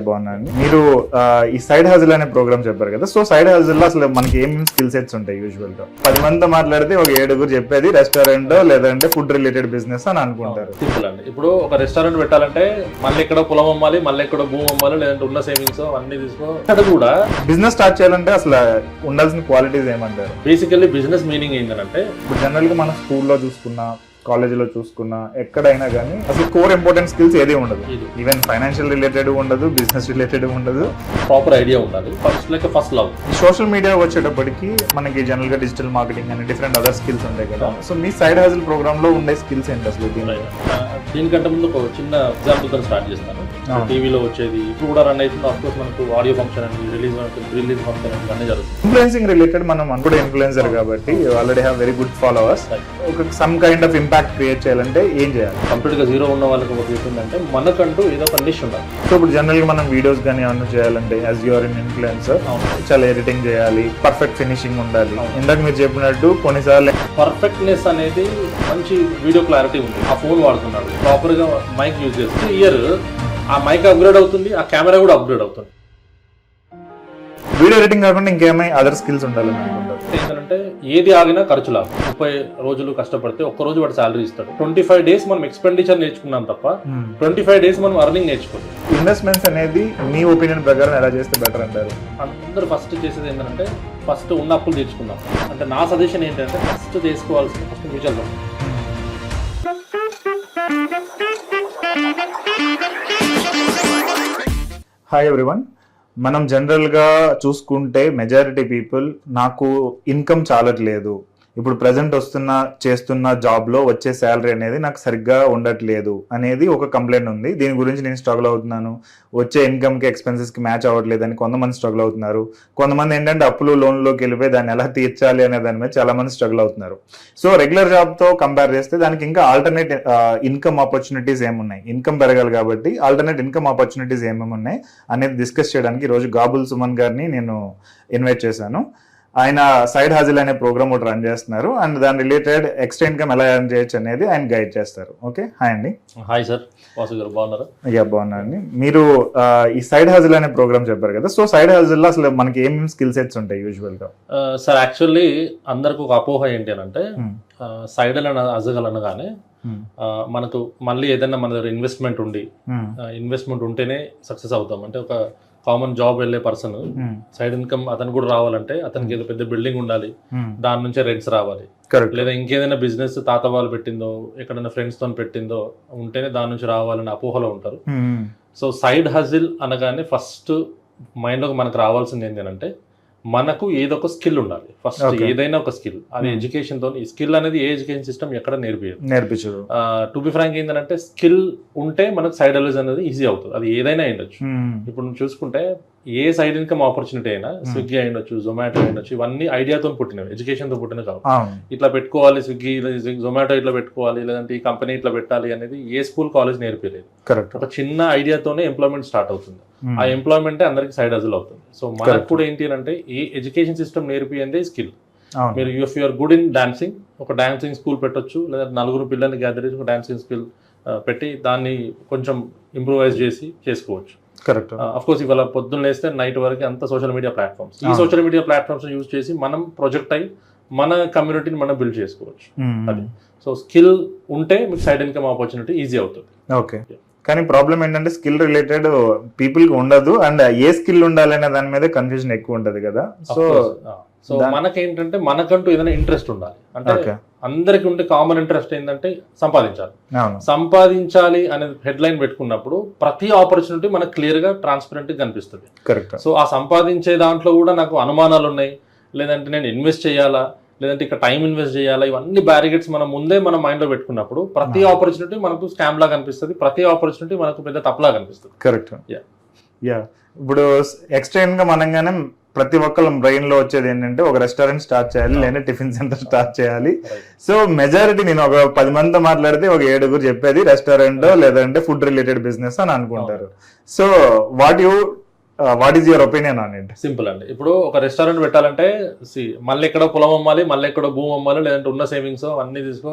బాగున్నాను. మీరు ఈ సైడ్ హజిల్ అనే ప్రోగ్రామ్ చెప్పారు కదా, సో సైడ్ హజిల్ లో అసలు మనకి ఏమేమి స్కిల్ సెట్స్ ఉంటాయి? యూజువల్ గా 10 మందితో మాట్లాడితే ఒక 7 చెప్పేది రెస్టారెంట్ లేదంటే ఫుడ్ రిలేటెడ్ బిజినెస్ అని అనుకుంటారు. సింపుల్ అండి. ఇప్పుడు ఒక రెస్టారెంట్ పెట్టాలంటే మళ్ళీ ఇక్కడ పొలం అమ్మాలి, మళ్ళీ ఇక్కడ భూమి అమ్మాలి, లేదంటే ఉన్న సేవింగ్స్ అన్ని తీసుకో. ఇక్కడ కూడా బిజినెస్ స్టార్ట్ చేయాలంటే అసలు ఉండాల్సిన క్వాలిటీస్ ఏమంటారు? బేసికల్లీ బిజినెస్ మీనింగ్ ఏంటంటే, ఇప్పుడు జనరల్ గా మనం స్కూల్లో చూసుకున్నా, కాలేజీలో చూసుకున్నా, ఎక్కడైనా కానీ అసలు కోర్ ఇంపార్టెంట్ స్కిల్స్ ఏది ఉండదు. ఈవెన్ ఫైనాన్షియల్ రిలేటెడ్ ఉండదు, బిజినెస్ రిలేటెడ్ ఉండదు. ప్రాపర్ ఐడియా ఉండాలి. First love. సోషల్ మీడియా వచ్చేటప్పటికి మనకి జనరల్ గా డిజిటల్ మార్కెటింగ్ అని డిఫరెంట్ అదర్ స్కిల్స్ ఉంటాయి కదా. సో మీ సైడ్ హజిల్ ప్రోగ్రామ్ లో ఉండే స్కిల్స్ ఏంటి అసలు? దీనికంటే ముందు ఒక చిన్న ఎగ్జాంపుల్ తో స్టార్ట్ చేస్తాను. టీవీలో వచ్చేది ఇప్పుడు కూడా రన్ అవుతుంది. ఆఫ్ కోర్స్ మనకు ఆడియో ఫంక్షన్ అని రిలీజ్ ఫంక్షన్ అన్నీ జరుగుతుంది. ఇన్ఫ్లుయెన్సింగ్ రిలేటెడ్ మనం కూడా ఇన్ఫ్లుయెన్సర్ కాబట్టి already have very good followers. ఒక some kind of impact create చేయాలంటే ఏం చేయాలి? కంప్లీట్ గా జీరో ఉన్న వాళ్ళకి ఒక ఏంటంటే మనకంటూ ఏదో ఒక నిష్ ఉండాలి. సో ఇప్పుడు జనరల్ గా మనం వీడియోస్ కానీ ఏమన్నా చేయాలంటే యాజ్ యూఆర్ ఇన్ ఇన్ఫ్లుయెన్సర్ చాలా ఎడిటింగ్ చేయాలి, పర్ఫెక్ట్ ఫినిషింగ్ ఉండాలి. ఇందాక మీరు చెప్పినట్టు కొన్నిసార్లు పర్ఫెక్ట్నెస్ అనేది మంచి వీడియో క్లారిటీ ఉంది. ఆ ఫోన్ వాడుతున్నాడు, ప్రాపర్ గా మైక్ యూజ్ చేస్తే ఇయర్ ఆ మైక్ అప్గ్రేడ్ అవుతుంది, ఆ కెమెరా కూడా అప్గ్రేడ్ అవుతుంది. వీడియో ఎడిటింగ్ కాకుండా ఇంకేమై అదర్ స్కిల్స్ ఉండాలని అనుకుంటారు. ఏంటంటే ఏది ఆగినా ఖర్చు లాభం. 30 రోజులు కష్టపడితే ఒక్క రోజు వాడు శాలరీ ఇస్తాడు. 25 డేస్ మనం ఎక్స్పెండిచర్ నేర్చుకున్నాం తప్ప 25 డేస్ మనం అర్నింగ్ నేర్చుకోవాలి. ఇన్వెస్ట్మెంట్స్ అనేది మీ ఒపీనియన్ ప్రకారం ఎలా చేస్తే బెటర్ అంటారు? అందరూ ఫస్ట్ చేసేది ఏంటంటే ఫస్ట్ ఉన్న అప్పులు తెచ్చుకుందాం. అంటే నా సజెషన్ ఏంటంటే ఫస్ట్ చేసుకోవాల్సింది first mutual fund. Hi everyone. మనం జనరల్గా చూసుకుంటే మెజారిటీ పీపుల్ నాకు ఇన్కమ్ చాలట్లేదు, ఇప్పుడు ప్రజెంట్ చేస్తున్న జాబ్లో వచ్చే శాలరీ అనేది నాకు సరిగ్గా ఉండట్లేదు అనేది ఒక కంప్లైంట్ ఉంది. దీని గురించి నేను స్ట్రగుల్ అవుతున్నాను, వచ్చే ఇన్కమ్కి ఎక్స్పెన్సెస్కి మ్యాచ్ అవ్వట్లేదు అని కొంతమంది స్ట్రగుల్ అవుతున్నారు. కొంతమంది ఏంటంటే అప్పులు లోన్లోకి వెళ్ళిపోయి దాన్ని ఎలా తీర్చాలి అనే దాని మీద చాలా మంది స్ట్రగుల్ అవుతున్నారు. సో రెగ్యులర్ జాబ్తో కంపేర్ చేస్తే దానికి ఇంకా ఆల్టర్నేట్ ఇన్కమ్ ఆపర్చునిటీస్ ఏమున్నాయి, ఇన్కమ్ పెరగాలి కాబట్టి ఆల్టర్నేట్ ఇన్కమ్ ఆపర్చునిటీస్ ఏమేమి ఉన్నాయి అనేది డిస్కస్ చేయడానికి ఈరోజు గాబుల్ సుమన్ గారిని నేను ఇన్వైట్ చేశాను. ఆయన సైడ్ హాజిల్ అనే ప్రోగ్రామ్ ఒకటి రన్ చేస్తున్నారు అండ్ దాని రిలేటెడ్ ఎక్స్ట్రా ఇన్కమ్ ఎలా ఎర్న్ చేయొచ్చు అనేది ఆయన గైడ్ చేస్తారు. ఓకే, హాయ్ అండి. హాయ్ సార్, వాసు గారు బాగున్నారా? బాగున్నానండి. మీరు ఈ సైడ్ హాజిల్ అనే ప్రోగ్రామ్ చెప్పారు కదా, సో సైడ్ హాజిల్ లో అసలు మనకి ఏమేమి స్కిల్ సెట్స్ ఉంటాయి యూజువల్ గా? సార్ యాక్చువల్లీ అందరికి ఒక అపోహ ఏంటి అని అంటే సైడ్ హజిల్ అనగానే మనకు మళ్ళీ ఏదైనా మన దగ్గర ఇన్వెస్ట్మెంట్ ఉంటేనే సక్సెస్ అవుతాం. అంటే ఒక కామన్ జాబ్ వెళ్ళే పర్సన్ సైడ్ ఇన్కమ్ అతను కూడా రావాలంటే అతనికి ఏదో పెద్ద బిల్డింగ్ ఉండాలి, దాని నుంచే రెంట్స్ రావాలి, లేదా ఇంకేదైనా బిజినెస్ తాత వాళ్ళు పెట్టిందో ఎక్కడైనా ఫ్రెండ్స్ తో పెట్టిందో ఉంటేనే దాని నుంచి రావాలని అపోహలో ఉంటారు. సో సైడ్ హజిల్ అనగానే ఫస్ట్ మైండ్ లో మనకు రావాల్సింది ఏంటి అంటే మనకు ఏదో ఒక స్కిల్ ఉండాలి. ఫస్ట్ ఏదైనా ఒక స్కిల్, అది ఎడ్యుకేషన్ తో. ఈ స్కిల్ అనేది ఏ ఎడ్యుకేషన్ సిస్టమ్ ఎక్కడ నేర్పించదు. టు బి ఫ్రాంక్ ఏంటంటే స్కిల్ ఉంటే మనకు సైడ్ హజిల్ అనేది ఈజీ అవుతుంది. అది ఏదైనా అయ్యొచ్చు. ఇప్పుడు చూసుకుంటే ఏ సైడ్ ఇన్కమ్ ఆపర్చునిటీ అయినా స్విగ్గీ అయ్యొచ్చు, జొమాటో అయ్యొచ్చు, ఇవన్నీ ఐడియాతో పుట్టినవి, ఎడ్యుకేషన్ తో పుట్టినవి కావు. ఇట్లా పెట్టుకోవాలి, స్విగ్గీ జొమాటో ఇట్లా పెట్టుకోవాలి, లేదంటే ఈ కంపెనీ ఇట్లా పెట్టాలి అనేది ఏ స్కూల్ కాలేజ్ నేర్పించలేదు. ఒక చిన్న ఐడియాతోనే ఎంప్లాయ్మెంట్ స్టార్ట్ అవుతుంది. ఆ ఎంప్లాయ్మెంట్ అందరికి సైడ్ హజిల్ అవుతుంది. సో మనకు కూడా ఏంటి అంటే ఈ ఎడ్యుకేషన్ సిస్టమ్ నేర్పియందే స్కిల్. మీరు if you're good in dancing, ఒక డాన్సింగ్ స్కూల్ పెట్టొచ్చు, లేదా 4 పిల్లల్ని గ్యాదర్ చేసి ఒక డాన్సింగ్ స్కిల్ పెట్టి దాన్ని కొంచెం ఇంప్రూవైజ్ చేసి చేసుకోవచ్చు. కరెక్ట్. అఫ్ కోర్స్ ఇవాళ పొద్దున్న లేస్తే నైట్ వరకు అంత సోషల్ మీడియా ప్లాట్ఫామ్స్, ఈ సోషల్ మీడియా ప్లాట్ఫామ్స్ యూజ్ చేసి మనం ప్రొజెక్ట్ అయ్యి మన కమ్యూనిటీని మనం బిల్డ్ చేసుకోవచ్చు. అది సో స్కిల్ ఉంటే మీకు సైడ్ ఇన్కమ్ ఆపర్చునిటీ ఈజీ అవుతుంది. ఓకే, కానీ ప్రాబ్లం ఏంటంటే స్కిల్ రిలేటెడ్ పీపుల్ కి ఉండదు అండ్ ఏ స్కిల్ ఉండాలనే దాని మీద కన్ఫ్యూజన్ ఎక్కువ ఉంటది కదా. సో మనకేంటంటే మనకంటూ ఏదైనా ఇంట్రెస్ట్ ఉండాలి. అంటే అందరికి ఉంటే కామన్ ఇంట్రెస్ట్ ఏంటంటే సంపాదించాలి అనే హెడ్ లైన్ పెట్టుకున్నప్పుడు ప్రతి ఆపర్చునిటీ మనకు క్లియర్ గా ట్రాన్స్పరెంట్ గా కనిపిస్తుంది. కరెక్ట్. సో ఆ సంపాదించే దాంట్లో కూడా నాకు అనుమానాలు ఉన్నాయి, లేదంటే నేను ఇన్వెస్ట్ చేయాలా, లేదంటే ఇక్కడ టైం ఇన్వెస్ట్ చేయాలా, ఇవన్నీ బ్యారిగేట్స్ మనం ముందే మన మైండ్ లో పెట్టుకున్నప్పుడు ప్రతి ఆపర్చునిటీ మనకు స్కామ్ లా కనిపిస్తుంది, ప్రతి ఆపర్చునిటీ మనకు పెద్ద తప్పులా కనిపిస్తుంది. కరెక్ట్. ఇప్పుడు ఎక్స్టెండ్ గా మనంగానే ప్రతి ఒక్కళ్ళ బ్రెయిన్ లో వచ్చేది ఏంటంటే ఒక రెస్టారెంట్ స్టార్ట్ చేయాలి, లేదా టిఫిన్ సెంటర్ స్టార్ట్ చేయాలి. సో మెజారిటీ నేను ఒక 10 మందితో మాట్లాడితే ఒక 7 చెప్పేది రెస్టారెంట్ లేదంటే ఫుడ్ రిలేటెడ్ బిజినెస్ అని అనుకుంటారు. So what is your opinion on it? Simple అండి. ఇప్పుడు ఒక రెస్టారెంట్ పెట్టాలంటే మళ్ళీ ఎక్కడో పొలం అమ్మాలి, మళ్ళీ ఎక్కడో భూమి అమ్మాలి, లేదంటే ఉన్న సేవింగ్స్ అన్ని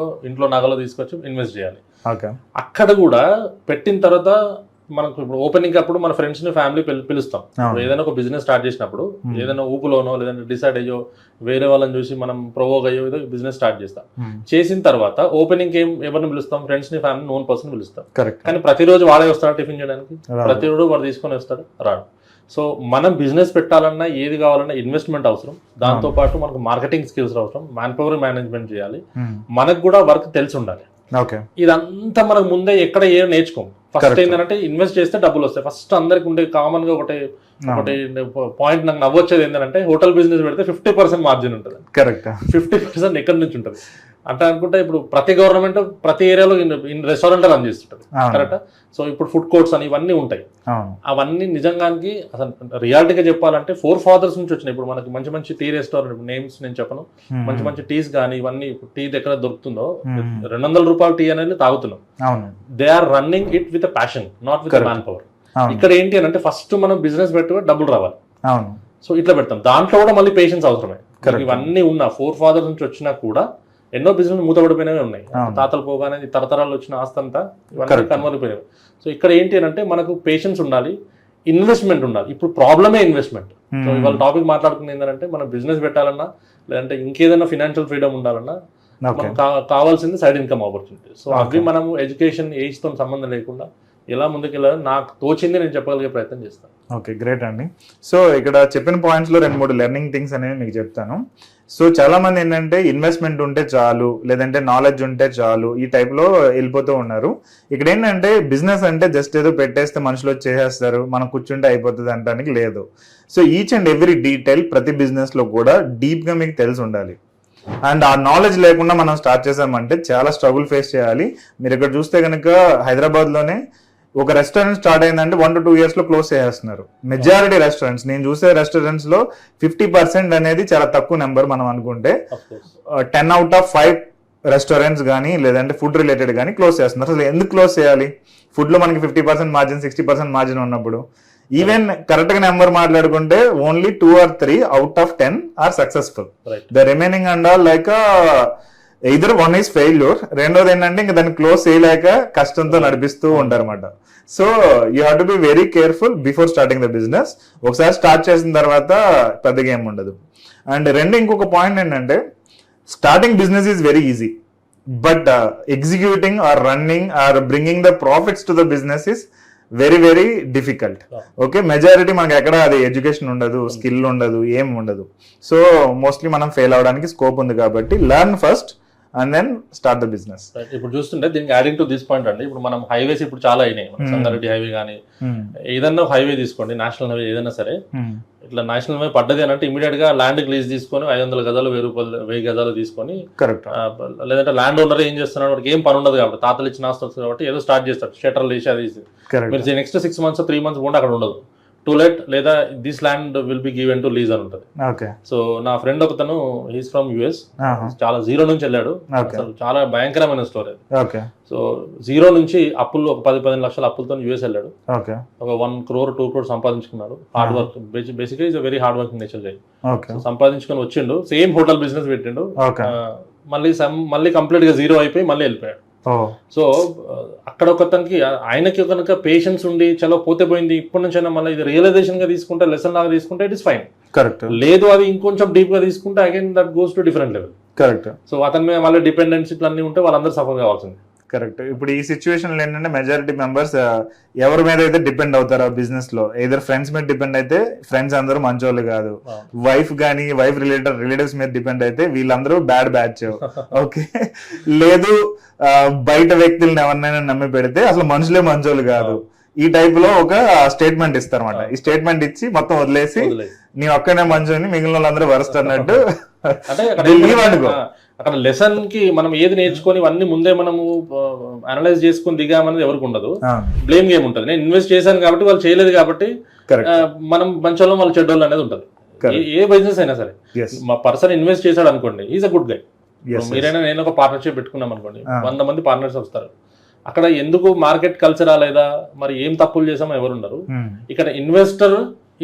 ఇంట్లో నగలు తీసుకొచ్చి ఇన్వెస్ట్ చేయాలి. ఓకే. అక్కడ కూడా పెట్టిన తర్వాత మనకు ఇప్పుడు ఓపెనింగ్ అప్పుడు మన ఫ్రెండ్స్ ని ఫ్యామిలీ పిలుస్తాం. ఇప్పుడు ఏదైనా ఒక బిజినెస్ స్టార్ట్ చేసినప్పుడు ఏదైనా ఊపులోనో లేదంటే డిసైడ్ అయ్యో వేరే వాళ్ళని చూసి మనం ప్రొవోక్ అయ్యో ఏదో బిజినెస్ స్టార్ట్ చేస్తాం. చేసిన తర్వాత ఓపెనింగ్ ఎవరిని పిలుస్తాం? ఫ్రెండ్స్ ని, ఫ్యామిలీ, నోన్ పర్సన్ పిలుస్తాం. కానీ ప్రతిరోజు వాడే వస్తాడు టిఫిన్ చేయడానికి, ప్రతిరోజు వాడు తీసుకొని వస్తాడు, రాడు. సో మనం బిజినెస్ పెట్టాలన్నా ఏది కావాలన్నా ఇన్వెస్ట్మెంట్ అవసరం, దాంతో పాటు మనకు మార్కెటింగ్ స్కిల్స్ అవసరం, మ్యాన్ పవర్ మేనేజ్మెంట్ చేయాలి, మనకు కూడా వర్క్ తెలిసి ఉండాలి. ఇదంతా మనకు ముందే ఎక్కడ ఏ నేర్చుకోం. ఫస్ట్ ఏంటంటే ఇన్వెస్ట్ చేస్తే డబ్బులు వస్తాయి. ఫస్ట్ అందరికి ఉండే కామన్ గా ఒకటి పాయింట్ నాకు నవ్వొచ్చేది ఏంటంటే హోటల్ బిజినెస్ పెడితే 50% మార్జిన్ ఉంటుంది. కరెక్ట్. 50% ఎక్కడి నుంచి ఉంటుంది అంటే అనుకుంటే ఇప్పుడు ప్రతి గవర్నమెంట్ ప్రతి ఏరియాలో రెస్టారెంట్ రన్ చేస్తుంటది. కరెక్ట్. సో ఇప్పుడు ఫుడ్ కోర్ట్స్ అని ఇవన్నీ ఉంటాయి. అవన్నీ నిజంగానికి అసలు రియాలిటీగా చెప్పాలంటే 4 fathers నుంచి వచ్చినాయి. ఇప్పుడు మనకి మంచి మంచి టీ రెస్టారెంట్ నేమ్స్ నేను చెప్పను, మంచి మంచి టీస్ కానీ ఇవన్నీ టీ దగ్గర దొరుకుతుందో 200 రూపాయల టీ అనేది తాగుతున్నాం. They are running it with passion, not with man power. ఇక్కడ ఏంటి అని అంటే ఫస్ట్ మనం బిజినెస్ పెట్టుకుని డబ్బులు రావాలి. సో ఇట్లా పెడతాం. దాంట్లో కూడా మళ్ళీ పేషెన్స్ అవసరమే. ఇవన్నీ ఉన్న 4 fathers నుంచి వచ్చినా కూడా ఎన్నో బిజినెస్ మూతపడిపోయినవి ఉన్నాయి. తాతలు పోగానే తరతరాలు వచ్చిన ఆస్తి అంతా ఇవన్నీ కనుమరుపోయినవి. సో ఇక్కడ ఏంటి అని అంటే మనకు పేషెన్స్ ఉండాలి, ఇన్వెస్ట్మెంట్ ఉండాలి. ఇప్పుడు ప్రాబ్లమే ఇన్వెస్ట్మెంట్. సో ఇవాళ టాపిక్ మాట్లాడుకునేది ఏంటంటే మనం బిజినెస్ పెట్టాలన్నా లేదంటే ఇంకేదైనా ఫినాన్షియల్ ఫ్రీడమ్ ఉండాలన్నా మనకు కావాల్సింది సైడ్ ఇన్కమ్ ఆపర్చునిటీ. సో అవి మనము ఎడ్యుకేషన్ ఏజ్ తో సంబంధం లేకుండా ఎలా ముందుకెళ్ళాలని నాకు తోచింది నేను చెప్పగలిగే ప్రయత్నం చేస్తాను. ఓకే, గ్రేట్ అండి. సో ఇక్కడ చెప్పిన పాయింట్స్లో 2-3 లెర్నింగ్ థింగ్స్ అనేవి మీకు చెప్తాను. సో చాలా మంది ఏంటంటే ఇన్వెస్ట్మెంట్ ఉంటే చాలు, లేదంటే నాలెడ్జ్ ఉంటే చాలు, ఈ టైప్లో వెళ్ళిపోతూ ఉన్నారు. ఇక్కడ ఏంటంటే బిజినెస్ అంటే జస్ట్ ఏదో పెట్టేస్తే మనుషులు వచ్చి చేసేస్తారు, మనం కూర్చుంటే అయిపోతుంది అనడానికి లేదు. So each and every detail ప్రతి బిజినెస్లో కూడా డీప్గా మీకు తెలిసి ఉండాలి. అండ్ ఆ నాలెడ్జ్ లేకుండా మనం స్టార్ట్ చేసామంటే చాలా స్ట్రగుల్ ఫేస్ చేయాలి. మీరు ఇక్కడ చూస్తే కనుక హైదరాబాద్లోనే ఒక రెస్టారెంట్ స్టార్ట్ అయిందంటే 1 to 2 years లో క్లోజ్ చేసేస్తున్నారు. మెజారిటీ రెస్టారెంట్స్ నేను చూసే రెస్టారెంట్స్ లో 50% అనేది చాలా తక్కువ నెంబర్. మనం అనుకుంటే 10 out of 5 రెస్టారెంట్స్ కానీ లేదంటే ఫుడ్ రిలేటెడ్ కానీ క్లోజ్ చేస్తున్నారు. అసలు ఎందుకు క్లోజ్ చేయాలి? ఫుడ్ లో మనకి 50% మార్జిన్, 60% మార్జిన్ ఉన్నప్పుడు ఈవెన్ కరెక్ట్ గా నెంబర్ మాట్లాడుకుంటే only 2 or 3 out of 10 are successful. The remaining and all like ఇద్దరు 1 is ఫెయిల్యూర్, రెండోది ఏంటంటే ఇంకా దాన్ని క్లోజ్ చేయలేక కష్టంతో నడిపిస్తూ ఉంటారు అనమాట. So you have to be very careful before starting the business. ఒకసారి స్టార్ట్ చేసిన తర్వాత పెద్దగా ఏమి ఉండదు. అండ్ ఇంకొక పాయింట్ ఏంటంటే starting business is very easy, but executing or running or bringing the profits to the business is very very difficult. Okay, majority మనకి ఎక్కడ అది ఎడ్యుకేషన్ ఉండదు, స్కిల్ ఉండదు, ఏం ఉండదు. సో మోస్ట్లీ మనం ఫెయిల్ అవడానికి స్కోప్ ఉంది. కాబట్టి learn first and then start the business. ఇప్పుడు చూస్తుంటే దీనికి యాడింగ్ టు దిస్ పాయింట్ అండి, ఇప్పుడు మనం హైవేస్ ఇప్పుడు చాలా అయినాయి. సంగారెడ్డి హైవే కానీ ఏదన్నా హైవే తీసుకోండి, నేషనల్ హైవే ఏదైనా సరే, ఇట్లా నేషనల్ హైవే పడ్డది అని అంటే ఇమీడియట్ గా ల్యాండ్ లీజ్ తీసుకొని 500 గజాలు 1000 గజాలు తీసుకొని, లేదంటే ల్యాండ్ ఓనర్ ఏం చేస్తున్నాడు, వాడికి ఏం పని ఉండదు కాబట్టి తాతలు ఇచ్చిన ఆస్తి వస్తుంది కాబట్టి ఏదో స్టార్ట్ చేస్తాడు, షటర్లు వేసి అది మీరు నెక్స్ట్ 6 months 3 months పోండి అక్కడ ఉండదు. టూ లెట్ లేదా this land will be given to lease అని ఉంటుంది. సో నా ఫ్రెండ్ ఒకతను హీస్ ఫ్రమ్ US, చాలా జీరో నుంచి వెళ్ళాడు. అసలు చాలా భయంకరమైన స్టోరీ. సో జీరో నుంచి అప్పులు ఒక 10-15 లక్షల అప్పులతో US వెళ్ళాడు. ఒక 1 crore 2 crore సంపాదించుకున్నాడు. Hard work, basically is very hard working nature guy. సంపాదించుకొని వచ్చిండు, సేమ్ హోటల్ బిజినెస్ పెట్టిండు. మళ్ళీ కంప్లీట్ గా జీరో అయిపోయి మళ్ళీ వెళ్ళిపోయాడు. సో అక్కడ ఒకతనికి ఆయనకి కనుక పేషెన్స్ ఉండి చలో పోతే పోయింది, ఇప్పటి నుంచి అయినా మళ్ళీ ఇది రియలైజేషన్ గా తీసుకుంటే, లెసన్ లాగా తీసుకుంటే ఇట్ ఇస్ ఫైన్. కరెక్ట్. లేదు అది ఇంకొంచెం డీప్ గా తీసుకుంటే again that goes to different level. Correct. So అతని మీద మళ్ళీ డిపెండెన్సీ అన్ని ఉంటే వాళ్ళందరూ సఫర్ కావాల్సింది. కరెక్ట్. ఇప్పుడు ఈ సిచ్యువేషన్ లో ఏంటంటే మెజారిటీ మెంబర్స్ ఎవరి మీద అయితే డిపెండ్ అవుతారో బిజినెస్ లో, ఏదర్ ఫ్రెండ్స్ మీద డిపెండ్ అయితే ఫ్రెండ్స్ అందరూ మంచోళ్ళు కాదు, వైఫ్ కానీ వైఫ్ రిలేటివ్స్ మీద డిపెండ్ అయితే వీళ్ళందరూ బ్యాడ్ బ్యాచ్. ఓకే, లేదు బయట వ్యక్తులను ఎవరినైనా నమ్మి పెడితే అసలు మనుషులే మంచోళ్ళు కాదు. ఈ టైప్ లో ఒక స్టేట్మెంట్ ఇస్తారన్నమాట. ఈ స్టేట్మెంట్ ఇచ్చి మొత్తం వదిలేసి నీ ఒక్కనే మంచోని మిగిలిన వాళ్ళందరూ వరుస్తున్నట్టు అక్కడ లెసన్ కి మనం ఏది నేర్చుకొని అన్ని ముందే మనము అనలైజ్ చేసుకుని దిగామనేది ఎవరికి ఉండదు. బ్లేమ్ గేమ్ ఉంటుంది. నేను ఇన్వెస్ట్ చేశాను కాబట్టి వాళ్ళు చేయలేదు కాబట్టి మనం మంచోళ్ళం వాళ్ళు చెడ్డోళ్ళు అనేది ఉంటుంది. ఏ బిజినెస్ అయినా సరే మా పర్సన్ ఇన్వెస్ట్ చేశాడు అనుకోండి, ఈజ్ అ గుడ్ గై. మీరైనా నేను ఒక పార్ట్నర్షిప్ పెట్టుకున్నాం అనుకోండి, 100 మంది పార్ట్నర్స్ వస్తారు. అక్కడ ఎందుకు మార్కెట్ కల్చర్ రాలేదా, మరి ఏం తప్పులు చేసామో ఎవరు ఉండరు. ఇక్కడ investor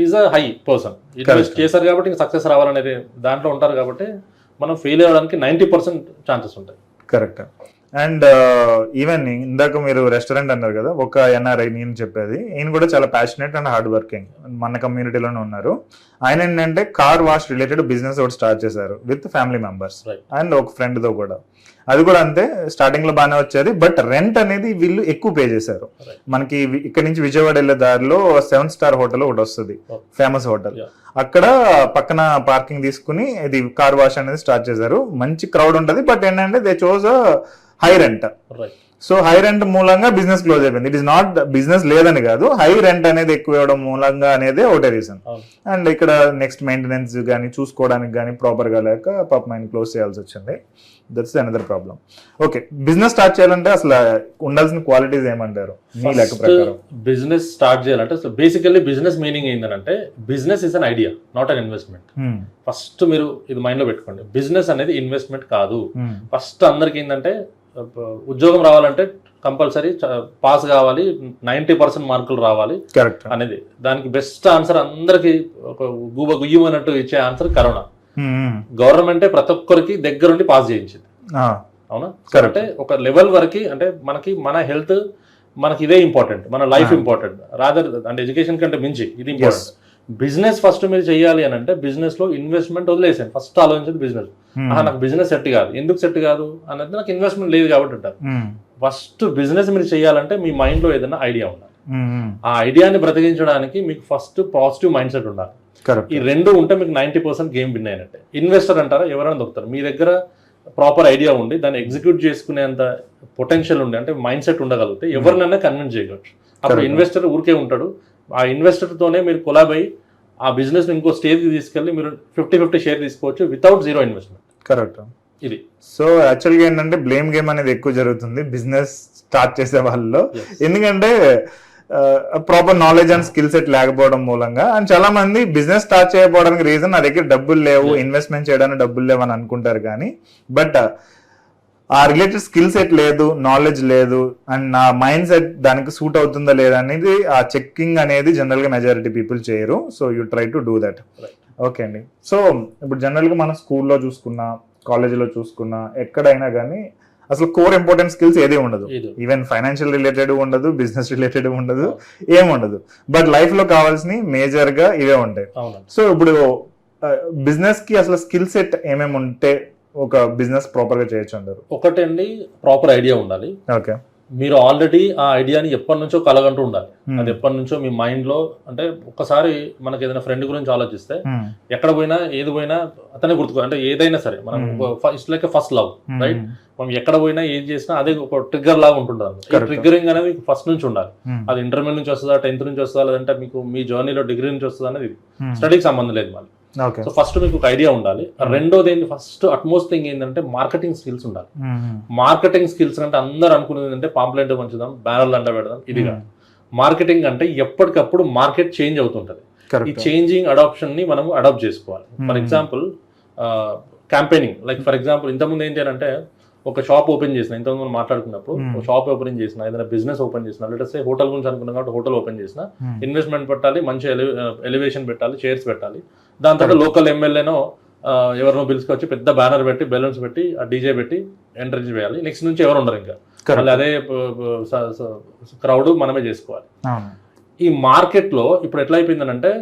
is a high person, invest చేశారు కాబట్టి సక్సెస్ రావాలనేది దాంట్లో ఉంటారు. కాబట్టి మనం ఫెయిల్ అవ్వడానికి 90% ఛాన్సెస్ ఉంటాయి. కరెక్ట్. అండ్ ఈవెన్ ఇందాక మీరు రెస్టారెంట్ అన్నారు కదా, ఒక ఎన్ఆర్ఐ నేను చెప్పేది, ఈయన కూడా చాలా ప్యాషనెట్ అండ్ హార్డ్ వర్కింగ్, మన కమ్యూనిటీలోనే ఉన్నారు. ఆయన ఏంటంటే కార్ వాష్ రిలేటెడ్ బిజినెస్ ఒకటి స్టార్ట్ చేశారు విత్ ఫ్యామిలీ మెంబర్స్ అండ్ ఒక ఫ్రెండ్ తో కూడా. అది కూడా అంతే, స్టార్టింగ్ లో బాగానే వచ్చేది, బట్ రెంట్ అనేది వీళ్ళు ఎక్కువ పే చేశారు. మనకి ఇక్కడ నుంచి విజయవాడ వెళ్ళే దారిలో 7 స్టార్ హోటల్ ఒకటి వస్తుంది, ఫేమస్ హోటల్. అక్కడ పక్కన పార్కింగ్ తీసుకుని ఇది కార్ వాష్ అనేది స్టార్ట్ చేశారు. మంచి క్రౌడ్ ఉంటుంది, బట్ ఏంటంటే they chose high rent. So high rent మూలంగా బిజినెస్ క్లోజ్ అయిపోయింది. ఇట్ ఈస్ నాట్ బిజినెస్ లేదని కాదు, హై రెంట్ అనేది ఎక్కువ ఇవ్వడం మూలంగా అనేది ఒకటే రీజన్. అండ్ ఇక్కడ నెక్స్ట్ మెయింటెనెన్స్ కానీ చూసుకోవడానికి కానీ ప్రాపర్ గా లేక పాపం ఆయన క్లోజ్ చేయాల్సి వచ్చింది. That's another problem. Okay, business start చేయాలంటే అసలు ఉండాల్సిన క్వాలిటీస్ ఏమంటారు మీ లెక్క ప్రకారం? బిజినెస్ స్టార్ట్ చేయాలంటే బేసికల్లీ బిజినెస్ మీనింగ్ ఏంటంటే business is an idea, not an investment. First మీరు ఇది మైండ్ లో పెట్టుకోండి, బిజినెస్ అనేది ఇన్వెస్ట్మెంట్ కాదు. ఫస్ట్ అందరికి ఏంటంటే ఉద్యోగం రావాలంటే కంపల్సరీ పాస్ కావాలి, 90% మార్కులు రావాలి అనేది దానికి బెస్ట్ ఆన్సర్. అందరికి ఒక గుయ్యమన్నట్టు ఇచ్చే ఆన్సర్ కరోనా. గవర్నమెంటే ప్రతి ఒక్కరికి దగ్గరుండి పాస్ చేయించింది, అవునా? అంటే ఒక లెవెల్ వరకు, అంటే మనకి మన హెల్త్ మనకి ఇదే ఇంపార్టెంట్, మన లైఫ్ ఇంపార్టెంట్ రాదర్ అంటే ఎడ్యుకేషన్ కంటే మించి ఇది ఇంపార్టెంట్. బిజినెస్ ఫస్ట్ మీరు చేయాలి అని అంటే బిజినెస్ లో ఇన్వెస్ట్మెంట్ వదిలేసాను. ఫస్ట్ ఆలోచించేది బిజినెస్. నాకు బిజినెస్ సెట్ కాదు, ఎందుకు సెట్ కాదు అనేది నాకు ఇన్వెస్ట్మెంట్ లేదు కాబట్టి అంటారు. ఫస్ట్ బిజినెస్ మీరు చేయాలంటే మీ మైండ్ లో ఏదైనా ఐడియా ఉండాలి. ఆ ఐడియాని బ్రతికించడానికి మీకు ఫస్ట్ పాజిటివ్ మైండ్ సెట్ ఉండాలి. ఈ రెండు ఉంటే మీకు 90% గేమ్ విన్ అయినట్టే. ఇన్వెస్టర్ అంటారా ఎవరైనా దొరుకుతారు. మీ దగ్గర ప్రాపర్ ఐడియా ఉండి దాన్ని ఎగ్జిక్యూట్ చేసుకునేంత పొటెన్షియల్ ఉండి, అంటే మైండ్ సెట్ ఉండగలిగితే ఎవరినైనా కన్విన్స్ చేయవచ్చు. అప్పుడు ఇన్వెస్టర్ ఊరికే ఉంటాడు. ఆ ఇన్వెస్టర్తోనే మీరు కొలాబ్ అయ్యి ఆ బిజినెస్ ఇంకో స్టేజ్కి తీసుకెళ్ళి మీరు 50-50 షేర్ తీసుకోవచ్చు వితౌట్ జీరో ఇన్వెస్ట్మెంట్. కరెక్ట్. ఇది సో యాక్చువల్గా ఏంటంటే బ్లేమ్ గేమ్ అనేది ఎక్కువ జరుగుతుంది బిజినెస్ స్టార్ట్ చేసే వాళ్ళలో. ఎందుకంటే proper knowledge and skill set లేకపోవడం మూలంగా. అండ్ చాలా మంది బిజినెస్ స్టార్ట్ చేయకపోవడానికి రీజన్ నా దగ్గర డబ్బులు లేవు, ఇన్వెస్ట్మెంట్ చేయడానికి డబ్బులు లేవు అని అనుకుంటారు. కానీ బట్ ఆ రిలేటెడ్ స్కిల్ సెట్ లేదు, నాలెడ్జ్ లేదు, అండ్ నా మైండ్ సెట్ దానికి సూట్ అవుతుందా లేదా అనేది ఆ చెక్కింగ్ అనేది జనరల్ గా మెజారిటీ పీపుల్ చేయరు. So you try to do that. Okay అండి. సో ఇప్పుడు జనరల్ గా మన స్కూల్లో చూసుకున్నా, కాలేజీలో చూసుకున్నా, ఎక్కడైనా కానీ అసలు కోర్ ఇంపార్టెంట్ స్కిల్స్ ఏది ఉండదు. ఈవెన్ ఫైనాన్షియల్ రిలేటెడ్ ఉండదు, బిజినెస్ రిలేటెడ్ ఉండదు, ఏముండదు. బట్ లైఫ్ లో కావాల్సినవి మేజర్ గా ఇవే ఉంటాయి. సో ఇప్పుడు బిజినెస్ కి అసలు స్కిల్ సెట్ ఏమేమి ఉంటే ఒక బిజినెస్ ప్రాపర్ గా చేయొచ్చు అంటారు? ఒకటండి, ప్రాపర్ ఐడియా ఉండాలి. ఓకే, మీరు ఆల్రెడీ ఆ ఐడియాని ఎప్పటి నుంచో కలగంటూ ఉండాలి. అది ఎప్పటి నుంచో మీ మైండ్ లో, అంటే ఒక్కసారి మనకి ఏదైనా ఫ్రెండ్ గురించి ఆలోచిస్తే ఎక్కడ పోయినా ఏది పోయినా అతనే గుర్తుకో, అంటే ఏదైనా సరే మనం it's like first love, right? మనం ఎక్కడ పోయినా ఏది చేసినా అదే ఒక ట్రిగ్గర్ లాగా ఉంటుంది. ట్రిగ్గరింగ్ అనేది ఫస్ట్ నుంచి ఉండాలి. అది ఇంటర్మీడియట్ నుంచి వస్తుందా, 10th నుంచి వస్తుందా, లేదంటే మీకు మీ జర్నీలో డిగ్రీ నుంచి వస్తుందా అనేది స్టడీకి సంబంధం లేదు మళ్ళీ. సో ఫస్ట్ మీకు ఒక ఐడియా ఉండాలి. రెండోది ఏంటి, ఫస్ట్ అట్మోస్ట్ థింగ్ ఏంటంటే మార్కెటింగ్ స్కిల్స్ ఉండాలి. మార్కెటింగ్ స్కిల్స్ అంటే అందరూ అనుకునేది ఏంటంటే పాంప్లెంట్ పంచుదాం, బ్యానర్లు అంట పెడదాం, ఇది కాదు. మార్కెటింగ్ అంటే ఎప్పటికప్పుడు మార్కెట్ చేంజ్ అవుతుంటది. ఈ చేంజింగ్ అడాప్షన్ ని మనం అడాప్ట్ చేసుకోవాలి. For example campaigning, like for example ఇంతకుముందు ఏంటి అంటే ఒక షాప్ ఓపెన్ చేసిన, ఇంతకుముందు మనం మాట్లాడుకున్నప్పుడు షాప్ ఓపెన్ చేసిన, ఏదైనా బిజినెస్ ఓపెన్ చేసిన, లేదంటే హోటల్ గురించి అనుకున్నాం కాబట్టి హోటల్ ఓపెన్ చేసిన, ఇన్వెస్ట్మెంట్ పెట్టాలి, మంచి ఎలివేషన్ పెట్టాలి, చైర్స్ పెట్టాలి. దాని తర్వాత లోకల్ ఎమ్మెల్యేనో ఎవరినో పిలుచుకొచ్చి పెద్ద బ్యానర్ పెట్టి, బెలూన్స్ పెట్టి, ఆ డీజే పెట్టి ఎంట్రీ చేయాలి. నెక్స్ట్ నుంచి ఎవరు ఉండరు, ఇంకా మళ్ళీ అదే క్రౌడ్ మనమే చేసుకోవాలి. ఈ మార్కెట్ లో ఇప్పుడు ఎట్లా అయిపోయిందనంటే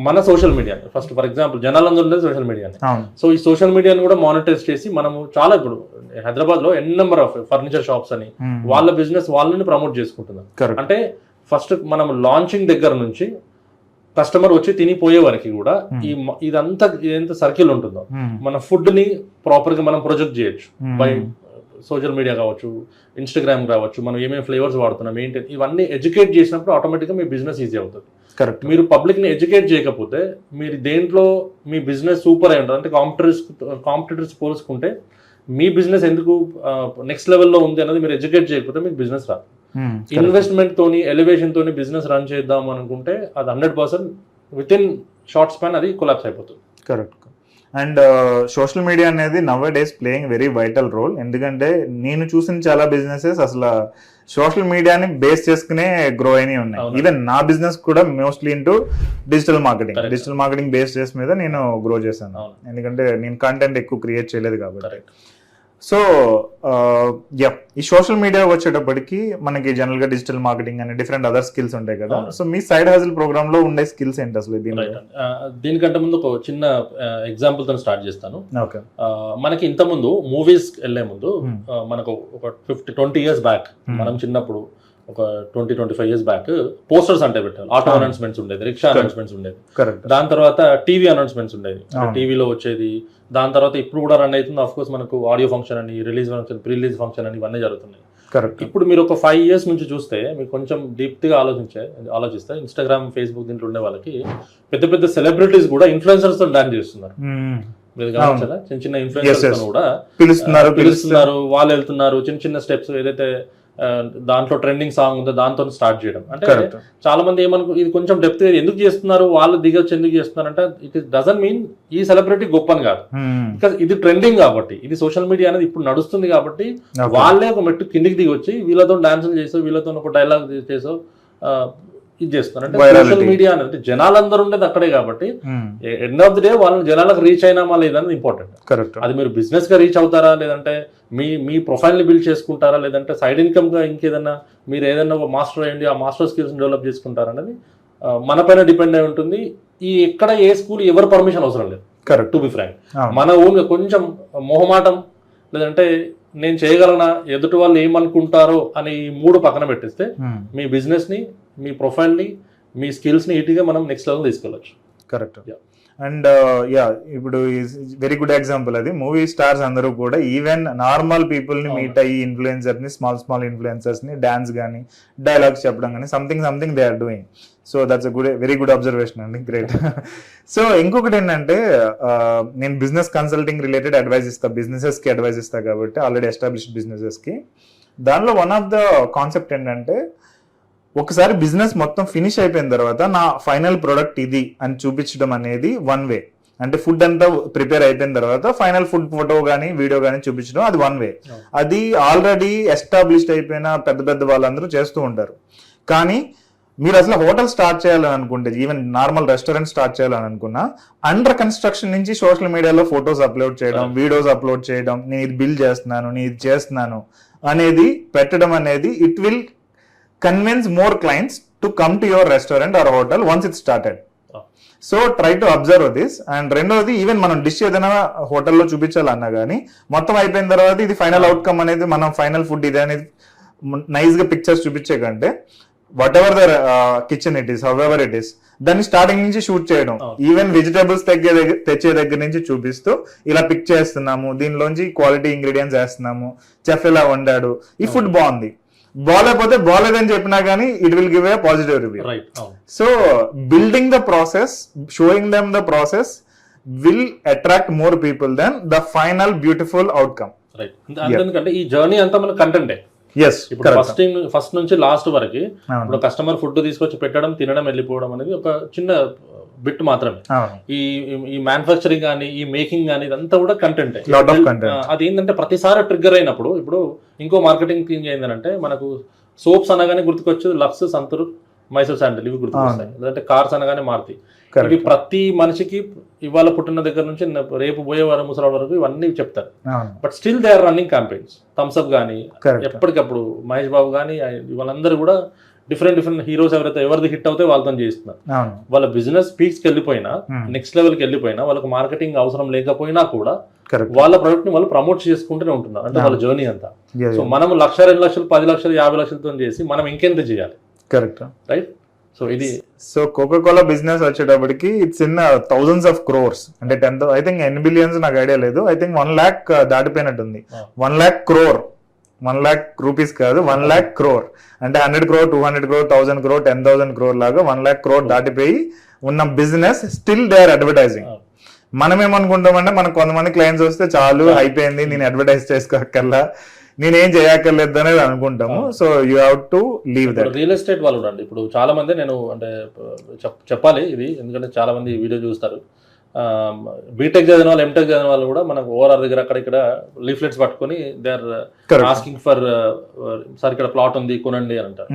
మన social media first, for example జనాలందరూ ఉండేది సోషల్ మీడియాని. సో ఈ సోషల్ మీడియాని కూడా మానిటైజ్ చేసి మనము చాలా, ఇప్పుడు హైదరాబాద్ లో ఎన్ నెంబర్ ఆఫ్ ఫర్నిచర్ షాప్స్ అని వాళ్ళ బిజినెస్ వాళ్ళని ప్రమోట్ చేసుకుంటున్నారు. అంటే ఫస్ట్ మనం లాంచింగ్ దగ్గర నుంచి కస్టమర్ వచ్చి తినిపోయే వరకు కూడా ఇదంతా ఎంత సర్కిల్ ఉంటుందో మన ఫుడ్ ని ప్రాపర్ గా మనం ప్రొజెక్ట్ చేయొచ్చు బై సోషల్ మీడియా కావచ్చు, ఇన్స్టాగ్రామ్ కావచ్చు, మనం ఏమేమి ఫ్లేవర్స్ వాడుతున్నాం ఏంటి, ఇవన్నీ ఎడ్యుకేట్ చేసినప్పుడు ఆటోమేటిక్గా మీ బిజినెస్ ఈజీ అవుతుంది. కరెక్ట్. మీరు పబ్లిక్ ని ఎడ్యుకేట్ చేయకపోతే మీరు దేంట్లో మీ బిజినెస్ సూపర్ అయి ఉంటుంది. అంటే కాంపిటీటర్స్ పోల్చుకుంటే మీ బిజినెస్ ఎందుకు నెక్స్ట్ లెవెల్లో ఉంది అనేది మీరు ఎడ్యుకేట్ చేయకపోతే మీకు బిజినెస్ రాదు. ఇన్వెస్ట్మెంట్ తోని, ఎలివేషన్ తోని బిజినెస్ రన్ చేద్దాం అనుకుంటే అది 100% విత్ ఇన్ షార్ట్ స్పాన్ అది కొలాప్స్ అయిపోతుంది. కరెక్ట్. అండ్ సోషల్ మీడియా అనేది nowadays playing very vital role. ఎందుకంటే నేను చూసిన చాలా బిజినెసెస్ అసలు సోషల్ మీడియాని బేస్ చేసుకునే గ్రో అయినవి ఉన్నాయి. ఈవెన్ నా బిజినెస్ కూడా mostly into digital marketing base చేసి మీద నేను గ్రో చేశాను. ఎందుకంటే నేను కంటెంట్ ఎక్కువ క్రియేట్ చేయలేదు కాబట్టి. సో యా, ఈ సోషల్ మీడియా వచ్చేటప్పటికి మనకి జనరల్ గా డిజిటల్ మార్కెటింగ్ అనే డిఫరెంట్ అదర్ స్కిల్స్ ఉంటాయి కదా. సో మీ సైడ్ హజిల్ ప్రోగ్రామ్ లో ఉండే స్కిల్స్ ఏంటి అసలు దీనికంటే ముందు ఒక చిన్న ఎగ్జాంపుల్ తో స్టార్ట్ చేస్తాను. ఓకే. మనకి ఇంత ముందు మూవీస్ వెళ్లే ముందు మనకు ఒక 20 years బ్యాక్, మనం చిన్నప్పుడు ఒక 20-25 years బ్యాక్ పోస్టర్స్ అంటే పెట్టారు. ఆటో అనౌన్స్మెంట్స్ ఉండేది, రిక్షా అనౌన్స్మెంట్స్ ఉండేది. దాని తర్వాత టీవీ అనౌన్స్మెంట్స్ ఉండేది, టీవీలో వచ్చేది. దాని తర్వాత ఇప్పుడు కూడా రన్ అవుతుంది. ఆఫ్ కోర్స్ మనకు ఆడియో ఫంక్షన్ అని, release function, pre release function అని ఇవన్నీ జరుగుతున్నాయి. ఇప్పుడు మీరు ఒక 5 years నుంచి చూస్తే మీకు కొంచెం డీప్ గా ఆలోచిస్తే ఇన్స్టాగ్రామ్, ఫేస్బుక్ దీంట్లో ఉండే వాళ్ళకి పెద్ద పెద్ద సెలబ్రిటీస్ కూడా ఇన్ఫ్లుయెన్సర్స్ తో డాన్స్ చేస్తున్నారు. మీరు గమనించారా? చిన్న చిన్న ఇన్ఫ్లుయెన్సర్స్ కూడా పిలుస్తున్నారు, వాళ్ళు వెళ్తున్నారు. చిన్న చిన్న స్టెప్స్ ఏదైతే దాంట్లో ట్రెండింగ్ సాంగ్ ఉందో దాంతో స్టార్ట్ చేయడం. అంటే చాలా మంది ఇది కొంచెం డెప్త్ ఎందుకు చేస్తున్నారు, వాళ్ళు దిగొచ్చు ఎందుకు చేస్తున్నారు అంటే ఇట్ డజంట్ మీన్ ఈ సెలబ్రిటీ గొప్ప అని కాదు. బికాస్ ఇది ట్రెండింగ్ కాబట్టి, ఇది సోషల్ మీడియా అనేది ఇప్పుడు నడుస్తుంది కాబట్టి వాళ్ళే ఒక మెట్టు కిందికి దిగి వచ్చి వీళ్ళతో డాన్సులు చేసో, వీళ్ళతో ఒక డైలాగ్ చేసో ఇది చేస్తున్నారు. అంటే సోషల్ మీడియా అనేది జనాలందరూ ఉండేది అక్కడే కాబట్టి ఎండ్ ఆఫ్ ది డే వాళ్ళని జనాలకు రీచ్ అయినామా లేదనేది ఇంపార్టెంట్. అది మీరు బిజినెస్ గా రీచ్ అవుతారా, లేదంటే మీ ప్రొఫైల్ ని బిల్డ్ చేసుకుంటారా, లేదంటే సైడ్ ఇన్కమ్ గా ఇంకేదన్నా మీరు ఏదైనా ఒక మాస్టర్ అయ్యండి ఆ మాస్టర్ స్కిల్స్ డెవలప్ చేసుకుంటారా అనేది మన పైన డిపెండ్ అయి ఉంటుంది. ఈ ఎక్కడ ఏ స్కూల్ ఎవరు పర్మిషన్ అవసరం లేదు. Correct, to be frank. మన ఓన్ కొంచెం మొహమాటం, లేదంటే నేను చేయగలనా, ఎదుటి వాళ్ళు ఏమనుకుంటారో అని ఈ 3 పక్కన పెట్టిస్తే మీ బిజినెస్ ని, మీ ప్రొఫైల్ ని, మీ స్కిల్స్ ని ఈటీగా మనం నెక్స్ట్ లెవెల్ తీసుకెళ్ళచ్చు. కరెక్ట్. అండ్ ఇప్పుడు వెరీ గుడ్ ఎగ్జాంపుల్ అది. మూవీ స్టార్స్ అందరూ కూడా ఈవెన్ నార్మల్ పీపుల్ ని మీట్ అయ్యి ఇన్ఫ్లుయెన్సర్ ని, స్మాల్ ఇన్ఫ్లుయెన్సర్స్ ని డాన్స్ కానీ డైలాగ్స్ చెప్పడం కానీ something they are doing. So that's very good observation అండి. గ్రేట్. సో ఇంకొకటి ఏంటంటే నేను బిజినెస్ కన్సల్టింగ్ రిలేటెడ్ అడ్వైస్ ఇస్తా, బిజినెసెస్ కి అడ్వైస్ ఇస్తా కాబట్టి ఆల్రెడీ ఎస్టాబ్లిష్డ్ బిజినెసెస్ కి. దానిలో వన్ ఆఫ్ ద కాన్సెప్ట్ ఏంటంటే ఒకసారి బిజినెస్ మొత్తం ఫినిష్ అయిపోయిన తర్వాత నా ఫైనల్ ప్రొడక్ట్ ఇది అని చూపించడం అనేది వన్ వే. అంటే ఫుడ్ అంతా ప్రిపేర్ అయిపోయిన తర్వాత ఫైనల్ ఫుడ్ ఫోటో కానీ వీడియో కానీ చూపించడం అది వన్ వే. అది ఆల్రెడీ ఎస్టాబ్లిష్డ్ అయిపోయిన పెద్ద వాళ్ళందరూ చేస్తూ ఉంటారు. కానీ మీరు అసలు హోటల్ స్టార్ట్ చేయాలని అనుకుంటే, ఈవెన్ నార్మల్ రెస్టారెంట్ స్టార్ట్ చేయాలని అనుకున్నా, అండర్ కన్స్ట్రక్షన్ నుంచి సోషల్ మీడియాలో ఫొటోస్ అప్లోడ్ చేయడం, వీడియోస్ అప్లోడ్ చేయడం, నేను ఇది బిల్డ్ చేస్తున్నాను, నేను ఇది చేస్తున్నాను అనేది పెట్టడం అనేది it will convince more clients to come to your restaurant or hotel once it started. So try to observe this. And రెండోది, ఈవెన్ మనం డిష్ ఏదైనా హోటల్లో చూపించాలన్నా కానీ మొత్తం అయిపోయిన తర్వాత ఇది ఫైనల్ అవుట్కమ్ అనేది, మనం ఫైనల్ ఫుడ్ ఇది అనేది నైస్ గా పిక్చర్స్ చూపించే కంటే whatever the kitchen it is, however it is, దాన్ని స్టార్టింగ్ నుంచి షూట్ చేయడం. ఈవెన్ వెజిటబుల్స్ తెచ్చే దగ్గర నుంచి చూపిస్తూ ఇలా పిక్ చేస్తున్నాము, దీనిలోంచి క్వాలిటీ ఇంగ్రీడియంట్స్ వేస్తున్నాము, చెఫ్ ఇలా వండాడు, ఈ ఫుడ్ బాగుంది, బాగాలేకపోతే బాగాలేదని చెప్పినా కానీ it will give a positive review. So building the process, showing them the process will attract more people than the final beautiful outcome. ఎందుకంటే ఈ జర్నీ అంతా మన కంటెంటే. ఇప్పుడు ఫస్ట్ నుంచి లాస్ట్ వరకు ఇప్పుడు కస్టమర్ ఫుడ్ తీసుకొచ్చి పెట్టడం, తినడం, వెళ్ళిపోవడం అనేది ఒక చిన్న బిట్ మాత్రమే. ఈ మ్యానుఫ్యాక్చరింగ్ కానీ, ఈ మేకింగ్ కానీ ఇదంతా కూడా కంటెంట్. అది ఏంటంటే ప్రతిసారి ట్రిగ్గర్ అయినప్పుడు, ఇప్పుడు ఇంకో మార్కెటింగ్ థింగ్ ఏంటంటే మనకు సోప్స్ అనగానే గుర్తుకొచ్చు లక్స్, సంతూర్, మైసూర్ శాండిల్, ఇవి గుర్తుకొస్తాయి. లేదంటే కార్స్ అనగానే మారుతి. ఇవి ప్రతి మనిషికి ఇవాళ పుట్టిన దగ్గర నుంచి రేపు పోయే వారం ముసలి వరకు ఇవన్నీ చెప్తారు. But still they are running campaigns. Thums Up కానీ ఎప్పటికప్పుడు మహేష్ బాబు కానీ వాళ్ళందరూ కూడా డిఫరెంట్ హీరోస్ ఎవరిది హిట్ అవుతే వాళ్ళతో చేస్తున్నారు. వాళ్ళ బిజినెస్ పీక్స్కి వెళ్ళిపోయినా, నెక్స్ట్ లెవెల్కి వెళ్ళిపోయినా, వాళ్ళకి మార్కెటింగ్ అవసరం లేకపోయినా కూడా వాళ్ళ ప్రొడక్ట్ ని వాళ్ళు ప్రమోట్ చేసుకుంటూనే ఉంటున్నారు. అంటే వాళ్ళ జర్నీ అంతా. సో మనం 1 లక్ష, 2 లక్షలు, 10 లక్షలు, 50 లక్షలతో చేసి మనం ఇంకెంత చేయాలి? Correct, right? సో ఇది కోకా కోలా బిజినెస్ వచ్చేటప్పటికి it's in thousands of crores. అంటే 10 ఐ థింక్ ఎన్ని బిలియన్స్ నాకు ఐడియా లేదు. I think 1 lakh దాటిపోయినట్టుంది. 1 lakh crore, 1 lakh rupees కాదు, 1 lakh crore. అంటే 100 crore, 200 crore, 1000 crore, 10,000 crore లాగా 1 lakh crore దాటిపోయి ఉన్న business still they are advertising. మనం ఏమనుకుంటామంటే మనకు కొంతమంది క్లయింట్స్ వస్తే చాలు అయిపోయింది, నేను అడ్వర్టైజ్ చేసుకోకల్లా, నేనేం చేయక్కర్లేదు అనేది అనుకుంటాము. So you have to leave that. Real estate వాళ్ళు ఉండండి. ఇప్పుడు చాలా మంది, నేను అంటే చెప్పాలి ఇది, ఎందుకంటే చాలా మంది వీడియో చూస్తారు. బీటెక్ చదివిన వాళ్ళు, ఎంటెక్ చదివిన వాళ్ళు కూడా మనకు ఓఆర్ఆర్ దగ్గర అక్కడ ఇక్కడ లీఫ్లెట్స్ పట్టుకొని they are asking for sir ఇక్కడ ప్లాట్ ఉంది కొనండి అని అంటారు.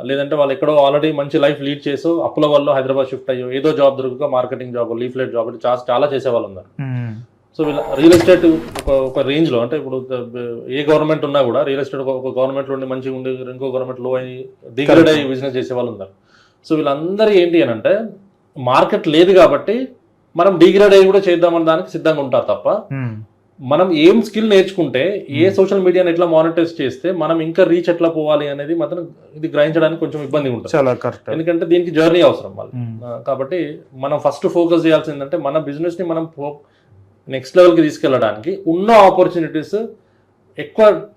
లేదంటే వాళ్ళు ఎక్కడో ఆల్రెడీ మంచి లైఫ్ లీడ్ చేసో అప్పుల వల్ల హైదరాబాద్ షిఫ్ట్ అయ్యో ఏదో జాబ్ దొరుకుగా మార్కెటింగ్ జాబ్, లీఫ్లెట్ జాబ్ చాలా చేసే వాళ్ళు ఉన్నారు. సో వీళ్ళ రియల్ ఎస్టేట్ ఒక రేంజ్లో, అంటే ఇప్పుడు ఏ గవర్నమెంట్ ఉన్నా కూడా రియల్ ఎస్టేట్ ఒక గవర్నమెంట్లో ఉండి మంచిగా ఉండి ఇంకో గవర్నమెంట్ లో అయ్యి డిగ్రేడ్ అయ్యి బిజినెస్ చేసే వాళ్ళు ఉన్నారు. సో వీళ్ళందరూ ఏంటి అని అంటే మార్కెట్ లేదు కాబట్టి మనం డిగ్రేడ్ అయ్యి కూడా చేద్దామని దానికి సిద్ధంగా ఉంటారు తప్ప, మనం ఏం స్కిల్ నేర్చుకుంటే ఏ సోషల్ మీడియాని ఎట్లా మానిటైజ్ చేస్తే మనం ఇంకా రీచ్ ఎట్లా పోవాలి అనేది మాత్రం ఇది గ్రహించడానికి కొంచెం ఇబ్బంది ఉంటుంది. ఎందుకంటే దీనికి జర్నీ అవసరం వాళ్ళు. కాబట్టి మనం ఫస్ట్ ఫోకస్ చేయాల్సింది ఏంటంటే మన బిజినెస్ ని మనం నెక్స్ట్ లెవెల్కి తీసుకెళ్ళడానికి ఉన్న ఆపర్చునిటీస్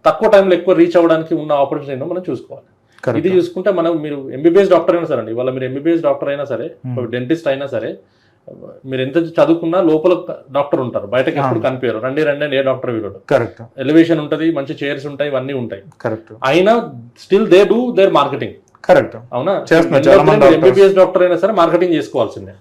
తక్కువ టైంలో ఎక్కువ రీచ్ అవ్వడానికి ఉన్న ఆపర్చునిటీ మనం చూసుకోవాలి. ఇది చూసుకుంటే మనం, మీరు ఎంబీబీఎస్ డాక్టర్ అయినా సరే అండి, ఇవాళ మీరు ఎంబీబీఎస్ డాక్టర్ అయినా సరే, డెంటిస్ట్ అయినా సరే, మీరు ఎంత చదువుకున్నా లోపల డాక్టర్ ఉంటారు, బయటకి ఎప్పుడు కనిపించారు. రండి ఏ డాక్టర్ వీడు. కరెక్ట్. ఎలివేషన్ ఉంటుంది, మంచి చైర్స్ ఉంటాయి, ఇవన్నీ ఉంటాయి. కరెక్ట్. అయినా still they do their marketing. Correct. అవునా? ఎంబీబీఎస్ డాక్టర్ అయినా సరే మార్కెటింగ్ చేసుకోవాల్సిందే.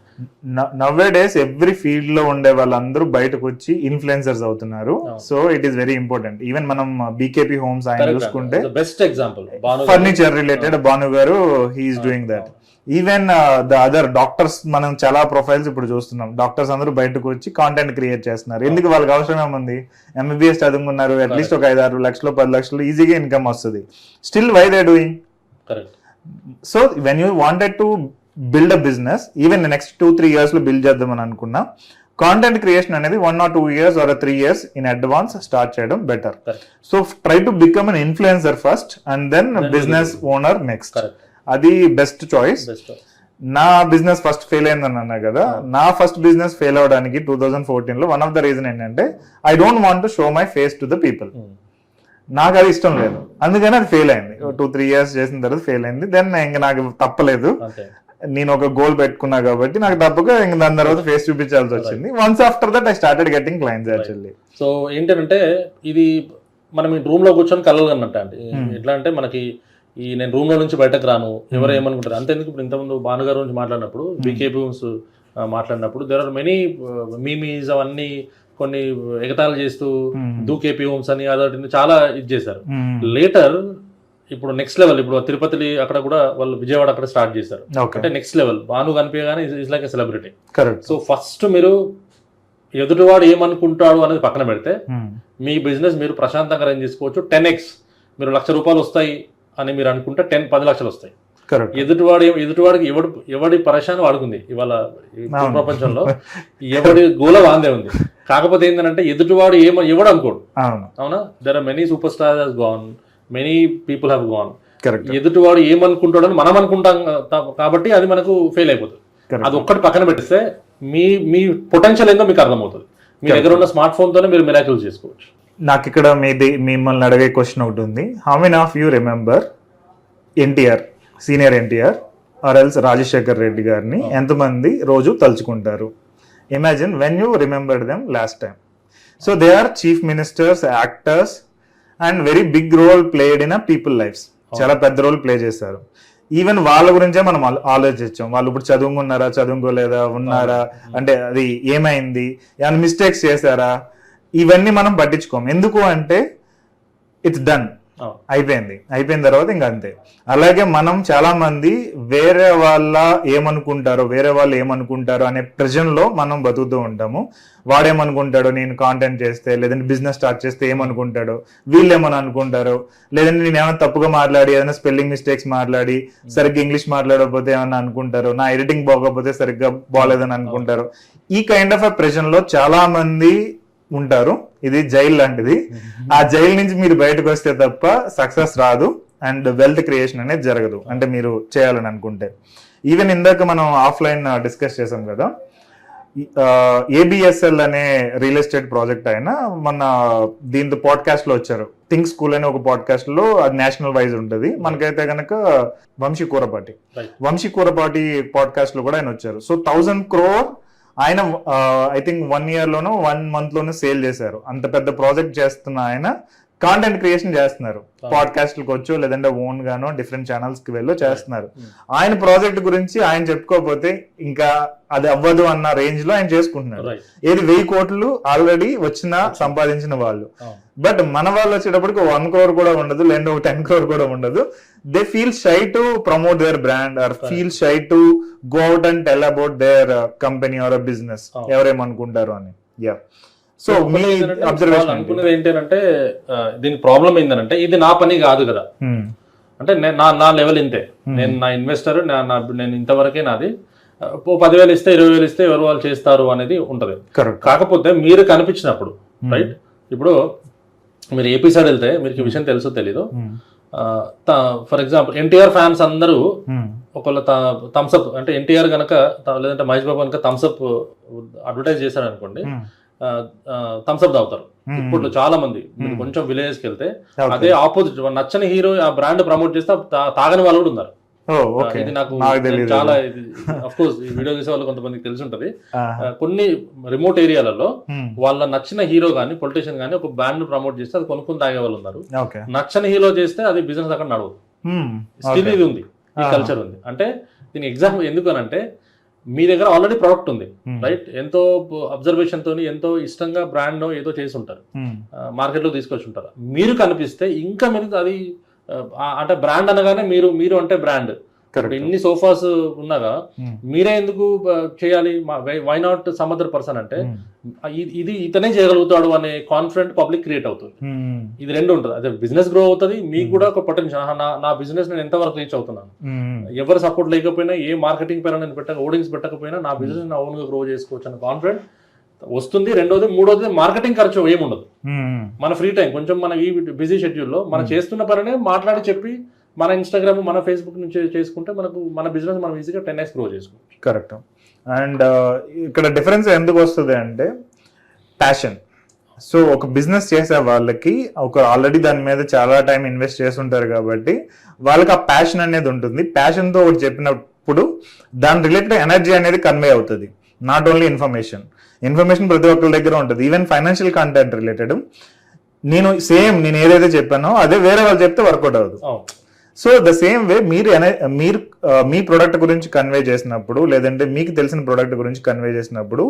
నవ్వే డేస్ ఎవ్రీ ఫీల్డ్ లో ఉండే వాళ్ళందరూ బయటకు వచ్చి ఇన్ఫ్లుయెన్సర్స్ అవుతున్నారు. So it is very important. Even మనం బీకేపీ హోమ్స్ ఆయన చూసుకుంటే best example, furniture related Bhanu garu he's doing that. Even the other doctors, మనం చాలా ప్రొఫైల్స్ ఇప్పుడు చూస్తున్నాం. డాక్టర్స్ అందరూ బయటకు వచ్చి కాంటెంట్ క్రియేట్ చేస్తున్నారు. ఎందుకు? వాళ్ళకి అవసరం ఏముంది? ఎంబీబీఎస్ చదువుకున్నారు, అట్లీస్ట్ ఒక 5-6 లక్షలు 10 లక్షలు ఈజీగా ఇన్కమ్ వస్తుంది. Still why they doing? So when you wanted to build a business, even next 2-3 years లో బిల్డ్ చేద్దామని అనుకున్నా, కాంటెంట్ క్రియేషన్ అనేది 1 or 2 years or 3 years in advance start చేయడం better. So try to become an influencer first and then business owner next. అది best choice. నా business first fail అయిందని అన్నా కదా, నా ఫస్ట్ బిజినెస్ ఫెయిల్ అవడానికి 2014 లో వన్ ఆఫ్ ద రీజన్ ఏంటంటే I don't want to show my face to the people. నాకు అది ఇష్టం లేదు, అందుకని అది ఫెయిల్ అయింది. 2-3 years చేసిన తర్వాత ఫెయిల్ అయింది. దెన్ ఇంకా నాకు తప్పలేదు, నేను ఒక గోల్ పెట్టుకున్నా కాబట్టి నాకు తప్పక ఇంక దాని తర్వాత ఫేస్ చూపించాల్సి వచ్చింది. Once after that I started getting clients actually. So ఏంటంటే ఇది మనం ఈ రూమ్ లో కూర్చొని కలలు అన్నట్టు అండి. ఎట్లా అంటే మనకి నేను రూమ్ లో నుంచి బయటకు రాను, ఎవరు ఏమనుకుంటారు అంతేందుకు. ఇప్పుడు ఇంతకుముందు భానుగారు నుంచి మాట్లాడినప్పుడు, బీకేపీ మాట్లాడినప్పుడు దేర్ ఆర్ మెనీ మీమీస్, అవన్నీ కొన్ని ఎగతాలు చేస్తూ దూకేపీ హోమ్స్ అని అదొకటి చాలా ఇది చేశారు. లేటర్ ఇప్పుడు నెక్స్ట్ లెవెల్, ఇప్పుడు తిరుపతి అక్కడ కూడా వాళ్ళు విజయవాడ అక్కడ స్టార్ట్ చేశారు. అంటే నెక్స్ట్ లెవెల్ భాను కనిపించగానే is like a celebrity. So first మీరు ఎదుటివాడు ఏమనుకుంటాడు అనేది పక్కన పెడితే మీ బిజినెస్ మీరు ప్రశాంతంగా రన్ చేసుకోవచ్చు. 10x మీరు ₹1,00,000 వస్తాయి అని మీరు అనుకుంటే 10 లక్షలు వస్తాయి. ఎదుటివాడికి ఎవడి పరేషాన్ వాడుకుంది. ఇవాళ ప్రపంచంలో ఎవడి గోల వాందే ఉంది. కాకపోతే ఏంటంటే ఎదుటివాడు ఎవడు అనుకోడు. అవునా? There are many super stars has gone, many people have gone. ఎదుటివాడు ఏమనుకుంటాడని మనం అనుకుంటాం కాబట్టి అది మనకు ఫెయిల్ అయిపోతుంది. అది ఒక్కటి పక్కన పెట్టిస్తే మీ పొటెన్షియల్ ఏందో మీకు అర్థమవుతుంది. మీ దగ్గర ఉన్న స్మార్ట్ ఫోన్ తోనే మీరు మిరాకిల్స్ చేసుకోవచ్చు. నాకు ఇక్కడ మిమ్మల్ని అడిగే క్వశ్చన్ ఒకటి ఉంది. How many of you remember NTR, senior NTR or else Rajasekhar Reddy గారిని ఎంతమంది రోజు తలుచుకుంటారు? Imagine when you remember them last time. So they are chief ministers, actors and very big role played in a people lifes. చాలా పెద్ద role play చేశారు. Even వాళ్ళ గురించే మనం ఆలోచించాం. వాళ్ళు ఇప్పుడు చదువుకున్నారా, చదువుకోలేదా, ఉన్నారా, అంటే అది ఏమైంది, ఏమైనా మిస్టేక్స్ చేశారా, ఇవన్నీ మనం పట్టించుకోం. ఎందుకు అంటే ఇట్స్ డన్, అయిపోయిన తర్వాత ఇంకా అంతే. అలాగే మనం చాలా మంది వేరే వాళ్ళు ఏమనుకుంటారో అనే ప్రెజర్ లో మనం బతుకుతూ ఉంటాము. వాడేమనుకుంటాడో, నేను కాంటెంట్ చేస్తే లేదంటే బిజినెస్ స్టార్ట్ చేస్తే ఏమనుకుంటాడో, వీళ్ళు ఏమని అనుకుంటారో, లేదంటే నేను ఏమైనా తప్పుగా మాట్లాడి ఏదైనా స్పెల్లింగ్ మిస్టేక్స్ మాట్లాడి సరిగ్గా ఇంగ్లీష్ మాట్లాడకపోతే ఏమన్నా అనుకుంటారో, నా ఎడిటింగ్ బాగోకపోతే సరిగ్గా బాగోలేదని అనుకుంటారు. ఈ కైండ్ ఆఫ్ ప్రెజర్ లో చాలా మంది ఉంటారు. ఇది జైల్ లాంటిది. ఆ జైల్ నుంచి మీరు బయటకు వస్తే తప్ప సక్సెస్ రాదు అండ్ వెల్త్ క్రియేషన్ అనేది జరగదు, అంటే మీరు చేయాలని అనుకుంటే. ఈవెన్ ఇందాక మనం ఆఫ్లైన్ డిస్కస్ చేసాం కదా, ఏబిఎస్ఎల్ అనే రియల్ ఎస్టేట్ ప్రాజెక్ట్ అయినా మన దీంతో పాడ్కాస్ట్ లో వచ్చారు. థింక్ స్కూల్ అనే ఒక పాడ్కాస్ట్ లో, అది నేషనల్ వైజ్ ఉంటుంది. మనకైతే కనుక వంశీ కూరపాటి పాడ్కాస్ట్ లో కూడా ఆయన వచ్చారు. సో 1,000 crore ఆయన ఐ థింక్ 1 year లోనో 1 month లోనో సేల్ చేశారు. అంత పెద్ద ప్రాజెక్ట్ చేస్తున్న ఆయన కాంటెంట్ క్రియేషన్ చేస్తున్నారు. పాడ్కాస్ట్లకు వచ్చో లేదంటే ఓన్ గానో డిఫరెంట్ ఛానల్స్ కి వెళ్ళో చేస్తున్నారు. ఆయన ప్రాజెక్ట్ గురించి ఆయన చెప్పుకోకపోతే ఇంకా అది అవ్వదు అన్న రేంజ్ లో ఆయన చేసుకుంటున్నారు. ఏది 1,000 కోట్లు ఆల్రెడీ సంపాదించిన వాళ్ళు. బట్ మన వాళ్ళు వచ్చేటప్పటికి 1 crore కూడా ఉండదు, లేదా 10 crore కూడా ఉండదు. They feel shy to promote their brand or feel shy to go out and tell about their company or business, ఎవరేమనుకుంటారు అని. యా, సో మీ అబ్జర్వేషన్ అనుకునేది ఏంటంటే దీని ప్రాబ్లం ఏంటంటే ఇది నా పని కాదు కదా, అంటే నా లెవెల్ ఇంతే, నేను నా ఇన్వెస్టర్, నేను ఇంతవరకే నాది, 10,000 ఇస్తే 20,000 ఇస్తే ఎవరు వాళ్ళు చేస్తారు అనేది ఉంటది. కాకపోతే మీరు కనిపించినప్పుడు రైట్, ఇప్పుడు మీరు ఏపీ సైడ్ వెళ్తే మీకు విషయం తెలుసో తెలీదు, ఫర్ ఎగ్జాంపుల్ ఎన్టీఆర్ ఫ్యాన్స్ అందరూ ఒకవేళ థమ్స్అప్ అంటే ఎన్టీఆర్ కనుక లేదంటే మహేష్ బాబు కనుక థమ్స్అప్ అడ్వర్టైజ్ చేశారు అనుకోండి, థమ్స్అప్ తాగుతారు. ఇప్పుడు చాలా మంది కొంచెం విలేజ్కి వెళ్తే అదే ఆపోజిట్ నచ్చని హీరో ఆ బ్రాండ్ ప్రమోట్ చేస్తే తాగని వాళ్ళు కూడా ఉన్నారు. ఇది నాకు చాలా అఫ్ కోర్స్ ఈ వీడియో చూసే వాళ్ళు కొంతమందికి తెలిసి ఉంటది. కొన్ని రిమోట్ ఏరియాలలో వాళ్ళ నచ్చిన హీరో గానీ పొలిటీషియన్ గానీ ఒక బ్రాండ్ ప్రమోట్ చేస్తే అది కొనుక్కుని తాగే వాళ్ళు ఉన్నారు. నచ్చని హీరో చేస్తే అది బిజినెస్ అక్కడ నడవదు. స్టిల్ ఇది ఉంది, ఈ కల్చర్ ఉంది. అంటే దీని ఎగ్జాంపుల్ ఎందుకు అని అంటే మీ దగ్గర ఆల్రెడీ ప్రోడక్ట్ ఉంది రైట్, ఎంతో అబ్జర్వేషన్ తోని ఎంతో ఇష్టంగా బ్రాండ్ ఏదో చేసి ఉంటారు, మార్కెట్ లో తీసుకొచ్చి ఉంటారు. మీరు కనిపిస్తే ఇంకా మీరు అది అంటే బ్రాండ్ అనగానే మీరు అంటే బ్రాండ్. ఎన్ని సోఫాస్ ఉన్నాగా మీరే ఎందుకు చేయాలి, why not some other person అంటే ఇది ఇతనే చేయగలుగుతాడు అనే కాన్ఫిడెంట్ పబ్లిక్ క్రియేట్ అవుతుంది. ఇది రెండు ఉంటుంది, అదే బిజినెస్ గ్రో అవుతుంది, మీకు కూడా ఒక పొటెన్షియల్, నా బిజినెస్ నేను ఎంతవరకు రీచ్ అవుతున్నాను, ఎవరు సపోర్ట్ లేకపోయినా ఏ మార్కెటింగ్ పైన నేను హోర్డింగ్స్ పెట్టకపోయినా నా బిజినెస్ నా ఓన్ గా గ్రో చేసుకోవచ్చు అనే కాన్ఫిడెంట్ వస్తుంది. రెండోది మూడోది మార్కెటింగ్ ఖర్చు ఏముండదు, మన ఫ్రీ టైం కొంచెం మన ఈ బిజీ షెడ్యూల్లో మనం చేస్తున్న పనినే మాట్లాడి చెప్పి మన ఇన్స్టాగ్రామ్ మన ఫేస్బుక్ నుంచి చేసుకుంటే మనకు మన బిజినెస్ మనం ఈజీగా 10x గ్రో చేసుకోవచ్చు. కరెక్ట్. అండ్ ఇక్కడ డిఫరెన్స్ ఎందుకు వస్తుంది అంటే ప్యాషన్. సో ఒక బిజినెస్ చేసే వాళ్ళకి ఒక ఆల్రెడీ దాని మీద చాలా టైం ఇన్వెస్ట్ చేస్తుంటారు కాబట్టి వాళ్ళకి ఆ ప్యాషన్ అనేది ఉంటుంది. ప్యాషన్తో ఒకటి చెప్పినప్పుడు దాని రిలేటెడ్ ఎనర్జీ అనేది కన్వే అవుతుంది. నాట్ ఓన్లీ ఇన్ఫర్మేషన్ ప్రతి ఒక్కరి దగ్గర ఉంటుంది. ఈవెన్ ఫైనాన్షియల్ కంటెంట్ రిలేటెడ్ నేను ఏదైతే చెప్పానో అదే వేరే వాళ్ళు చెప్తే వర్కౌట్ అవ్వదు. సో ద సేమ్ వే మీరు మీ ప్రోడక్ట్ గురించి కన్వే చేసినప్పుడు లేదంటే మీకు తెలిసిన ప్రోడక్ట్ గురించి కన్వే చేసినప్పుడు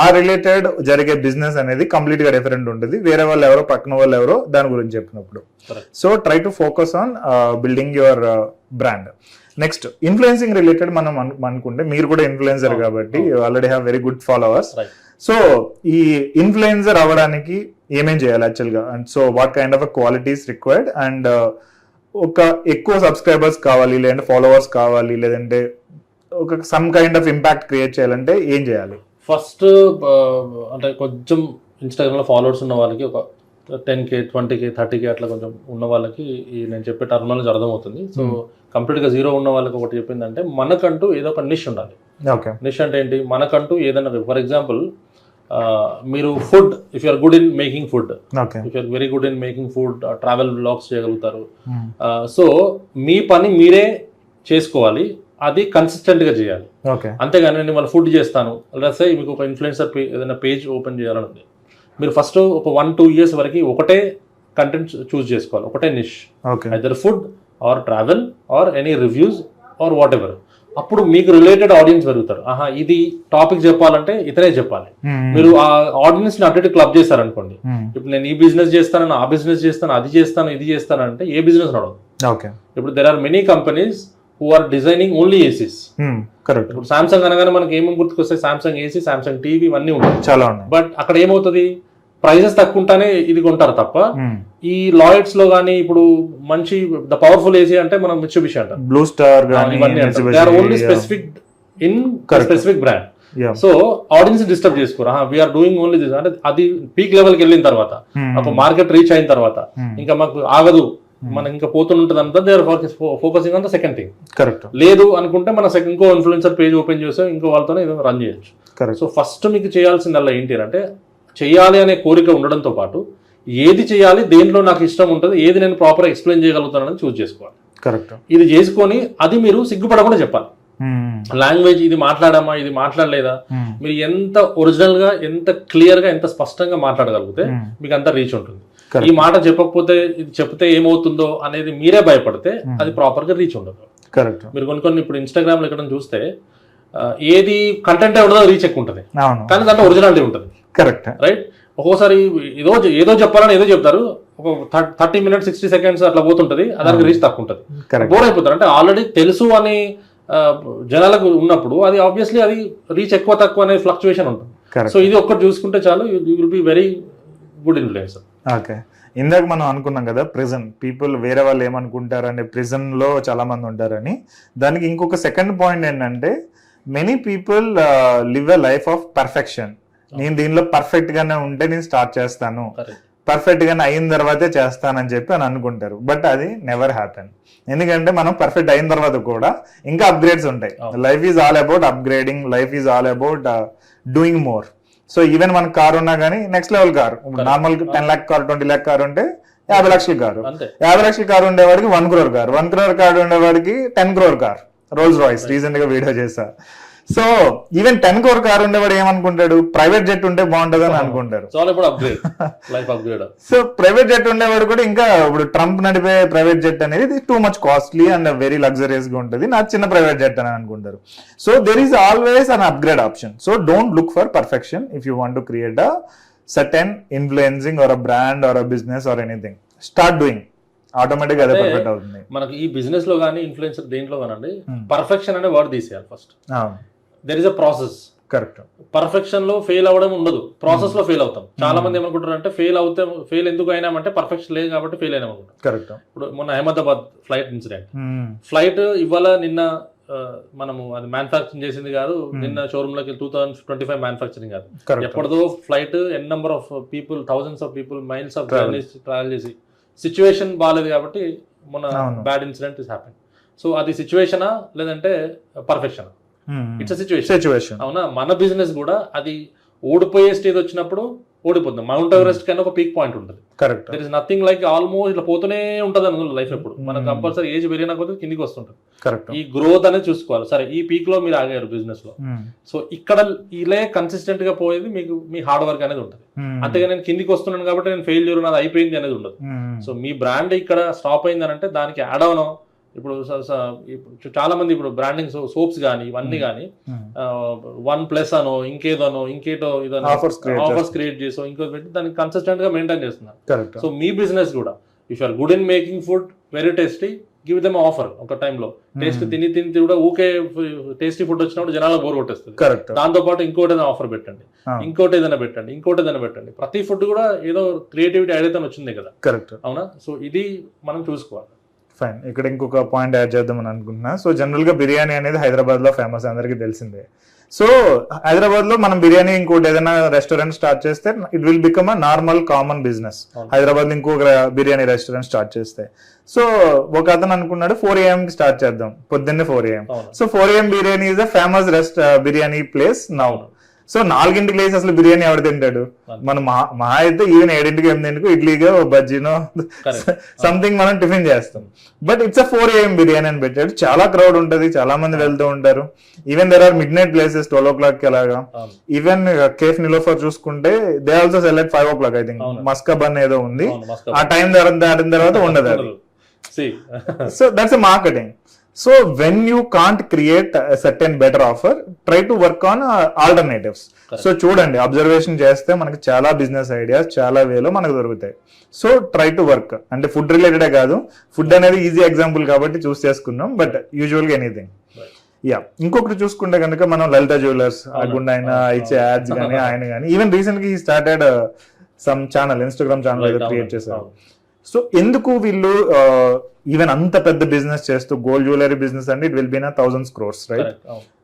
ఆ రిలేటెడ్ జరిగే బిజినెస్ అనేది కంప్లీట్ గా డిఫరెంట్ ఉంటుంది వేరే వాళ్ళు ఎవరో పక్కన వాళ్ళు ఎవరో దాని గురించి చెప్పినప్పుడు. So try to focus on building your brand. Next influencing related మనం అనుకుంటే మీరు కూడా ఇన్ఫ్లుయెన్సర్ కాబట్టి already have very good followers. So ఈ ఇన్ఫ్లుయెన్సర్ అవ్వడానికి ఏమేం చేయాలి యాక్చువల్గా, and so what kind of qualities required, and ఒక ఎక్కువ సబ్స్క్రైబర్స్ కావాలి లేదంటే ఫాలోవర్స్ కావాలి లేదంటే ఒక some kind of impact create చేయాలంటే ఏం చేయాలి? ఫస్ట్ అంటే కొంచెం ఇన్స్టాగ్రామ్ లో ఫాలోవర్స్ ఉన్న వాళ్ళకి ఒక 10K 20K 30K అట్లా కొంచెం ఉన్న వాళ్ళకి నేను చెప్పే టర్మినాలజీ అర్థమవుతుంది. సో కంప్లీట్ గా జీరో ఉన్న వాళ్ళకి ఒకటి చెప్పిందంటే మనకంటూ ఏదో ఒక నిష్ ఉండాలి. నిష్ అంటే ఏంటి, మనకంటూ ఏదైనా ఫర్ ఎగ్జాంపుల్ మీరు food, if you're good in making food, if you're very good in making food, travel blogs చేయగలుగుతారు. సో మీ పని మీరే చేసుకోవాలి, అది కన్సిస్టెంట్ గా చేయాలి. అంతేగాని నేను వాళ్ళ ఫుడ్ చేస్తాను లేకపోతే మీకు ఒక ఇన్ఫ్లుయెన్సర్ ఏదైనా పేజ్ ఓపెన్ చేయాలని ఉంది, మీరు ఫస్ట్ ఒక 1-2 years వరకు ఒకటే కంటెంట్ చూస్ చేసుకోవాలి, ఒకటే niche, either food or travel or any reviews or whatever. అప్పుడు మీకు రిలేటెడ్ ఆడియన్స్ పెరుగుతారు. ఇది టాపిక్ చెప్పాలంటే ఇతనే చెప్పాలి. మీరు ఆ ఆడియన్స్ ని అటు క్లబ్ చేస్తారనుకోండి, ఇప్పుడు నేను ఈ బిజినెస్ చేస్తాను, ఆ బిజినెస్ చేస్తాను, అది చేస్తాను, ఇది చేస్తాను అంటే ఏ బిజినెస్ నడవదు. ఇప్పుడు there are many companies who are designing only ACs. ఇప్పుడు సామ్సంగ్ అనగానే మనకి ఏమేమి గుర్తుకొస్తాయి, సామ్సంగ్ ఏసీ, సామ్సంగ్ టీవీ ఇవన్నీ ఉంటాయి చాలా. బట్ అక్కడ ఏమవుతుంది, ప్రైజెస్ తక్కువ ఉంటానే ఇది కొంటారు తప్ప ఈ లాయిడ్స్ లో గానీ ఇప్పుడు మంచి ద పవర్ఫుల్ ఏసీ అంటే మనం మిట్సుబిషి అంటాం, blue star only specific in specific brand. So audience disturb చేసుకోరు, వీఆర్ డూయింగ్ ఓన్లీ దిస్ అంటే అది పీక్ లెవెల్ కి వెళ్ళిన తర్వాత ఒక మార్కెట్ రీచ్ అయిన తర్వాత ఇంకా మాకు ఆగదు, మనకి ఇంకా పోతుంటది అంతా, they are focusing on the second thing. Correct. లేదు అనుకుంటే మన ఇంకో ఇన్ఫ్లుయెన్సర్ పేజ్ ఓపెన్ చేస్తే ఇంకో వాళ్ళతోనే ఏదో రన్ చేయొచ్చు. సో ఫస్ట్ మీకు చేయాల్సిందల్లా ఏంటి అంటే చేయాలి అనే కోరిక ఉండడంతో పాటు ఏది చేయాలి, దేంట్లో నాకు ఇష్టం ఉంటుంది, ఏది నేను ప్రాపర్ ఎక్స్ప్లెయిన్ చేయగలుగుతానని చూస్ చేసుకోవాలి. కరెక్ట్. ఇది చేసుకొని అది మీరు సిగ్గుపడకుండా చెప్పాలి. లాంగ్వేజ్ ఇది మాట్లాడామా, ఇది మాట్లాడలేదా, మీరు ఎంత ఒరిజినల్ గా, ఎంత క్లియర్ గా, ఎంత స్పష్టంగా మాట్లాడగలిగితే మీకు అంత రీచ్ ఉంటుంది. ఈ మాట చెప్పకపోతే, ఇది చెప్తే ఏమవుతుందో అనేది మీరే భయపడితే అది ప్రాపర్ గా రీచ్ ఉండదు. కరెక్ట్. మీరు కొన్ని ఇప్పుడు ఇన్స్టాగ్రామ్ లో ఎక్కడ చూస్తే ఏది కంటెంట్ ఉండదో రీచ్ ఎక్కువ ఉంటుంది, కానీ దాంట్లో ఒరిజినాలిటీ ఉంటుంది. కరెక్ట్. రైట్. ఒక్కోసారి ఏదో చెప్పాలని ఏదో చెప్తారు, ఒక 30 minutes 60 seconds అట్లా పోతుంటది, దానికి రీచ్ తక్కువ ఉంటుంది, బోర్ అయిపోతారు. అంటే ఆల్రెడీ తెలుసు అని జనాలకు ఉన్నప్పుడు అది ఆబ్వియస్లీ అది రీచ్ ఎక్కువ తక్కువ అనే ఫ్లక్చువేషన్ ఉంటుంది. Correct. సో ఇది ఒక్కటి చూసుకుంటే చాలు, you will be very good influencer. Okay, ఇందాక మనం అనుకున్నాం కదా ప్రిజన్ పీపుల్ వేరే వాళ్ళు ఏమనుకుంటారని, ప్రిజన్ లో చాలా మంది ఉంటారని. దానికి ఇంకొక సెకండ్ పాయింట్ ఏంటంటే many people live a life of perfection. నేను దీనిలో పర్ఫెక్ట్ గానే ఉంటే నేను స్టార్ట్ చేస్తాను, పర్ఫెక్ట్ గానే అయిన తర్వాతే చేస్తానని చెప్పి అని అనుకుంటారు. బట్ అది నెవర్ హ్యాపెన్. ఎందుకంటే మనం పర్ఫెక్ట్ అయిన తర్వాత కూడా ఇంకా అప్గ్రేడ్స్ ఉంటాయి. Life is all about upgrading, life is all about doing more. So even మన కార్ ఉన్నా కానీ next level car, normal 10 lakh car 20 lakh car ఉంటే 50 లక్షల కారు, 50 లక్షల కారు ఉండేవాడికి 1 crore కార్, 1 crore కార్ ఉండేవాడికి 10 crore car. Rolls Royce recent గా video చేశా. సో ఈవెన్ 10 crore కార్ ఉండేవాడు ఏమనుకుంటాడు, ప్రైవేట్ జెట్ ఉంటే బాగుంటది అని అనుకుంటారు. సో ప్రైవేట్ జెట్ ఉండేవాడు కూడా ఇంకా ఇప్పుడు ట్రంప్ నడిపే ప్రైవేట్ జెట్ అనేది too much costly and very luxurious గా ఉంటుంది, నా చిన్న ప్రైవేట్ జెట్ అని అనుకుంటారు. So there is always an upgrade option. So don't look for perfection if you want to create a certain influencing or a brand or a business or anything. Start doing, automatic అదే perfect అవుతుంది. మనకి ఈ business లో కానీ influencer దేంట్లో కానండి, perfection అనే word తీసేయాలి first. There is a process. Correct. Perfection లో ఫెయిల్ అవ్వడం ఉండదు, ప్రాసెస్ లో ఫెయిల్ అవుతాం. చాలా మంది ఏమనుకుంటారు అంటే ఫెయిల్ ఎందుకు అయినామంటే పర్ఫెక్షన్ లేదు కాబట్టి ఫెయిల్ అయినామనుకుంటాం. కరెక్ట్. ఇప్పుడు మొన్న అహ్మదాబాద్ ఫ్లైట్ ఇన్సిడెంట్, ఫ్లైట్ ఇవాళ నిన్న మనము అది మ్యానుఫాక్చరింగ్ చేసింది కాదు, నిన్న షోరూమ్ లోకి 2025 మ్యానుఫాక్చరింగ్ కాదు, ఎప్పటిదో flight n number of people, thousands of people miles of travel చేసి సిచ్యువేషన్ బాగాలేదు కాబట్టి మొన్న bad incident is happen. So అది సిచ్యువేషనా లేదంటే పర్ఫెక్షనా? It's situation. అవునా? మన బిజినెస్ కూడా అది ఓడిపోయే స్టేజ్ వచ్చినప్పుడు ఓడిపోతుంది. మౌంట్ ఎవరెస్ట్ కన్నా ఒక పీక్ పాయింట్ ఉంటుంది. Correct. There is nothing like almost ఇట్లా పోతూనే ఉంటుంది అనుకో లైఫ్. ఎప్పుడు మనకు కంపల్సరీ ఏజ్ పెరిగిన కొద్ది కిందికి వస్తుంటుంది. కరెక్ట్. ఈ గ్రోత్ అనేది చూసుకోవాలి. సరే ఈ పీక్ లో మీరు ఆగారు బిజినెస్ లో, సో ఇక్కడ ఇలా కన్సిస్టెంట్ గా పోయేది మీకు మీ హార్డ్ వర్క్ అనేది ఉంటుంది. అంతేగా నేను కిందికి వస్తున్నాను కాబట్టి నేను ఫెయిల్యూర్ నాది అయిపోయింది అనేది ఉండదు. సో మీ బ్రాండ్ ఇక్కడ స్టాప్ అయింది అని అంటే దానికి యాడ్ అవనో, ఇప్పుడు చాలా మంది ఇప్పుడు బ్రాండింగ్ సోప్స్ కానీ ఇవన్నీ కానీ 1+ అనో ఇంకేటో ఇదనో ఆఫర్స్ క్రియేట్ చేసో ఇంకో పెట్టి దాన్ని కన్సిస్టెంట్ గా మెయింటైన్ చేస్తున్నారు. సో మీ బిజినెస్ కూడా if are good in making food very tasty, give them offer. ఒక టైంలో టేస్ట్ తిని కూడా ఊకే టేస్టీ ఫుడ్ వచ్చినప్పుడు జనాలకు బోర్ కొట్టేస్తుంది. దాంతో పాటు ఇంకోటి ఏదైనా ఆఫర్ పెట్టండి, ఇంకోటి ఏదైనా పెట్టండి. ప్రతి ఫుడ్ కూడా ఏదో క్రియేటివిటీ ఐడియాతో వచ్చింది కదా. కరెక్ట్. అవునా? సో ఇది మనం చూసుకోవాలి. ఫైన్. ఇక్కడ ఇంకొక పాయింట్ యాడ్ చేద్దామని అనుకుంటున్నా. సో జనరల్ గా బిర్యానీ అనేది హైదరాబాద్ లో ఫేమస్, అందరికీ తెలిసిందే. సో హైదరాబాద్ లో మనం బిర్యానీ ఇంకోటి ఏదైనా రెస్టారెంట్ స్టార్ట్ చేస్తే it will become a normal common business. Hyderabad లో ఇంకొక బిర్యానీ రెస్టారెంట్ స్టార్ట్ చేస్తే, సో ఒక అతను అనుకున్నాడు 4 AM కి స్టార్ట్ చేద్దాం, పొద్దున్నే 4 AM. So 4 AM biryani is a famous biryani place now. So 4 లేసి అసలు బిర్యానీ ఎవరు తింటాడు? మనం మహా అయితే ఈవెన్ 7 8 ఇడ్లీగా బజ్జీనో సంథింగ్ మనం టిఫిన్ చేస్తాం. But it's a 4 AM biryani అని పెట్టాడు. చాలా క్రౌడ్ ఉంటది, చాలా మంది వెళ్తూ ఉంటారు. Even there are midnight places 12 o'clock అలాగా. ఈవెన్ కేఫ్ నిలోఫర్ చూసుకుంటే they also sell at 5 o'clock I think. Maska bun ఏదో ఉంది, ఆ టైం దాటిన తర్వాత ఉండదు అది. So that's a marketing. So when you can't create a certain better offer, try to work on alternatives. So చూడండి, observation చేస్తే మనకి చాలా బిజినెస్ ఐడియాస్ చాలా వేలో మనకు దొరుకుతాయి. So try to work. అంటే ఫుడ్ రిలేటెడే కాదు, ఫుడ్ అనేది ఈజీ ఎగ్జాంపుల్ కాబట్టి చూస్ చేసుకున్నాం, బట్ యూజువల్గా ఎనీథింగ్. యా, ఇంకొకటి చూసుకుంటే కనుక మనం లలిత జ్యువెలర్స్ గుండా ఆయన ఇచ్చే యాడ్స్ కానీ ఆయన కానీ ఈవెన్ రీసెంట్ గా he started some channel, Instagram channel create చేశారు. సో ఎందుకు వీళ్ళు ఈవెన్ అంత పెద్ద బిజినెస్ చేస్తూ, గోల్డ్ జ్యువెలరీ బిజినెస్ అంటే it will be 1000 crores, right?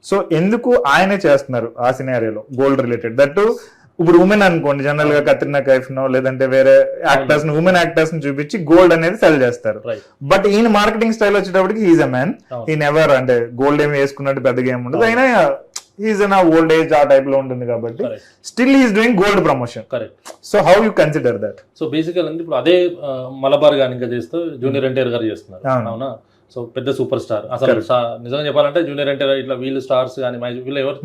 So ఎందుకు ఆయనే చేస్తున్నారు ఆ సినారియోలో గోల్డ్ రిలేటెడ్? దట్ ఇప్పుడు ఉమెన్ అనుకోండి, జనరల్ గా కత్రినా కైఫ్ నో లేదంటే వేరే యాక్టర్స్ ని, ఉమెన్ యాక్టర్స్ ని చూపించి గోల్డ్ అనేది సెల్ చేస్తారు. బట్ ఈయన మార్కెటింగ్ స్టైల్ వచ్చేటప్పటికి ఈజ్ అ మ్యాన్, ఈ నెవర్ అంటే గోల్డ్ ఏమి వేసుకున్నట్టు పెద్దగా ఏమి ఉండదు. అయినా ఈజ్ ఇన్ ఓల్డ్ ఏజ్ ఆ టైప్ లో ఉంటుంది కాబట్టి still is doing gold promotion. So how you consider that? So బేసికల్ అంటే ఇప్పుడు అదే మలబార్ గాని ఇంకా చేస్తూ జూనియర్ ఎన్టీఆర్ గారు చేస్తున్నారు. అవునా? సో పెద్ద సూపర్ స్టార్. అసలు నిజంగా చెప్పాలంటే జూనియర్ ఎన్టీఆర్ ఇట్లా వీళ్ళు స్టార్స్ కానీ వీళ్ళు ఎవరు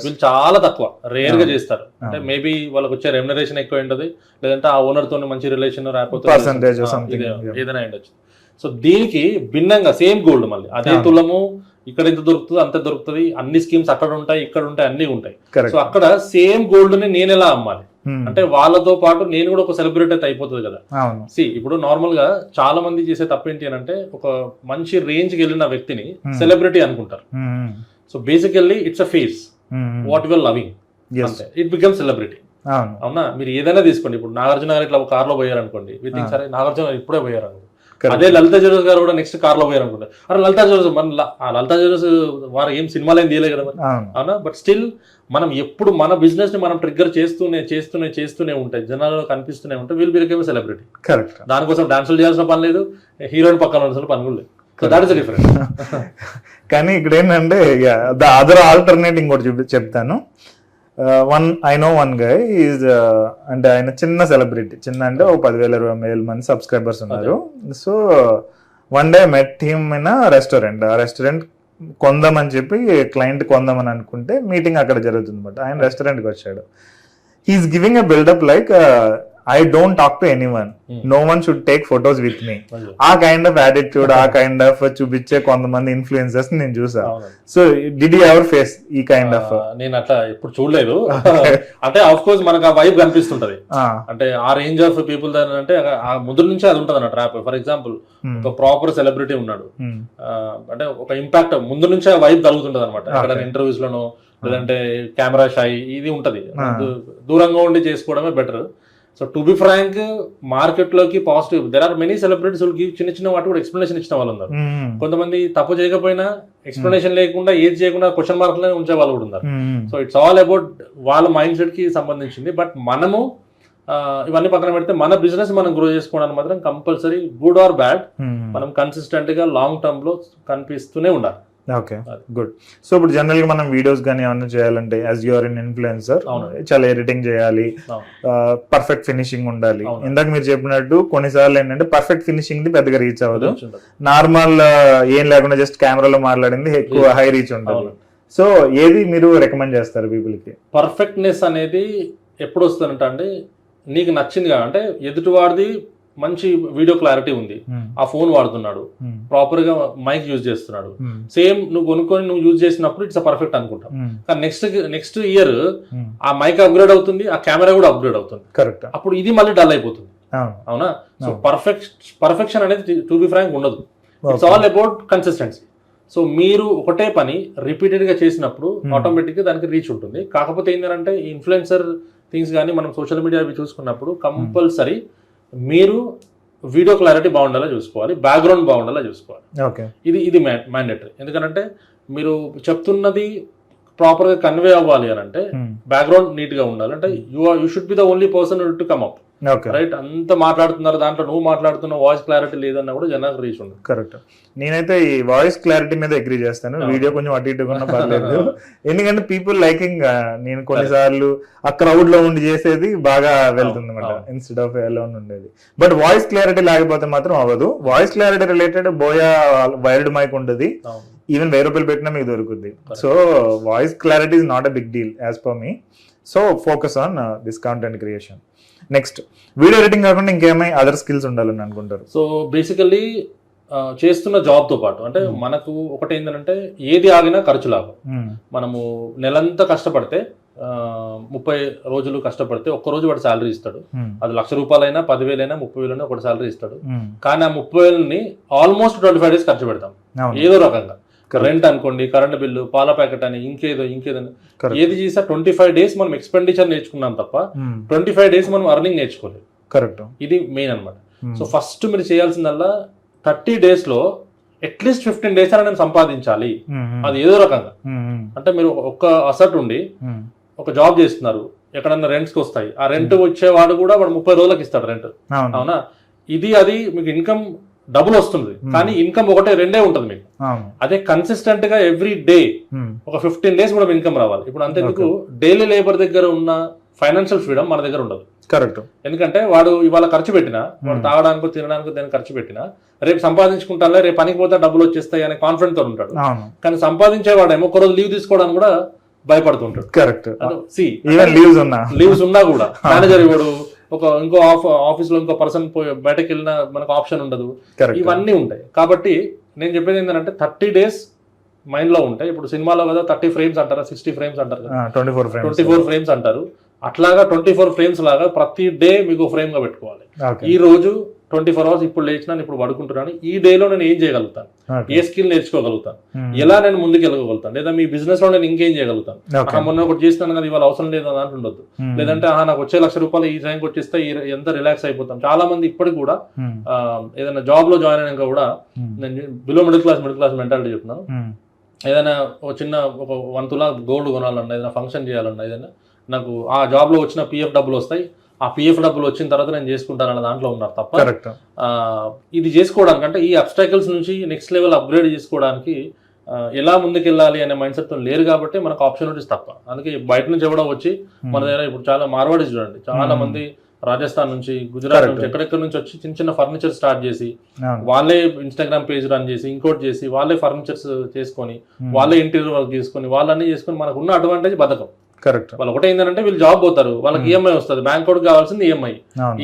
వీళ్ళు చాలా తక్కువ, రేర్ గా చేస్తారు. అంటే మేబీ వాళ్ళకి వచ్చే రెమ్యునరేషన్ ఎక్కువ ఉంటుంది, లేదంటే ఆ ఓనర్ తో మంచి రిలేషన్ ఏదైనా ఉండొచ్చు. సో దీనికి భిన్నంగా సేమ్ గోల్డ్ మళ్ళీ అదే తులము ఇక్కడ ఎంత దొరుకుతుంది అంత దొరుకుతుంది, అన్ని స్కీమ్స్ అక్కడ ఉంటాయి, ఇక్కడ ఉంటాయి, అన్ని ఉంటాయి. సో అక్కడ సేమ్ గోల్డ్ ని నేను ఎలా అమ్మాలి అంటే వాళ్ళతో పాటు నేను కూడా ఒక సెలబ్రిటీ అయితే అయిపోతుంది కదా. ఇప్పుడు నార్మల్ గా చాలా మంది చేసే తప్పేంటి అని అంటే ఒక మంచి రేంజ్ కి వెళ్ళిన వ్యక్తిని సెలబ్రిటీ అనుకుంటారు. So basically it's a face. What your loving, అంతే ఇట్ బికమ్ సెలబ్రిటీ. అవును అవునా, మీరు ఏదైనా తీసుకోండి, ఇప్పుడు నాగార్జున గారు ఇట్లా ఒక కార్లో పోయారు అనుకోండి, వి థింక్ సరే నాగార్జున గారు ఇప్పుడే పోయారు అనుకోండి, అదే లలిత జ్యువెలర్స్ గారు కూడా నెక్స్ట్ కార్లో పోయారు అనుకోండి, అరే లలిత జ్యువెలర్స్ మన లలిత జ్యువెలర్స్ వారు ఏం సినిమాలు ఏం తీయలేదు కదా మరి. అవునా, బట్ స్టిల్ మనం ఎప్పుడు మన బిజినెస్ ని మనం ట్రిగ్గర్ చేస్తూనే ఉంటాయి, జనాల్లో కనిపిస్తూనే ఉంటాయి, will be become celebrity. Correct. దానికోసం డాన్సులు చేయాల్సిన పని లేదు, హీరోయిన్ పక్కన ఉండాల్సిన పని కూడా లేదు. So that is different. కానీ ఇక్కడ ఏంటంటే ద అదర్ ఆల్టర్నేట్ ఇంకోటి చెప్తాను. I know one guy is అంటే ఆయన చిన్న సెలబ్రిటీ, చిన్న అంటే ఒక 10,000-20,000 మంది సబ్స్క్రైబర్స్ ఉన్నారు. So one day met him in restaurant. ఆ రెస్టారెంట్ కొందామని చెప్పి క్లయింట్ కొందామని అనుకుంటే మీటింగ్ అక్కడ జరుగుతుంది అనమాట. ఆయన రెస్టారెంట్కి వచ్చాడు. He's giving a buildup like I don't talk to anyone, no one should take photos with me. ఆ కైండ్ ఆఫ్ యాటిట్యూడ్, ఆ కైండ్ ఆఫ్ చూపించే కొంతమంది ఇన్ఫ్లుయెన్సర్స్ నేను చూసా. So did you ever face ఈ కైండ్ ఆఫ్? నేను అట్లా ఎప్పుడు చూడలేదు. అంటే ఆఫ్ కోర్స్ మనకు ఆ వైబ్ కనిపిస్తుంటది, అంటే ఆ రేంజ్ ఆఫ్ పీపుల్ అంటే ఆ ముందు నుంచే అది ఉంటుంది అన్నట్టు ట్రాప్. ఫర్ ఎగ్జాంపుల్ ఒక ప్రాపర్ సెలబ్రిటీ ఉన్నాడు అంటే ఒక ఇంపాక్ట్ ముందు నుంచే ఆ వైబ్ కలుగుతుంటది అనమాట. ఎక్కడ ఇంటర్వ్యూస్ లోనో లేదంటే కెమెరా షై ఇది ఉంటది, దూరంగా ఉండి చేసుకోవడమే better. So to be frank, market లోకి positive there are many celebrities చిన్న వాటి కూడా ఎక్స్ప్లెనేషన్ ఇచ్చిన వాళ్ళు ఉన్నారు. కొంతమంది తప్పు చేయకపోయినా ఎక్స్ప్లెనేషన్ లేకుండా ఏది చేయకుండా క్వశ్చన్ మార్క్ లోనే ఉంచే వాళ్ళు కూడా ఉన్నారు. సో ఇట్స్ ఆల్ అబౌట్ వాళ్ళ మైండ్ సెట్ కి సంబంధించింది. బట్ మనము ఇవన్నీ పక్కన పెడితే మన బిజినెస్ మనం గ్రో చేసుకోవడానికి మాత్రం కంపల్సరీ గుడ్ ఆర్ బ్యాడ్ మనం కన్సిస్టెంట్ గా లాంగ్ టర్మ్ లో కనిపిస్తూనే ఉండాలి. Okay, good. సో ఇప్పుడు జనరల్ గా మనం వీడియోస్ కానీ ఏమన్నా చేయాలంటే యాజ్ యూఆర్ ఇన్ ఇన్ఫ్లుయెన్సర్ చాలా ఎడిటింగ్ చేయాలి, పర్ఫెక్ట్ ఫినిషింగ్ ఉండాలి. ఇందాక మీరు చెప్పినట్టు కొన్నిసార్లు ఏంటంటే పర్ఫెక్ట్ ఫినిషింగ్ ది పెద్దగా రీచ్ అవ్వదు, నార్మల్ ఏం లేకుండా జస్ట్ కెమెరాలో మాట్లాడింది ఎక్కువ హై రీచ్ ఉంటుంది. సో ఏది మీరు రికమెండ్ చేస్తారు పీపుల్ కి? పర్ఫెక్ట్నెస్ అనేది ఎప్పుడు వస్తుందంటే అండి, నీకు నచ్చింది అంటే ఎదుటివాడిది మంచి వీడియో క్లారిటీ ఉంది, ఆ ఫోన్ వాడుతున్నాడు, ప్రాపర్ గా మైక్ యూజ్ చేస్తున్నాడు, సేమ్ నువ్వు కొనుక్కొని నువ్వు యూజ్ చేసినప్పుడు ఇట్స్ పర్ఫెక్ట్ అనుకుంటావు. కానీ నెక్స్ట్ ఇయర్ ఆ మైక్ అప్గ్రేడ్ అవుతుంది, ఆ కెమెరా కూడా అప్గ్రేడ్ అవుతుంది. కరెక్ట్. అప్పుడు ఇది మళ్ళీ డల్ అయిపోతుంది. అవునా? సో పర్ఫెక్షన్ అనేది టు బి ఫ్రాంక్ ఉండదు. It's all about consistency. So మీరు ఒకటే పని రిపీటెడ్ గా చేసినప్పుడు ఆటోమేటిక్ గా దానికి రీచ్ ఉంటుంది. కాకపోతే ఏంటంటే ఇన్ఫ్లుయెన్సర్ థింగ్స్ కానీ మనం సోషల్ మీడియా చూసుకున్నప్పుడు కంపల్సరీ మీరు వీడియో క్లారిటీ బాగుండాలా చూసుకోవాలి, బ్యాక్గ్రౌండ్ బాగుండాలా చూసుకోవాలి. ఇది మ్యాండేటరీ. ఎందుకంటే మీరు చెప్తున్నది ప్రాపర్ గా కన్వే అవ్వాలి అని అంటే బ్యాక్గ్రౌండ్ నీట్ గా ఉండాలి. అంటే you should be the only person to come up, right? అంత మాట్లాడుతున్నారు, దాంట్లో నువ్వు మాట్లాడుతున్న వాయిస్ క్లారిటీ లేదన్నా కూడా జనాలకు రీచ్ ఉండదు. కరెక్ట్. నేనైతే ఈ వాయిస్ క్లారిటీ మీద అగ్రీ చేస్తాను. వీడియో కొంచెం అటు ఇటుగా పర్లేదు, ఎందుకంటే పీపుల్ లైకింగ్. నేను కొన్నిసార్లు ఆ క్రౌడ్ లో ఉండి చేసేది బాగా వెళ్తుంది అనమాట, ఇన్స్టెడ్ ఆఫ్ ఎలా ఉండేది. బట్ వాయిస్ క్లారిటీ లేకపోతే మాత్రం అవ్వదు. Voice clarity related Boya wired mic ఉంటుంది, ఈవెన్ 1000 రూపాయలు పెట్టినా మీకు దొరుకుతుంది. So voice clarity is not a big deal as per me. So focus on this content creation. Next, video editing కాకుండా ఇంకేమై అదర్ స్కిల్స్ ఉండాలని అనుకుంటారు? సో బేసికల్లీ చేస్తున్న జాబ్ తో పాటు అంటే మనకు ఒకటి ఏంటంటే ఏది ఆగినా ఖర్చు లాభం. మనము నెలంతా కష్టపడితే 30 రోజులు కష్టపడితే ఒక్కరోజు వాడు శాలరీ ఇస్తాడు. అది 1,00,000 రూపాయలైనా 10,000 30,000 ఒకటి శాలరీ ఇస్తాడు. కానీ ఆ 30,000ని ఆల్మోస్ట్ 25 డేస్ ఖర్చు పెడతాం ఏదో రకంగా. రెంట్ అనుకోండి, కరెంట్ బిల్లు, పాల ప్యాకెట్ అని, ఇంకేదో ఏది చేసా 25 డేస్ మనం ఎక్స్పెండిచర్ నేర్చుకున్నాం తప్ప 25 డేస్ మనం అర్నింగ్ నేర్చుకోలేదు. కరెక్ట్. ఇది మెయిన్ అనమాట. సో ఫస్ట్ మీరు చేయాల్సిందల్లా 30 డేస్ లో అట్లీస్ట్ 15 డేస్ అని నేను సంపాదించాలి. అది ఏదో రకంగా. అంటే మీరు ఒక్క అసెట్ ఉండి ఒక జాబ్ చేస్తున్నారు, ఎక్కడన్నా రెంట్స్కి వస్తాయి, ఆ రెంట్ వచ్చేవాడు కూడా వాడు 30 రోజులకు ఇస్తాడు రెంట్. అవునా? అది మీకు ఇన్కమ్ డబుల్ వస్తుంది, కానీ ఇన్కమ్ రెండే ఉంటుంది మీకు. అదే కన్సిస్టెంట్ గా ఎవ్రీ డే ఒక 15 డేస్ కూడా ఇన్కమ్ రావాలి. ఇప్పుడు అంతేందుకు డైలీ లేబర్ దగ్గర ఉన్న ఫైనాన్షియల్ ఫ్రీడమ్ మన దగ్గర ఉండదు. కరెక్ట్. ఎందుకంటే వాడు ఇవాళ ఖర్చు పెట్టినా, వాడు తాగడానికి తినడానికి దాన్ని ఖర్చు పెట్టినా రేపు సంపాదించుకుంటానే, రేపు పనికి పోతే డబ్బులు వచ్చేస్తాయి అనే కాన్ఫిడెంట్ తో ఉంటాడు. కానీ సంపాదించేవాడేమో ఒక రోజు లీవ్ తీసుకోవడానికి కూడా భయపడుతుంటాడు. కరెక్ట్. లీవ్స్ ఉన్నా కూడా మేనేజర్ ఇవ్వడు, ఇంకో ఆఫీస్ లో ఇంకో పర్సన్ బయటకు వెళ్ళినా మనకు ఆప్షన్ ఉండదు. ఇవన్నీ ఉంటాయి. కాబట్టి నేను చెప్పేది ఏంటంటే 30 డేస్ మైండ్ లో ఉంటాయి. ఇప్పుడు సినిమాలో కదా 30 ఫ్రేమ్స్ అంటారా, 60 ఫ్రేమ్స్ అంటారు, 24 ఫ్రేమ్స్ అంటారు. అట్లాగా 24 ఫ్రేమ్స్ లాగా ప్రతి డే మీకు ఫ్రేమ్ గా పెట్టుకోవాలి. ఈ రోజు 24 hours ఇప్పుడు లేచినా ఇప్పుడు పడుకుంటున్నాను, ఈ డేలో నేను ఏం చేయగలుగుతాను, Okay. ఏ స్కిల్ నేర్చుకోగలుగుతాను, ఎలా నేను ముందుకు వెళ్ళగలుగుతాను, లేదా మీ బిజినెస్ లో నేను ఇంకేం చేయగలుగుతాను. Okay. మొన్న ఒకటి చేస్తాను కదా ఇవాళ అవసరం లేదు అని ఉండొద్దు. లేదంటే నాకు వచ్చే ₹1,00,000 ఈ టైంకి వచ్చేస్తే ఎంత రిలాక్స్ అయిపోతాం. చాలా మంది ఇప్పటికి కూడా ఏదైనా జాబ్ లో జాయిన్ అయినాక కూడా, నేను బిలో మిడిల్ క్లాస్ మెంటాలిటీ చెప్తున్నాను, ఏదైనా ఒక చిన్న ఒక 1 తులా గోల్డ్ కొనాలన్నా, ఏదైనా ఫంక్షన్ చేయాలన్నా, ఏదైనా నాకు ఆ జాబ్ లో వచ్చిన పిఎఫ్ డబ్బులు వస్తాయి, ఆ పిఎఫ్ డబ్బులు వచ్చిన తర్వాత నేను చేసుకుంటానన్న దాంట్లో ఉన్నారు తప్ప, ఇది చేసుకోవడానికి అంటే ఈ అబ్స్టాకిల్స్ నుంచి నెక్స్ట్ లెవెల్ అప్గ్రేడ్ చేసుకోవడానికి ఎలా ముందుకెళ్ళాలి అనే మైండ్ సెట్ తో లేరు కాబట్టి మనకు ఆపర్చునిటీస్ తక్కువ. అందుకే బయట నుంచి ఎవడో వచ్చి మన దగ్గర ఇప్పుడు చాలా మార్వాడీస్ చూడండి, చాలా మంది రాజస్థాన్ నుంచి, గుజరాత్ నుంచి, ఎక్కడెక్కడ నుంచి వచ్చి చిన్న చిన్న ఫర్నిచర్ స్టార్ట్ చేసి వాళ్ళే ఇన్స్టాగ్రామ్ పేజ్ రన్ చేసి ఇంకోటి చేసి వాళ్ళే ఫర్నిచర్స్ చేసుకొని వాళ్ళే ఇంటీరియర్ వర్క్ చేసుకొని వాళ్ళన్నీ చేసుకొని మనకు ఉన్న అడ్వాంటేజ్ బతకం. కరెక్ట్. వాళ్ళు ఒకటే ఏంటంటే వీళ్ళు జాబ్ పోతారు, వాళ్ళకి ఈఎంఐ వస్తుంది, బ్యాంక్ కూడా కావాల్సింది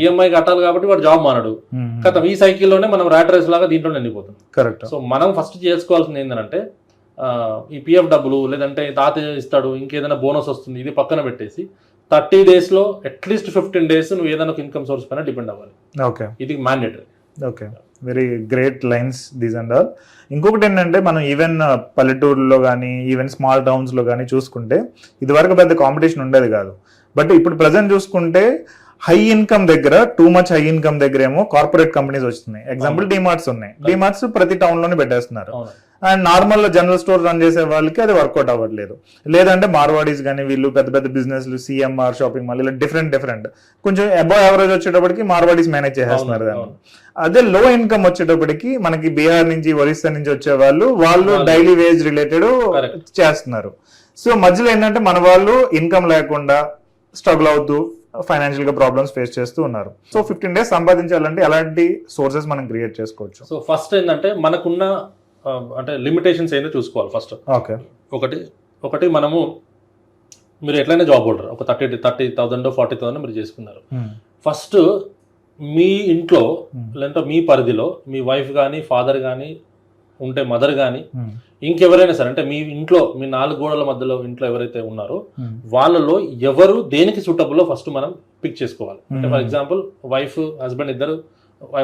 ఈఎంఐ కట్టాలి కాబట్టి వాడు జాబ్ మానడు కదా. ఈ సైకిల్లోనే మనం ర్యాట్ రేస్ లాగా దీంట్లో నిండిపోతాం. కరెక్ట్. సో మనం ఫస్ట్ చేసుకోవాల్సింది ఏంటంటే ఈ పిఎఫ్ డబ్బులు లేదంటే తాత ఇస్తాడు ఇంకేదైనా బోనస్ వస్తుంది ఇది పక్కన పెట్టేసి 30 days లో అట్లీస్ట్ 15 days నువ్వు ఏదైనా ఒక ఇన్కమ్ సోర్స్ పైన డిపెండ్ అవ్వాలి. ఓకే, ఇది mandatory. Okay, very great lines these and all. ఇంకొకటి ఏంటంటే మనం ఈవెన్ పల్లెటూరులో కానీ ఈవెన్ స్మాల్ టౌన్స్లో కానీ చూసుకుంటే ఇది వరకు పెద్ద కాంపిటీషన్ ఉండేది కాదు. బట్ ఇప్పుడు ప్రజెంట్ చూసుకుంటే హై ఇన్కమ్ దగ్గర టూ మచ్ హై ఇన్కమ్ దగ్గర ఏమో కార్పొరేట్ కంపెనీస్ వస్తున్నాయి. ఎగ్జాంపుల్ డిమార్ట్స్ ఉన్నాయి, డిమార్ట్స్ ప్రతి టౌన్ లోనే పెట్టేస్తున్నారు. And normal general store run చేసే వాళ్ళకి అది వర్కౌట్ అవ్వట్లేదు. లేదంటే మార్వాడీస్ కానీ వీళ్ళు పెద్ద పెద్ద బిజినెస్లు సిఎంఆర్ షాపింగ్ మాల్ ఇలా డిఫరెంట్ కొంచెం అబౌవ్ యావరేజ్ వచ్చేటప్పటికి మార్వాడీస్ మేనేజ్ చేసేస్తున్నారు దాన్ని. అదే లో ఇన్కమ్ వచ్చేటప్పటికి మనకి బీహార్ నుంచి ఒరిస్సా నుంచి వచ్చే వాళ్ళు డైలీ వేజ్ రిలేటెడ్ చేస్తున్నారు. సో మధ్యలో ఏంటంటే మన వాళ్ళు ఇన్కమ్ లేకుండా స్ట్రగుల్ అవుతూ ఫైనాన్షియల్ గా ప్రాబ్లమ్స్ ఫేస్ చేస్తూ ఉన్నారు. సో 15 days సంపాదించాలంటే ఎలాంటి సోర్సెస్ మనం క్రియేట్ చేసుకోవచ్చు? సో ఫస్ట్ ఏంటంటే మనకున్న అంటే లిమిటేషన్స్ ఏంటో చూసుకోవాలి ఫస్ట్. ఓకే, ఒకటి మనము మీరు ఎట్లయినా జాబ్ హోల్డర్ ఒక 30,000 40,000 మీరు చేసుకున్నారు. ఫస్ట్ మీ ఇంట్లో లేదంటే మీ పరిధిలో మీ వైఫ్ కానీ ఫాదర్ కానీ ఉంటే మదర్ కానీ ఇంకెవరైనా సరే అంటే మీ ఇంట్లో మీ 4 గోడల మధ్యలో ఇంట్లో ఎవరైతే ఉన్నారో వాళ్ళలో ఎవరు దేనికి సూటబుల్లో ఫస్ట్ మనం పిక్ చేసుకోవాలి. అంటే ఫర్ ఎగ్జాంపుల్ వైఫ్ హస్బెండ్ ఇద్దరు,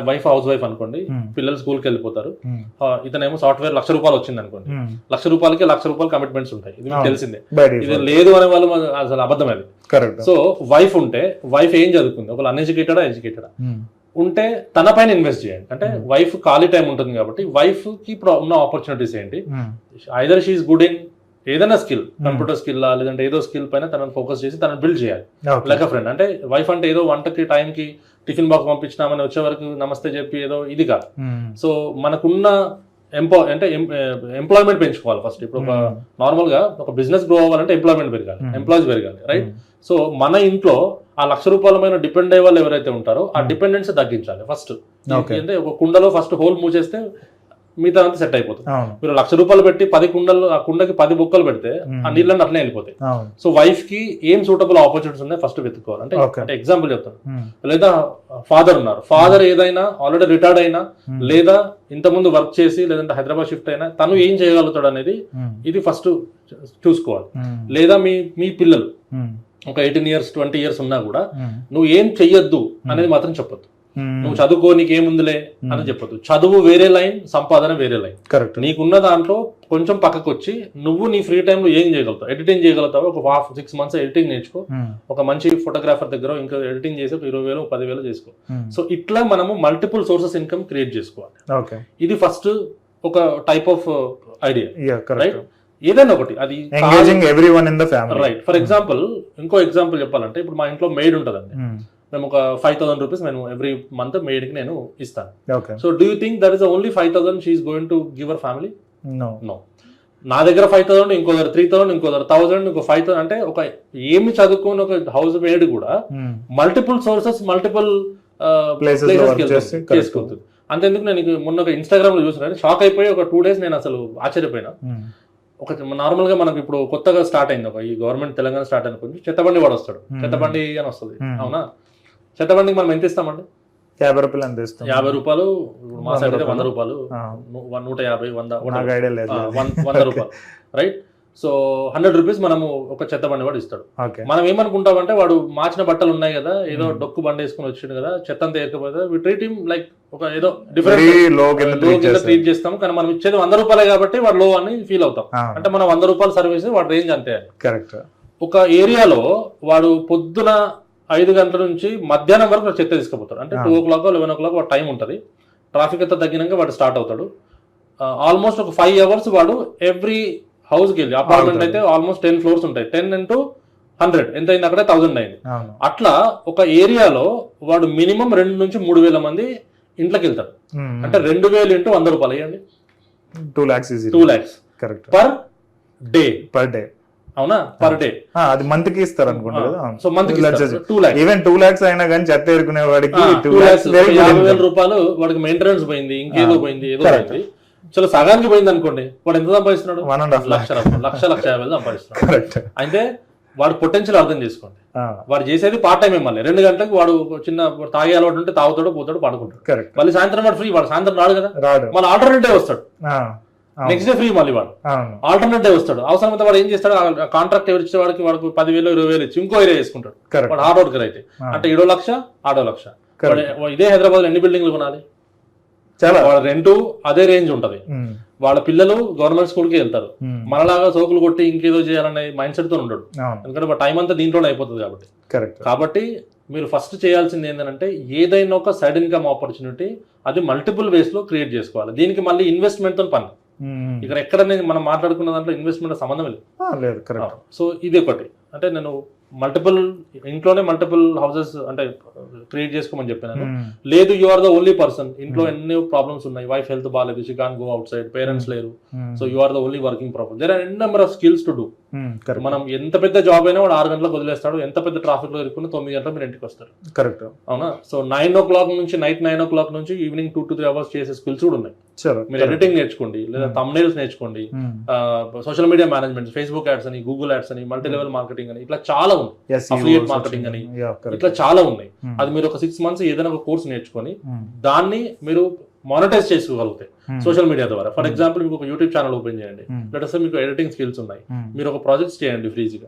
వైఫ్ హౌస్ వైఫ్ అనుకోండి, పిల్లలు స్కూల్కి వెళ్ళిపోతారు, ఇతనేమో సాఫ్ట్వేర్ ₹1,00,000 వచ్చింది అనుకోండి, ₹1,00,000కి ₹1,00,000 కమిట్మెంట్స్ ఉంటాయి. ఇది మీకు తెలిసిందే. ఇది లేదు అనే వాళ్ళు అసలు అబద్ధం అది. సో వైఫ్ ఉంటే వైఫ్ ఏం చదువుకుంది, ఒకళ్ళు అన్ఎడ్యుకేటెడా ఎడ్యుకేటెడా ఉంటే తన పైన ఇన్వెస్ట్ చేయండి. అంటే వైఫ్ ఖాళీ టైం ఉంటుంది కాబట్టి వైఫ్ కి ఇప్పుడు ఉన్న ఆపర్చునిటీస్ ఏంటి, ఐదర్ షీఈస్ గుడ్ ఇన్ ఏదైనా స్కిల్, కంప్యూటర్ స్కిల్ లేదంటే ఏదో స్కిల్ పైన తనని ఫోకస్ చేసి తనని బిల్డ్ చేయాలి. లైక్ అ ఫ్రెండ్ అంటే వైఫ్ అంటే ఏదో వంటకి టైంకి టిఫిన్ బాక్స్ పంపించినామని వచ్చే వరకు నమస్తే చెప్పి ఏదో ఇది కాదు. సో మనకున్న ఎంప్లాయ్మెంట్ పెంచుకోవాలి ఫస్ట్. ఇప్పుడు ఒక నార్మల్ గా ఒక బిజినెస్ గ్రో అవ్వాలంటే ఎంప్లాయ్మెంట్ పెరగాలి, ఎంప్లాయీస్ పెరగాలి, రైట్? సో మన ఇంట్లో ఆ ₹1,00,000 పైన డిపెండ్ అయ్యే వాళ్ళు ఎవరైతే ఉంటారో ఆ డిపెండెన్స్ తగ్గించాలి ఫస్ట్. అంటే ఒక కుండలో ఫస్ట్ హోల్ మూసేస్తే మిగతా అంతా సెట్ అయిపోతుంది. మీరు ₹1,00,000 పెట్టి 10 కుండలు, ఆ కుండకి 10 బొక్కలు పెడితే ఆ నీళ్ళని అట్లనే వెళ్ళిపోతాయి. సో వైఫ్ కి ఏం సూటబుల్ ఆపర్చునిటీస్ ఉన్నాయి ఫస్ట్ వెతుక్కోవాలి. అంటే ఎగ్జాంపుల్ చెప్తాను, లేదా ఫాదర్ ఉన్నారు, ఫాదర్ ఏదైనా ఆల్రెడీ రిటైర్డ్ అయినా లేదా ఇంతకుముందు వర్క్ చేసి లేదంటే హైదరాబాద్ షిఫ్ట్ అయినా తను ఏం చేయగలుగుతాడు అనేది ఇది ఫస్ట్ చూసుకోవాలి. లేదా మీ పిల్లలు ఒక 18 years 20 years ఉన్నా కూడా నువ్వు ఏం చెయ్యొద్దు అనేది మాత్రం చెప్పొద్దు. నువ్వు చదువుకో నీకు ఏముందిలే అని చెప్పొద్దు. చదువు వేరే లైన్, సంపాదన వేరే లైన్. కరెక్ట్. నీకున్న దాంట్లో కొంచెం పక్కకు వచ్చి నువ్వు నీ ఫ్రీ టైంలో ఏం చేయగలుగుతావు, ఎడిటింగ్ చేయగలుగుతావు, ఒక 6 months ఎడిటింగ్ నేర్చుకో, ఒక మంచి ఫోటోగ్రాఫర్ దగ్గర ఇంకా ఎడిటింగ్ చేసి ఒక 20,000 10,000 చేసుకో. సో ఇట్లా మనము మల్టిపుల్ సోర్సెస్ ఇన్కమ్ క్రియేట్ చేసుకోవాలి. ఇది ఫస్ట్ ఒక టైప్ ఆఫ్ ఐడియా, రైట్? ఏదైనా ఒకటి అది రైట్. ఫర్ ఎగ్జాంపుల్ ఇంకో ఎగ్జాంపుల్ చెప్పాలంటే ఇప్పుడు మా ఇంట్లో మెయిడ్ ఉంటుందండి, మేము ఒక ₹5,000 నేను ఎవ్రీ మంత్ మెయిడ్ కి నేను ఇస్తాను. So do you think that is only 5,000 she is going to give our family? No. నా దగ్గర 5,000, ఇంకో దగ్గర 3,000, ఇంకో దగ్గర 1,000, ఇంకో 5,000 అంటే ఒక ఏమి చదువుకుని ఒక హౌస్ మేడ్ కూడా మల్టిపుల్ సోర్సెస్ మల్టిపుల్ ప్లేసెస్ చేసుకుంటుంది. అంతేందుకు నేను మొన్న ఒక ఇన్స్టాగ్రామ్ లో చూసిన షాక్ అయిపోయి ఒక 2 days నేను అసలు ఆశ్చర్యపోయినా. ఒక నార్మల్ గా మనకి ఇప్పుడు కొత్తగా స్టార్ట్ అయింది ఒక ఈ గవర్నమెంట్ తెలంగాణ స్టార్ట్ అయిన కొంచెం చెత్తబండి వాడు వస్తాడు, చెత్తబండి అని వస్తుంది, అవునా? చెత్తబండికి మనం ఎంత ఇస్తామండి? ₹50 ఎంత ఇస్తాం? ₹50. మా సైడ్ అయితే ₹100, 150, ₹100, ₹100, రైట్? సో 100 రూపీస్ మనము ఒక చెత్త బండి వాడు ఇస్తాడు. ఓకే మనం ఏమనుకుంటామంటే వాడు మార్చిన బట్టలు ఉన్నాయి కదా, ఏదో డొక్కు బండి వేసుకుని వచ్చిండు కదా, చెత్త అంతా ఏర్కపోతే వి ట్రీట్ హిమ్ లైక్ ఒక ఏదో డిఫరెంట్ లో కింద ట్రీట్ చేస్తాం. కానీ మనం ఇచ్చేది 100 రూపాయలే కాబట్టి వాడు లో అని ఫీల్ అవుతాం. అంటే మనం 100 రూపాయల సర్వీస్ వాడు రేంజ్ అంతే అని. కరెక్ట్. ఒక ఏరియాలో వాడు పొద్దున 5 గంటల నుంచి మధ్యాహ్నం వరకు చెత్త తీసుకుపోతాడు. అంటే 2 o'clock 11 o'clock వాడు టైం ఉంటుంది. ట్రాఫిక్ అంతా తగ్గినాక వాడు స్టార్ట్ అవుతాడు. ఆల్మోస్ట్ ఒక 5 hours వాడు ఎవ్రీ హౌస్కి వెళ్ళి, అపార్ట్మెంట్ అయితే ఆల్మోస్ట్ 10 floors ఉంటాయి, 10 into 100 ఎంత అయింది అక్కడ 1000 అయింది. అట్లా ఒక ఏరియాలో వాడు మినిమం 2 నుంచి 3,000 మంది ఇంట్లోకి వెళ్తాడు. అంటే 2,000 into 100 రూపాయలు అయ్యండి, 2 lakhs 2 lakhs correct per day. అవునా? Per day. అది మంత్ కి ఇస్తారు అనుకుంటా కదా. So month 2 lakhs, even 2 lakhs అయినా కానీ చెత్త ఏరుకునే వాడికి 50,000 రూపాయలు వాడికి మెయింటెనెన్స్ పోయింది, ఇంకేదో పోయింది, ఏదో పోయింది. చలో సగానికి పోయింది అనుకోండి, వాడు ఎంత సంపాదిస్తున్నాడు? 1.5 లక్ష 50,000 సంపాదిస్తున్నాడు. అయితే వాడు పొటెన్షియల్ అర్థం చేసుకోండి. వాడు చేసేది పార్ట్ టైం. మళ్ళీ 2 గంటలకు వాడు చిన్న తాగే అలవాటు ఉంటే తాగుతాడు, పోతాడు, పడుకుంటాడు. మళ్ళీ సాయంత్రం వాడు ఫ్రీ, వాడు సాయంత్రం రాడు కదా, మళ్ళీ ఆల్టర్నేట్ డే వస్తాడు, నెక్స్ట్ డే ఫ్రీ, మళ్ళీ వాడు ఆల్టర్నేట్ డే వస్తాడు. అవసరమైతే వాడు ఏం చేస్తాడు, కాంట్రాక్ట్ ఎవరు ఇచ్చే వాడికి వాడికి 10,000 20,000 ఇచ్చి ఇంకో ఏరియా చేసుకుంటాడు. వాడు హార్డ్ వర్కర్ అయితే అంటే 7 లక్ష 8 లక్ష. ఇదే హైదరాబాద్ ఎన్ని బిల్డింగ్లు కొనాలి? వాళ్ళ రెంట్ అదే రేంజ్ ఉంటది. వాళ్ళ పిల్లలు గవర్నమెంట్ స్కూల్ కి వెళ్తారు. మనలాగా సోకులు కొట్టి ఇంకేదో చేయాలనే మైండ్ సెట్ తో ఉండడు. ఎందుకంటే టైం అంతా దీంట్లోనే అయిపోతుంది కాబట్టి. కాబట్టి మీరు ఫస్ట్ చేయాల్సింది ఏంటంటే ఏదైనా ఒక సైడ్ ఇన్కమ్ ఆపర్చునిటీ అది మల్టిపుల్ వేస్ లో క్రియేట్ చేసుకోవాలి. దీనికి మళ్ళీ ఇన్వెస్ట్మెంట్ తో పని. ఇక్కడ ఎక్కడ మనం మాట్లాడుకున్న దాంట్లో ఇన్వెస్ట్మెంట్ సంబంధం లేదు. సో ఇది ఒకటి. అంటే నేను ఇంట్లోనే మల్టిపుల్ హౌసెస్ అంటే క్రియేట్ చేసుకోమని చెప్పాను. లేదు you are the only person, ఇంట్లో ఎన్నో ప్రాబ్లమ్స్ ఉన్నాయి, వైఫ్ హెల్త్ బాగాలేదు, she can't go outside, parents లేరు, so you are the only working professional, there are n number of skills to do. మనం ఎంత పెద్ద జాబ్ అయినా వాడు 6 గంటలకు వదిలేస్తాడు, ఎంత పెద్ద ట్రాఫిక్ లో ఇరుక్కుని 9 గంటలకు మీరు ఇంటికి వస్తారు. కరెక్ట్ అవునా? సో 9 o'clock నుంచి నైట్ 9 o'clock నుంచి ఈవినింగ్ 2 to 3 hours చేసే స్కిల్స్ కూడా ఉన్నాయి. మీరు ఎడిటింగ్ నేర్చుకోండి, లేదా థంబ్నెయిల్స్ నేర్చుకోండి, social media management, Facebook ads అని, గూగుల్ యాడ్స్ అని, మల్టీ లెవెల్ మార్కెటింగ్ అని, ఇట్లా చాలా ఉంది, అఫిలియేట్ మార్కెటింగ్ అని, ఇట్లా చాలా ఉన్నాయి. అది మీరు ఒక 6 months ఏదైనా ఒక కోర్స్ నేర్చుకొని దాన్ని మీరు మానిటైజ్ చేసుకోగలుగుతాయి సోషల్ మీడియా ద్వారా. ఫర్ ఎగ్జాంపుల్ మీకు ఒక యూట్యూబ్ ఛానల్ ఓపెన్ చేయండి, లేకపోతే మీకు ఎడిటింగ్ స్కిల్స్ ఉన్నాయి, మీరు ఒక ప్రాజెక్ట్స్ చేయండి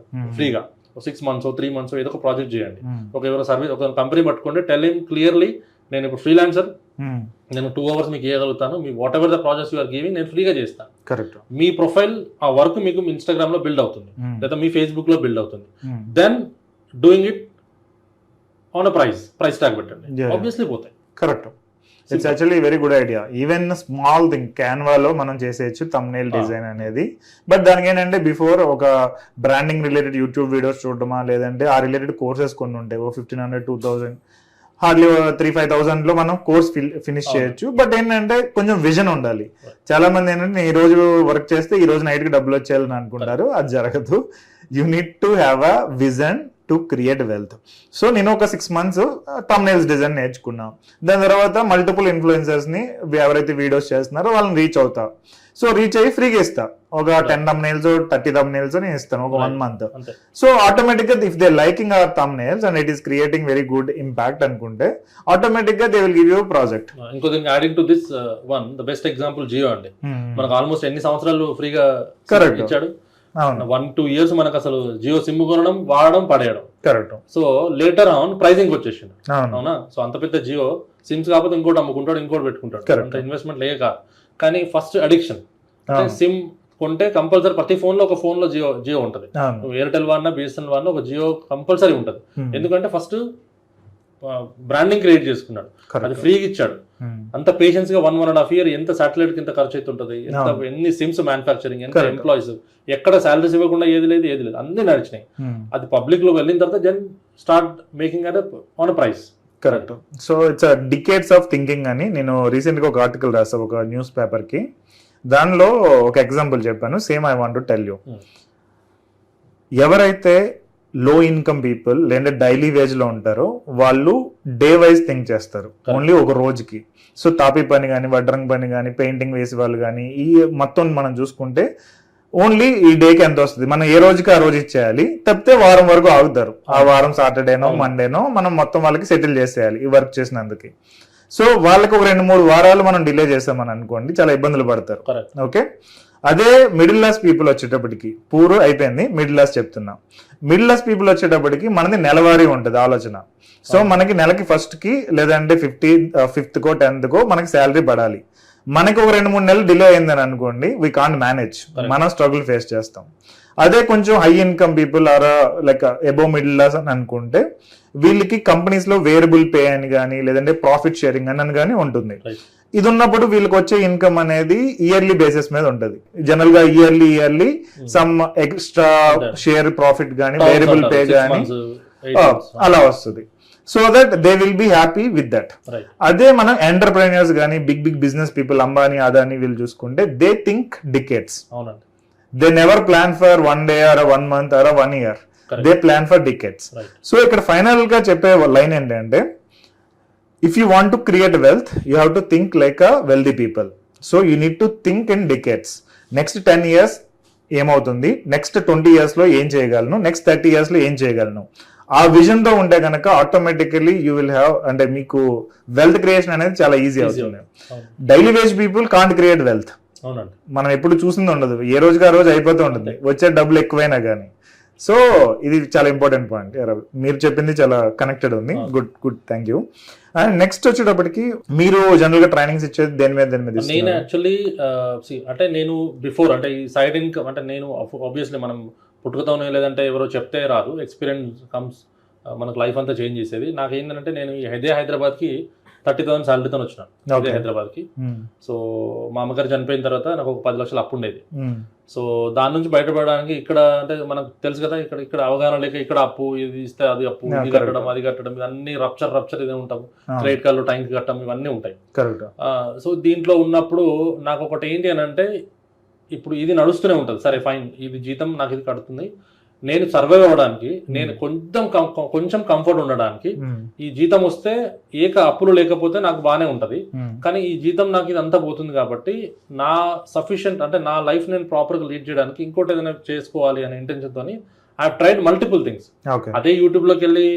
ఫ్రీగా 6 months 3 months ఏదో ఒక ప్రాజెక్ట్ చేయండి. ఒక ఎవరో సర్వీస్ ఒక కంపెనీ పట్టుకోండి, టెల్ హిమ్ క్లియర్లీ నేను ఇప్పుడు ఫ్రీలాన్సర్, నేను 2 hours మీకు ఇవ్వగలుగుతాను, మీ whatever the projects you are giving నేను ఫ్రీగా చేస్తాను. కరెక్ట్. మీ ప్రొఫైల్ ఆ వర్క్ మీకు ఇన్స్టాగ్రామ్ లో బిల్డ్ అవుతుంది, లేదా మీ ఫేస్బుక్ లో బిల్డ్ అవుతుంది. Then doing it on price tag పెట్టండి, ఆబ్వియస్లీ పోతాయి. Correct. It's actually very good idea. Even small thing క్యాన్వాలో మనం చేసేయచ్చు థంబ్నెయిల్ డిజైన్ అనేది. బట్ దానికి ఏంటంటే బిఫోర్ ఒక బ్రాండింగ్ రిలేటెడ్ యూట్యూబ్ వీడియోస్ చూడటమా, లేదంటే ఆ రిలేటెడ్ కోర్సెస్ కొన్ని ఉంటాయి, 1,500 2,000 హార్డ్లీ 3-5,000 లో మనం కోర్స్ ఫినిష్ చేయొచ్చు. బట్ ఏంటంటే కొంచెం విజన్ ఉండాలి. చాలా మంది ఏంటంటే ఈ రోజు వర్క్ చేస్తే ఈ రోజు నైట్ కి డబ్బులు వచ్చేయాలని అనుకుంటారు, అది జరగదు. You need to have a vision to create wealth. So నేను ఒక 6 months థంబ్నెయిల్స్ డిజైన్ నేర్చుకున్నాను. దాని తర్వాత మల్టిపుల్ ఇన్ఫ్లుయెన్సర్స్ ని ఎవరైతే వీడియోస్ చేస్తున్నారో వాళ్ళని రీచ్ అవుతా. సో రీచ్ అయ్యి ఫ్రీగా ఇస్తా. ఒక 10 thumbnails 30 thumbnails నేను ఇస్తాను ఒక 1 month. సో ఆటోమేటిక్ గా if they liking our thumbnails and it is creating very good impact అనుకుంటే ఆటోమేటిక్ గా they will give you project. ఇంకో thing adding to this one, the best example Jio అండి. మనకు almost ఎన్ని సంవత్సరాలు ఫ్రీగా ఇచ్చాడు? 1-2 years మనకు అసలు జియో సిమ్ కొనడం, వాడడం, పడేయడం. Correct. So later on pricing వచ్చేసింది. అవునా? సో అంత పెద్ద జియో సిమ్స్ కాకపోతే ఇంకోటి అమ్ముకుంటాడు, ఇంకోటి పెట్టుకుంటాడు, అంత ఇన్వెస్ట్మెంట్ లేక. కానీ ఫస్ట్ అడిక్షన్, సిమ్ కొంటే కంపల్సరీ ప్రతి ఫోన్ లో ఒక ఫోన్ లో జియో ఉంటది. ఎయిర్టెల్ వాడినా బిఎస్ఎన్ఎల్ వాడినా ఒక జియో కంపల్సరీ ఉంటది. ఎందుకంటే ఫస్ట్ బ్రాండింగ్ క్రియేట్ చేసుకున్నాడు, అది ఫ్రీగా ఇచ్చాడు. అంత పేషెన్స్ గా 1.5 years ఎంత సాటిలైట్ కి ఎంత ఖర్చు అవుతుంటది, ఎన్ని సిమ్స్ మ్యానుఫాక్చరింగ్, ఎంత ఎంప్లాయీస్, ఎక్కడ సాలరీస్ ఇవ్వకుండా ఏది లేదు అన్ని నడిచినాయి. అది పబ్లిక్ లో వెళ్ళిన తర్వాత then start making at on price. Correct. So it's decades of thinking అని నేను రీసెంట్ గా ఒక ఆర్టికల్ రాసా ఒక న్యూస్ పేపర్ కి. దానిలో ఒక ఎగ్జాంపుల్ చెప్పాను, same I want to tell you. ఎవరైతే లో ఇన్కమ్ పీపుల్ లేదా డైలీ వేజ్ లో ఉంటారో వాళ్ళు డే వైజ్ థింక్ చేస్తారు, ఓన్లీ ఒక రోజుకి. సో తాపీ పని కానీ, వడ్రంగ్ పని కానీ, పెయింటింగ్ వేసే వాళ్ళు కానీ, ఈ మొత్తం మనం చూసుకుంటే ఓన్లీ ఈ డేకి ఎంత వస్తుంది, మనం ఏ రోజుకి ఆ రోజు ఇచ్చేయాలి. తప్పితే వారం వరకు ఆగుతారు. ఆ వారం సాటర్డేనో మండేనో మనం మొత్తం వాళ్ళకి సెటిల్ చేసేయాలి ఈ వర్క్ చేసినందుకు. సో వాళ్ళకి ఒక 2-3 వారాలు మనం డిలే చేసామని అనుకోండి, చాలా ఇబ్బందులు పడతారు. ఓకే, అదే మిడిల్ క్లాస్ పీపుల్ వచ్చేటప్పటికి పూర్ అయిపోయింది, మిడిల్ క్లాస్ చెప్తున్నా. మిడిల్ క్లాస్ పీపుల్ వచ్చేటప్పటికి మనది నెలవారీ ఉంటుంది ఆలోచన. సో మనకి నెలకి ఫస్ట్ కి లేదంటే 5th కో 10th కో మనకి శాలరీ పడాలి. మనకి ఒక 2-3 నెలలు డిలే అయిందని అనుకోండి, వీ కాంట్ మేనేజ్, మనం స్ట్రగుల్ ఫేస్ చేస్తాం. అదే కొంచెం high income people are like above middle class అని అనుకుంటే వీళ్ళకి కంపెనీస్ లో వేరియబుల్ పే అని కానీ లేదంటే ప్రాఫిట్ షేరింగ్ అని కానీ ఉంటుంది. ఇది ఉన్నప్పుడు వీళ్ళకి వచ్చే ఇన్కమ్ అనేది ఇయర్లీ బేసిస్ మీద ఉంటుంది. జనరల్ గా yearly some extra share profit కానీ వేరియబుల్ పే కానీ అలా వస్తుంది. So that they will be happy with that. అదే మనం ఎంటర్ప్రెన్యూర్స్ కానీ big business people Ambani Adani వీళ్ళు చూసుకుంటే they think decades. They never plan for 1 day or 1 month or 1 year. They plan for decades. So ఇక్కడ final గా చెప్పే లైన్ ఏంటంటే, if you want to create wealth, you have to think like a wealthy people. So you need to think in decades. Next 10 years ఏమవుతుంది, next 20 years లో ఏం చేయగలను, next 30 years లో ఏం చేయగలను, ఆ విజన్ తో ఉంటే కనుక ఆటోమేటికలీ యూ విల్ హ్యావ్, అంటే మీకు వెల్త్ క్రియేషన్ అనేది చాలా ఈజీ అవుతుంది. Daily wage people can't create wealth. మనం ఎప్పుడు చూసింది ఉండదు, ఏ రోజుకి ఆ రోజు అయిపోతూ ఉంటుంది, వచ్చే డబ్బులు ఎక్కువైనా కానీ. సో ఇది చాలా ఇంపార్టెంట్ పాయింట్, మీరు చెప్పింది చాలా కనెక్టెడ్ ఉంది. Good thank you. And next వచ్చేటప్పటికి మీరు జనరల్ గా ట్రైనింగ్స్ ఇచ్చేది దేని మీద నేను యాక్చువల్లీ అంటే నేను బిఫోర్ అంటే ఈ సైడ్ ఇన్కమ్ అంటే నేను ఆబ్వియస్లీ మనం పుట్టుకతోనే లేదంటే ఎవరో చెప్తే రాదు, ఎక్స్పీరియన్స్ కమ్స్ మనకు లైఫ్ అంతా చేంజ్ చేసేది. నాకు ఏంటంటే నేను హైదరాబాద్కి 30,000 శాలరీతో వచ్చినాను ఇదే హైదరాబాద్కి. సో మా అమ్మగారు చనిపోయిన తర్వాత నాకు ఒక 10 లక్షలు అప్పు ఉండేది. సో దాని నుంచి బయటపడడానికి ఇక్కడ అంటే మనకు తెలుసు కదా, ఇక్కడ అవగాహన లేక ఇక్కడ అప్పు, ఇది ఇస్తే అది అప్పు, ఇది కట్టడం అది కట్టడం, ఇవన్నీ రప్చర్ ఇదే ఉంటాం, క్రెడిట్ కార్డులు టైంకి కట్టడం ఇవన్నీ ఉంటాయి. సో దీంట్లో ఉన్నప్పుడు నాకు ఒకటి ఏంటి అని అంటే, ఇప్పుడు ఇది నడుస్తూనే ఉంటుంది, సరే ఫైన్ ఇది జీతం నాకు ఇది కడుతుంది, నేను సర్వైవ్ అవ్వడానికి, నేను కొంచెం కంఫర్ట్ ఉండడానికి ఈ జీతం వస్తే అప్పులు లేకపోతే నాకు బాగానే ఉంటది. కానీ ఈ జీతం నాకు ఇది అంతా పోతుంది కాబట్టి నా సఫిషియంట్ అంటే నా లైఫ్ నేను ప్రాపర్ గా లీడ్ చేయడానికి ఇంకోటి ఏదైనా చేసుకోవాలి అనే ఇంటెన్షన్ తోని I have tried multiple things. అదే యూట్యూబ్ లోకి వెళ్ళి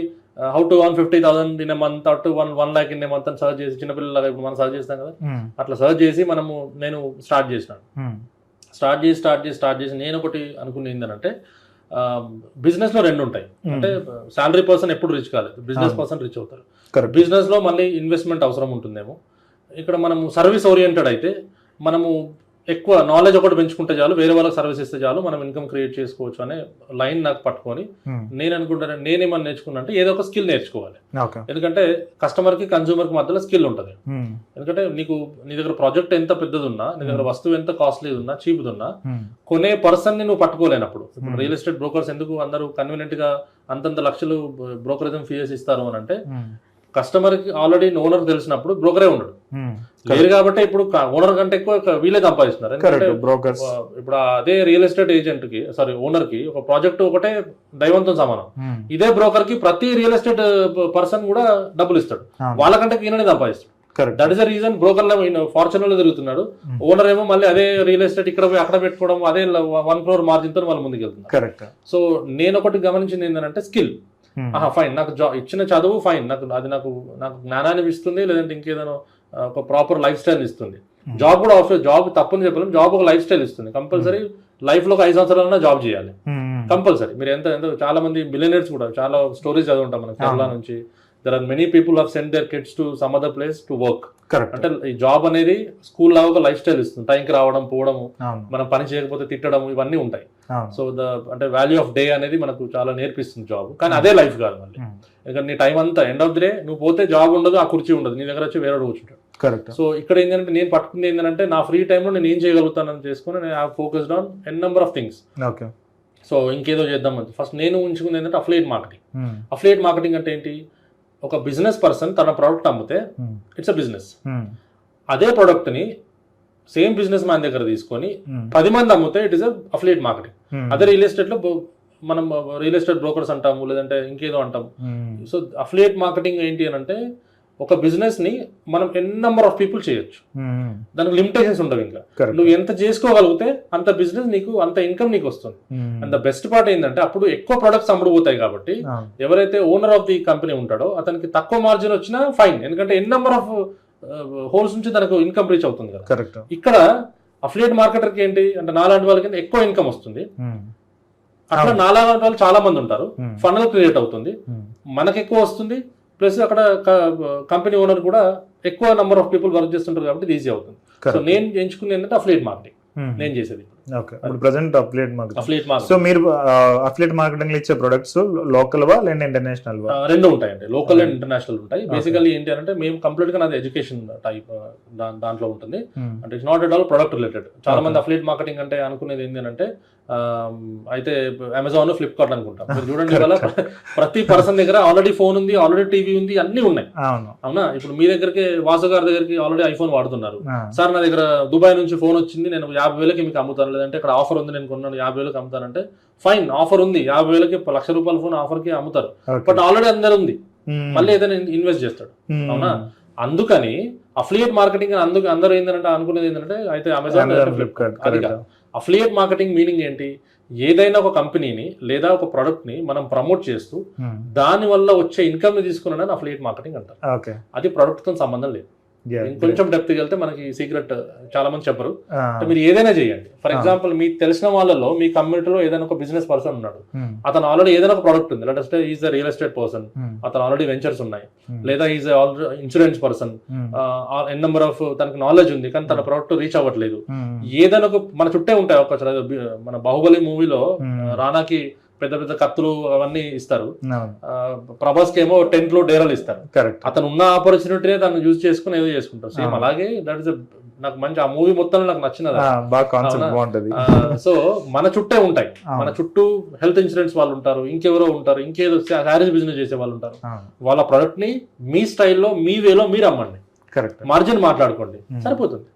how to earn 50,000 in a month, అటు 1 lakh in a month అని సర్చ్ చేసి, చిన్నపిల్లలాగా ఇప్పుడు మనం సర్చ్ చేస్తాం కదా, అట్లా సర్చ్ చేసి నేను స్టార్ట్ చేసి నేను ఒకటి అనుకునేది ఏంటంటే, బిజినెస్ లో 2 ఉంటాయి. అంటే శాలరీ పర్సన్ ఎప్పుడు రీచ్ కాలేదు, బిజినెస్ పర్సన్ రీచ్ అవుతారు. బిజినెస్ లో మళ్ళీ ఇన్వెస్ట్మెంట్ అవసరం ఉంటుందేమో. ఇక్కడ మనము సర్వీస్ ఓరియంటెడ్ అయితే మనము ఎక్కువ నాలెడ్జ్ ఒకటి పెంచుకుంటే చాలు, వేరే వాళ్ళకి సర్వీస్ ఇస్తే చాలు, మనం ఇన్కమ్ క్రియేట్ చేసుకోవచ్చు అనే లైన్ నాకు పట్టుకొని నేను అనుకుంటాను, నేనేమన్నా నేర్చుకున్నా అంటే ఏదో ఒక స్కిల్ నేర్చుకోవాలి. ఎందుకంటే కస్టమర్ కి కన్సూమర్ కి మధ్యలో స్కిల్ ఉంటుంది. ఎందుకంటే నీ దగ్గర ప్రాజెక్ట్ ఎంత పెద్దది ఉన్నా, నీ దగ్గర వస్తువు ఎంత కాస్ట్లీ ఉన్నా, చీప్ ఉన్నా, కొనే పర్సన్ ని నువ్వు పట్టుకోలేనప్పుడు, ఇప్పుడు రియల్ ఎస్టేట్ బ్రోకర్స్ ఎందుకు అందరూ కన్వీనియంట్ గా అంతంత లక్షలు బ్రోకరేజం ఫీజెస్ ఇస్తారు అని అంటే, కస్టమర్ కి ఆల్రెడీ ఓనర్ తెలిసినప్పుడు బ్రోకరే ఉండడు లేరు కాబట్టి ఇప్పుడు ఓనర్ కంటే ఎక్కువ వీళ్ళే సంపాదిస్తున్నారు. ఇప్పుడు అదే రియల్ ఎస్టేట్ ఏజెంట్ కి ఓనర్ కి ఒక ప్రాజెక్ట్ ఒకటే దైవంతో సమానం. ఇదే బ్రోకర్ కి ప్రతి రియల్ ఎస్టేట్ పర్సన్ కూడా డబ్బులు ఇస్తాడు, వాళ్ళకంటే ఈయననే సంపాదిస్తాడు. That is the reason broker లో ఫార్చునర్ లో తిరుగుతున్నాడు, ఓనర్ ఏమో మళ్ళీ అదే రియల్ ఎస్టేట్ ఇక్కడ పోయి అక్కడ పెట్టుకోవడం, అదే 1 crore మార్జిన్ తో వాళ్ళు ముందుకు వెళ్తున్నారు. సో నేను ఒకటి గమనించింది ఏంటంటే, స్కిల్ ఫైన్, నాకు ఇచ్చిన చదువు ఫైన్, నాకు జ్ఞానాన్ని ఇస్తుంది, లేదంటే ఇంకేదైనా ఒక ప్రాపర్ లైఫ్ స్టైల్ ఇస్తుంది. జాబ్ కూడా జాబ్ తప్పని చెప్పలేము, జాబ్ ఒక లైఫ్ స్టైల్ ఇస్తుంది. కంపల్సరీ లైఫ్ లో ఒక 5 సంవత్సరాలన్నా జాబ్ చేయాలి కంపల్సరీ. మీరు ఎంత చాలా మంది మిలియనర్స్ కూడా చాలా స్టోరీస్ చదువుంటాం మనం కేరళ నుంచి. there are many people who have sent their kids to some other place to work. అంటే ఈ జాబ్ అనేది స్కూల్ లాగా ఒక లైఫ్ స్టైల్ ఇస్తుంది, టైంకి రావడం పోవడము, మనం పని చేయకపోతే తిట్టడం ఇవన్నీ ఉంటాయి. సో అంటే వాల్యూ ఆఫ్ డే అనేది మనకు చాలా నేర్పిస్తుంది జాబ్. కానీ అదే లైఫ్ కాదు మళ్ళీ, ఎందుకంటే నీ టైం అంతా ఎండ్ ఆఫ్ ది డే నువ్వు పోతే జాబ్ ఉండదు, ఆ కుర్చీ ఉండదు, నీ దగ్గర వచ్చి వేరే కూర్చుంటాడు. సో ఇక్కడ ఏంటంటే నేను పట్టుకుంది ఏంటంటే, నా ఫ్రీ టైంలో నేను ఏం చేయగలుగుతానని చేసుకుని నేను have focused on n number of things. So ఇంకేదో చేద్దామని ఫస్ట్ నేను ఉంచుకుంది ఏంటంటే అఫిలియేట్ మార్కెటింగ్. అఫిలియేట్ మార్కెటింగ్ అంటే ఏంటి, ఒక బిజినెస్ పర్సన్ తన ప్రోడక్ట్ అమ్మితే ఇట్స్ అ బిజినెస్. అదే ప్రోడక్ట్ ని సేమ్ బిజినెస్ మ్యాన్ దగ్గర తీసుకొని 10 మంది అమ్మితే ఇట్ ఇస్ అఫిలియేట్ మార్కెటింగ్. అదే రియల్ ఎస్టేట్ లో మనం రియల్ ఎస్టేట్ బ్రోకర్స్ అంటాము, లేదంటే ఇంకేదో అంటాము. సో అఫిలియేట్ మార్కెటింగ్ ఏంటి అని అంటే, ఒక బిజినెస్ ని మనం ఎన్ నెంబర్ ఆఫ్ పీపుల్ చేయొచ్చు, దానికి లిమిటేషన్స్ ఉండవు. ఇంకా నువ్వు ఎంత చేసుకోగలిగితే అంత బిజినెస్ నీకు, అంత ఇన్కమ్ నీకు వస్తుంది. అండ్ ద బెస్ట్ పార్ట్ ఏంటంటే, అప్పుడు ఎక్కువ ప్రొడక్ట్స్ అమ్ముడుపోతాయి కాబట్టి ఎవరైతే ఓనర్ ఆఫ్ ది కంపెనీ ఉంటాడో అతనికి తక్కువ మార్జిన్ వచ్చినా ఫైన్, ఎందుకంటే ఎన్ నెంబర్ ఆఫ్ హోల్స్ నుంచి తనకు ఇన్కమ్ రీచ్ అవుతుంది కదా. ఇక్కడ అఫిలియేట్ మార్కెటర్కి ఏంటి అంటే నాలాంటి వాళ్ళకి ఎక్కువ ఇన్కమ్ వస్తుంది. అట్లా నాలాంటి వాళ్ళు చాలా మంది ఉంటారు, ఫన్నల్ క్రియేట్ అవుతుంది, మనకి ఎక్కువ వస్తుంది, ప్లస్ అక్కడ కంపెనీ ఓనర్ కూడా ఎక్కువ నెంబర్ ఆఫ్ పీపుల్ వర్క్ చేస్తుంటారు కాబట్టి ఇది ఈజీ అవుతుంది. సో నేను ఎంచుకునేది ఏంటంటే అఫిలియేట్ మార్కెటింగ్ నేను చేసేది. ఓకే, ఇప్పుడు present affiliate marketing. Affiliate marketing so మీరు అఫిలియేట్ మార్కెటింగ్ లో ఇచ్చే ప్రొడక్ట్స్ లోకల్ వా లేదా ఇంటర్నేషనల్ వా? రెండు ఉంటాయండి, లోకల్ అండ్ ఇంటర్నేషనల్ ఉంటాయి. బేసికల్లీ ఏంటి అంటే మేము కంప్లీట్ గా నాది ఎడ్యుకేషన్ టైప్ దాంట్లో ఉంటుంది. అంటే it's not at all product related. చాలా మంది అఫిలియేట్ మార్కెటింగ్ అంటే అనుకునేది ఏంటంటే అయితే అమెజాన్, ఫ్లిప్కార్ట్ అనుకుంటాం. మీరు చూడండి వల్ల ప్రతి పర్సన్ దగ్గర ఆల్రెడీ ఫోన్ ఉంది, ఆల్రెడీ టీవీ ఉంది, అన్ని ఉన్నాయి. అవునా, ఇప్పుడు మీ దగ్గరికి వాసు గారి దగ్గరికి ఆల్రెడీ ఐఫోన్ వాడుతున్నారు. సార్ నా దగ్గర దుబాయ్ నుంచి ఫోన్ వచ్చింది, నేను 50,000కి మీకు అమ్ముతాను, లేదంటే ఇక్కడ ఆఫర్ ఉంది నేను కొన్నాను 50,000కి అమ్ముతానంటే ఫైన్, ఆఫర్ ఉంది 50,000కి ₹1,00,000 ఫోన్ ఆఫర్కి అమ్ముతారు. బట్ ఆల్రెడీ అందరు ఉంది, మళ్ళీ ఏదైనా ఇన్వెస్ట్ చేస్తాడు. అవునా, అందుకని అఫిలియేట్ మార్కెటింగ్ అందరూ ఏంటంటే అనుకునేది ఏంటంటే అయితే అమెజాన్, ఫ్లిప్కార్ట్. అది కాదు. అఫిలియేట్ మార్కెటింగ్ మీనింగ్ ఏంటి? ఏదైనా ఒక కంపెనీని లేదా ఒక ప్రొడక్ట్ ని మనం ప్రమోట్ చేస్తూ దాని వల్ల వచ్చే ఇన్కమ్ ని తీసుకున్నాడని అఫిలియేట్ మార్కెటింగ్ అంటారు. అది ప్రొడక్ట్ తో సంబంధం లేదు. కొంచెం డెప్త్ వెళ్తే మనకి సీక్రెట్ చాలా మంది చెప్పరు. మీరు ఏదైనా చేయండి. ఫర్ ఎగ్జాంపుల్ మీకు తెలిసిన వాళ్ళలో మీ కమ్యూనిటీలో ఏదైనా ఒక బిజినెస్ పర్సన్ ఉన్నాడు, అతను ఆల్రెడీ ఏదైనా ఒక ప్రొడక్ట్ ఉంది, అంటే is the real estate person, అతను ఆల్రెడీ వెంచర్స్ ఉన్నాయి, లేదా is already insurance person, n number of తనకు నాలెడ్జ్ ఉంది కానీ తన ప్రొడక్ట్ రీచ్ అవ్వట్లేదు. ఏదైనా ఒక మన చుట్టే ఉంటాయి. ఒక మన బాహుబలి మూవీలో రానాకి పెద్ద పెద్ద కత్తులు అవన్నీ ఇస్తారు, ప్రభాస్ కి ఏమో టెంట్ లో డేరాలు ఇస్తారు. అతను ఉన్న ఆపర్చునిటీనే తను యూజ్ చేసుకుని ఏదో చేసుకుంటారు. సేమ్ అలాగే దట్ ఇస్ నాకు మంచి ఆ మూవీ మొత్తం నాకు నచ్చినది. సో మన చుట్టే ఉంటాయి, మన చుట్టూ హెల్త్ ఇన్సూరెన్స్ వాళ్ళు ఉంటారు, ఇంకెవరో ఉంటారు, ఇంకేదో శారీస్ బిజినెస్ చేసే వాళ్ళు ఉంటారు. వాళ్ళ ప్రొడక్ట్ ని మీ స్టైల్లో మీ వేలో మీరు అమ్మండి, మార్జిన్ మాట్లాడుకోండి, సరిపోతుంది.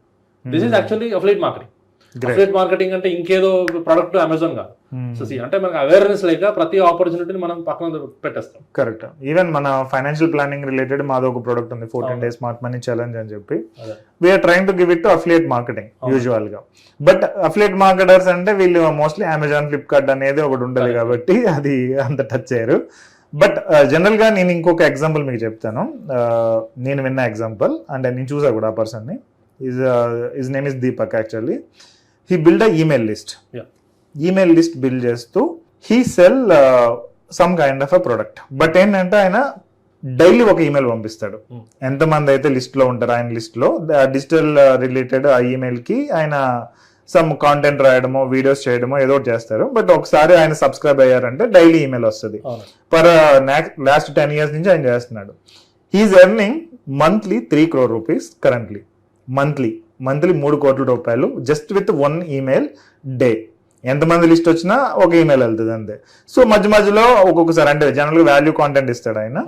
This is actually affiliate marketing. Affiliate marketing అంటే ఇంకేదో ప్రొడక్ట్ అమెజాన్ కాదు. సో అంటే మనకు అవేర్నెస్ లేక ప్రతి ఆపర్చునిటీని మనం పక్కన పెట్టేస్తాం. కరెక్ట్. ఈవెన్ మన ఫైనాన్షియల్ ప్లానింగ్ రిలేటెడ్ మాది ఒక ప్రొడక్ట్ ఉంది, 14 days స్మార్ట్ మనీ ఛాలెంజ్ అని చెప్పి. We are trying to give it to affiliate marketing usual గా. బట్ అఫిలియేట్ మార్కెటర్స్ అంటే వీళ్ళు మోస్ట్లీ అమెజాన్, ఫ్లిప్కార్ట్ అనేది ఒకటి ఉంటుంది కాబట్టి అది అంత టచ్ చేయరు. బట్ జనరల్ గా నేను ఇంకొక ఎగ్జాంపుల్ మీకు చెప్తాను. నేను విన్న ఎగ్జాంపుల్ అంటే నేను చూసా కూడా ఆ పర్సన్ ని. His name is Deepak. Actually he build a email list. Email list build చేస్తూ he sell some kind of a product. But ఏంటంటే ఆయన డైలీ ఒక ఈమెయిల్ పంపిస్తాడు. ఎంతమంది అయితే లిస్ట్ లో ఉంటారు ఆయన లిస్ట్ లో డిజిటల్ రిలేటెడ్ ఆ ఈమెయిల్ కి ఆయన సమ్ కాంటెంట్ రాయడమో, వీడియోస్ చేయడమో ఏదో ఒకటి చేస్తారు. బట్ ఒకసారి ఆయన సబ్స్క్రైబ్ అయ్యారంటే డైలీ ఈమెయిల్ వస్తుంది. పర్ లాస్ట్ 10 years నుంచి ఆయన చేస్తున్నాడు. He is earning monthly 3 crore rupees currently. Monthly 3 కోట్ల రూపాయలు జస్ట్ విత్ 1 ఈమెయిల్ డే. ఎంతమంది లిస్ట్ వచ్చినా ఒక ఈమెయిల్ వెళ్తుంది అంతే. సో మధ్యలో ఒక్కొక్కసారి అంటే జనరల్ గా వాల్యూ కాంటెంట్ ఇస్తాడు ఆయన.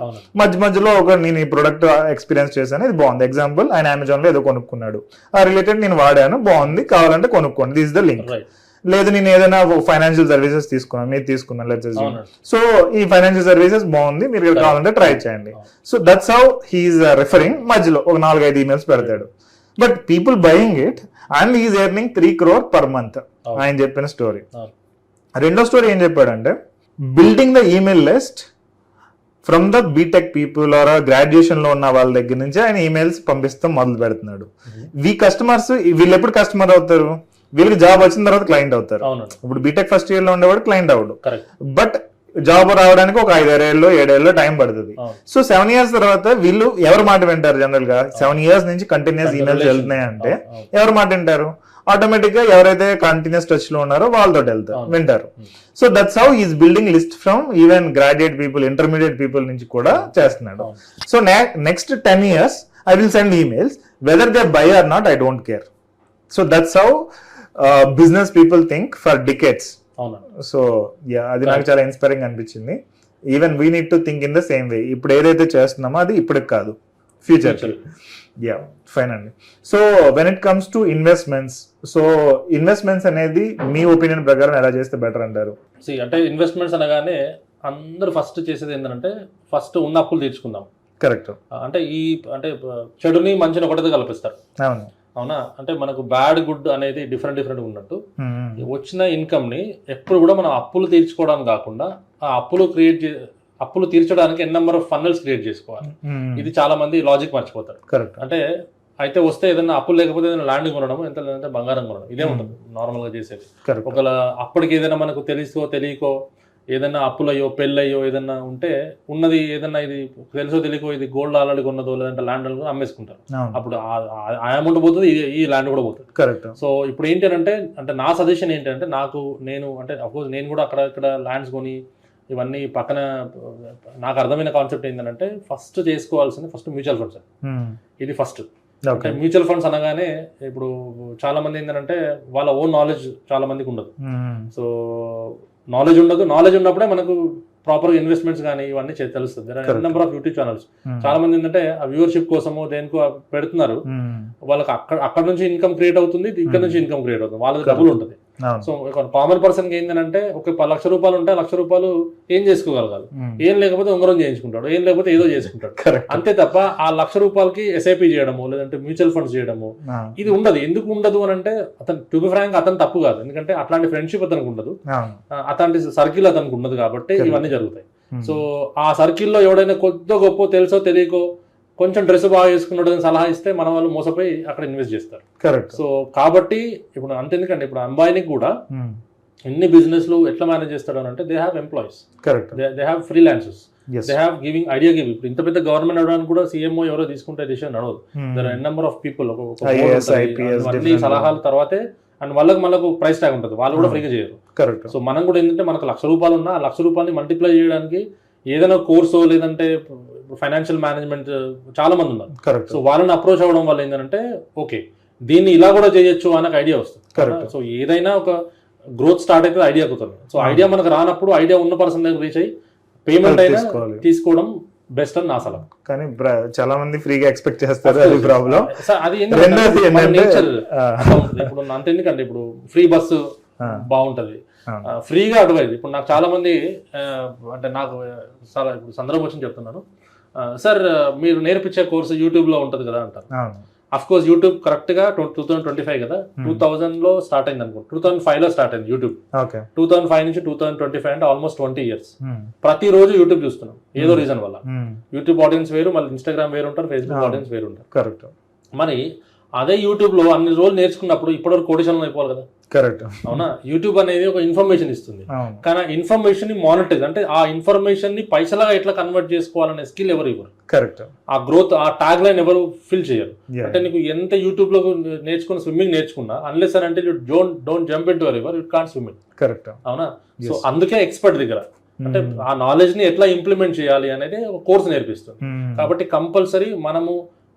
మధ్యలో నేను ఈ ప్రొడక్ట్ ఎక్స్పీరియన్స్ చేశాను, ఇది బాగుంది. ఎగ్జాంపుల్ ఆయన అమెజాన్ లో ఏదో కొనుక్కున్నాడు, ఆ రిలేటెడ్ నేను వాడాను, బాగుంది, కావాలంటే కొనుక్కోండి, దిస్ ద లింక్. లేదు నేను ఏదైనా ఫైనాన్షియల్ సర్వీసెస్ తీసుకున్నాను, మీరు తీసుకున్నాను లెట్స్ సో ఈ ఫైనాన్షియల్ సర్వీసెస్ బాగుంది, మీరు కావాలంటే ట్రై చేయండి. So that's how he is referring. మధ్యలో ఒక 4-5 ఈమెయిల్స్ పెడతాడు. But people buying it and is earning 3 crore per month. ఆయన చెప్పిన స్టోరీ. రెండో స్టోరీ ఏం చెప్పాడంటే building the email list from the BTech people or graduation లో ఉన్న వాళ్ళ దగ్గర నుంచి ఆయన ఈమెయిల్స్ పంపిస్తాం మొదలు పెడుతున్నాడు. కస్టమర్స్ వీళ్ళు ఎప్పుడు కస్టమర్ అవుతారు? వీళ్ళకి జాబ్ వచ్చిన తర్వాత క్లయింట్ అవుతారు. ఇప్పుడు బీటెక్ ఫస్ట్ ఇయర్ లో ఉండేవాడు క్లయింట్ అవడు. బట్ జాబ్ రావడానికి ఒక 5-6 ఏళ్ళు 7 ఏళ్ళు టైం పడుతుంది. సో 7 years తర్వాత వీళ్ళు ఎవరు మాట వింటారు? జనరల్ గా 7 years నుంచి కంటిన్యూస్ ఈమెయిల్స్ వెళ్తున్నాయి అంటే ఎవరు మాట వింటారు? ఆటోమేటిక్ గా ఎవరైతే కంటిన్యూస్ టచ్ లో ఉన్నారో వాళ్ళతో వింటారు. So that's how is building list from even graduate people, intermediate people నుంచి కూడా చేస్తున్నాడు. So next 10 years I will send emails whether they buy or not, I don't care. So that's how business people think for decades. So అది నాకు చాలా inspiring అనిపించింది. Even we need to think in the same way. ఇప్పుడు ఏదైతే చేస్తున్నామో అది ఇప్పటికి కాదు, ఫ్యూచర్. యా, ఫైన్ అండి. So when it comes to investments, so investments అనేది మీ ఒపీనియన్ ప్రకారం ఎలా చేస్తే బెటర్ అంటారు? అంటే ఇన్వెస్ట్మెంట్స్ అనగానే అందరూ ఫస్ట్ చేసేది ఏంటంటే ఫస్ట్ ఉన్న అప్పులు తీర్చుకుందాం. కరెక్ట్. అంటే చెడుని మంచిని ఒకటితో కల్పిస్తారు. అవునా, అంటే మనకు బ్యాడ్ గుడ్ అనేది డిఫరెంట్ ఉన్నట్టు వచ్చిన ఇన్కమ్ ని ఎప్పుడు కూడా మనం అప్పులు తీర్చుకోవడానికి కాకుండా ఆ అప్పులు తీర్చడానికి ఎన్ నెంబర్ ఆఫ్ ఫన్నల్స్ క్రియేట్ చేసుకోవాలి. ఇది చాలా మంది లాజిక్ మర్చిపోతారు. కరెక్ట్. అంటే అయితే వస్తే ఏదైనా అప్పులు లేకపోతే ఏదైనా ల్యాండ్ కొనడం, ఎంత లేదంటే బంగారం కొనడం, ఇదే ఉంటుంది నార్మల్ గా చేసేది. కరెక్ట్. ఒకవేళ అప్పటికి ఏదైనా మనకు తెలుసో తెలియకో ఏదైనా అప్పులయ్యో పెళ్ళయ్యో ఏదైనా ఉంటే ఉన్నది ఏదైనా ఇది తెలుసో తెలియకో ఇది గోల్డ్ ఆల్రెడీ కొన్నదో లేదంటే ల్యాండ్ అమ్మేసుకుంటారు. అప్పుడు ఆ అమౌంట్ పోతుంది, ఈ ల్యాండ్ కూడా పోతుంది. కరెక్ట్. సో ఇప్పుడు ఏంటంటే అంటే నా సజెషన్ ఏంటంటే నేను అంటే అఫ్కోర్స్ నేను కూడా అక్కడ ఇక్కడ ల్యాండ్స్ కొని ఇవన్నీ పక్కన నాకు అర్థమైన కాన్సెప్ట్ ఏంటంటే ఫస్ట్ చేసుకోవాల్సింది ఫస్ట్ మ్యూచువల్ ఫండ్స్. ఇది ఫస్ట్. మ్యూచువల్ ఫండ్స్ అనగానే ఇప్పుడు చాలా మంది ఏంటంటే వాళ్ళ ఓన్ నాలెడ్జ్ చాలా మందికి ఉండదు. సో నాలెడ్జ్ ఉండదు. నాలెడ్జ్ ఉన్నప్పుడే మనకు ప్రాపర్ ఇన్వెస్ట్మెంట్స్ కానీ ఇవన్నీ తెలుస్తుంది. నెంబర్ ఆఫ్ యూట్యూబ్ ఛానల్స్ చాలా మంది ఏంటంటే ఆ వ్యూవర్షిప్ కోసమో దేనికో పెడుతున్నారు. వాళ్ళకి అక్కడ నుంచి ఇన్కమ్ క్రియేట్ అవుతుంది, ఇక్కడ నుంచి ఇన్కమ్ క్రియేట్ అవుతుంది, వాళ్ళకి డబ్బులు ఉంటుంది. సో కామన్ పర్సన్ కి ఏంటంటే ఒక 10 లక్ష రూపాయలు ఉంటే 1 లక్ష రూపాయలు ఏం చేసుకోగలగాలి, ఏం లేకపోతే ఉంగరం చేయించుకుంటాడు, ఏం లేకపోతే ఏదో చేసుకుంటాడు, అంతే తప్ప ఆ 1 లక్ష రూపాయలకి ఎస్ఐపి చేయడము లేదంటే మ్యూచువల్ ఫండ్స్ చేయడము ఇది ఉండదు. ఎందుకు ఉండదు అని అంటే అతను టు బి ఫ్రాంక్ అతను తప్పు కాదు, ఎందుకంటే అట్లాంటి ఫ్రెండ్షిప్ అతనికి ఉండదు, అట్లాంటి సర్కిల్ అతనికి ఉండదు కాబట్టి ఇవన్నీ జరుగుతాయి. సో ఆ సర్కిల్లో ఎవడైనా కొద్దిగా గొప్ప తెలుసో తెలియకో కొంచెం డ్రెస్ బాగా వేసుకున్నాడు అని సలహా ఇస్తే మన వాళ్ళు మోసపోయి అక్కడ ఇన్వెస్ట్ చేస్తారు. కరెక్ట్. సో కాబట్టి ఇప్పుడు అంతెందుకంటే ఇప్పుడు అంబానీకి కూడా ఎన్ని బిజినెస్లు ఎట్లా మేనేజ్ చేస్తాడు అని అంటే they have employees, correct, they have freelancers, they have giving idea giving. ఇప్పుడు ఇంత పెద్ద గవర్నమెంట్ అవడానికి కూడా సీఎంఓ ఎవరో తీసుకుంటే డిసిషన్ నడవదు. There are number of people అన్ని సలహాల తర్వాతే అండ్ మనకు ప్రైస్ ట్యాగ్ ఉంటుంది, వాళ్ళు కూడా ఫ్రీగా చేయరు. కరెక్ట్. సో మనం కూడా ఏంటంటే మనకు 1 లక్ష రూపాయలు ఉన్నా 1 లక్ష రూపాయలని మల్టిప్లై చేయడానికి ఏదైనా కోర్సో లేదంటే ఫైనాన్షియల్ మేనేజ్మెంట్ చాలా మంది ఉన్నారు. కరెక్ట్. సో వాళ్ళని అప్రోచ్ అవ్వడం వల్ల ఏంటంటే ఓకే దీన్ని ఇలా కూడా చేయొచ్చు అనే ఐడియా వస్తుంది. కరెక్ట్. సో ఏదైనా ఒక గ్రోత్ స్టార్ట్ అయితే ఐడియా కుదరదు. సో ఐడియా మనకు రానప్పుడు ఐడియా ఉన్న పర్సన్ దగ్గర రీచ్ అయ్యి పేమెంట్ అయినా తీసుకోవడం బెస్ట్ అని నా సలహా. కానీ చాలా మంది ఫ్రీగా ఎక్స్పెక్ట్ చేస్తారు, అది ప్రాబ్లం. అది ఇప్పుడు అంతెందుకంటే ఇప్పుడు ఫ్రీ బస్సు బాగుంటది, ఫ్రీగా అడ్వైజ్. ఇప్పుడు నాకు చాలా మంది అంటే నాకు చాలా ఇప్పుడు సందర్భం వచ్చి చెప్తున్నారు, సార్ మీరు నేర్పించే కోర్సు యూట్యూబ్ లో ఉంటది కదా అంటారు. అఫ్ కోర్స్ యూట్యూబ్ కరెక్ట్ గా 2025 కదా, 2000 లో స్టార్ట్ అయింది అనుకో, 2005 లో స్టార్ట్ అయింది యూట్యూబ్. 2005 నుంచి 2025 అంటే ఆల్మోస్ట్ 20 years. ప్రతి రోజు యూట్యూబ్ చూస్తున్నాం ఏదో రీజన్ వల్ల. యూట్యూబ్ ఆడియన్స్ వేరు, మళ్ళీ ఇన్స్టాగ్రామ్ వేరు ఉంటారు, ఫేస్బుక్ ఆడియన్స్ వేరు ఉంటారు. కరెక్ట్. మరి అదే యూట్యూబ్ లో అన్ని రోజులు నేర్చుకున్నప్పుడు ఇప్పటివరకు కోడిషన్ అయిపోవాలి కదా. కరెక్ట్. అవునా? యూట్యూబ్ అనేది ఒక ఇన్ఫర్మేషన్ ఇస్తుంది, కానీ ఇన్ఫర్మేషన్ ని మానిటైజ్ అంటే ఆ ఇన్ఫర్మేషన్ ని పైసలాగా ఎట్లా కన్వర్ట్ చేసుకోవాలనే స్కిల్ ఎవరు ఇవ్వరు. కరెక్ట్. ఆ గ్రోత్ ఆ ట్యాగ్ లైన్ ఎవరు ఫిల్ చేయరు. అంటే నీకు ఎంత యూట్యూబ్ లో నేర్చుకున్న స్విమ్మింగ్ నేర్చుకున్నా అన్లెస్ అని అంటే don't jump in to river you can't swim. Correct. అవునా? సో అందుకే ఎక్స్పర్ట్ దగ్గర అంటే ఆ నాలెడ్జ్ ని ఎట్లా ఇంప్లిమెంట్ చేయాలి అనేది ఒక కోర్స్ నేర్పిస్తుంది. కాబట్టి కంపల్సరీ మనము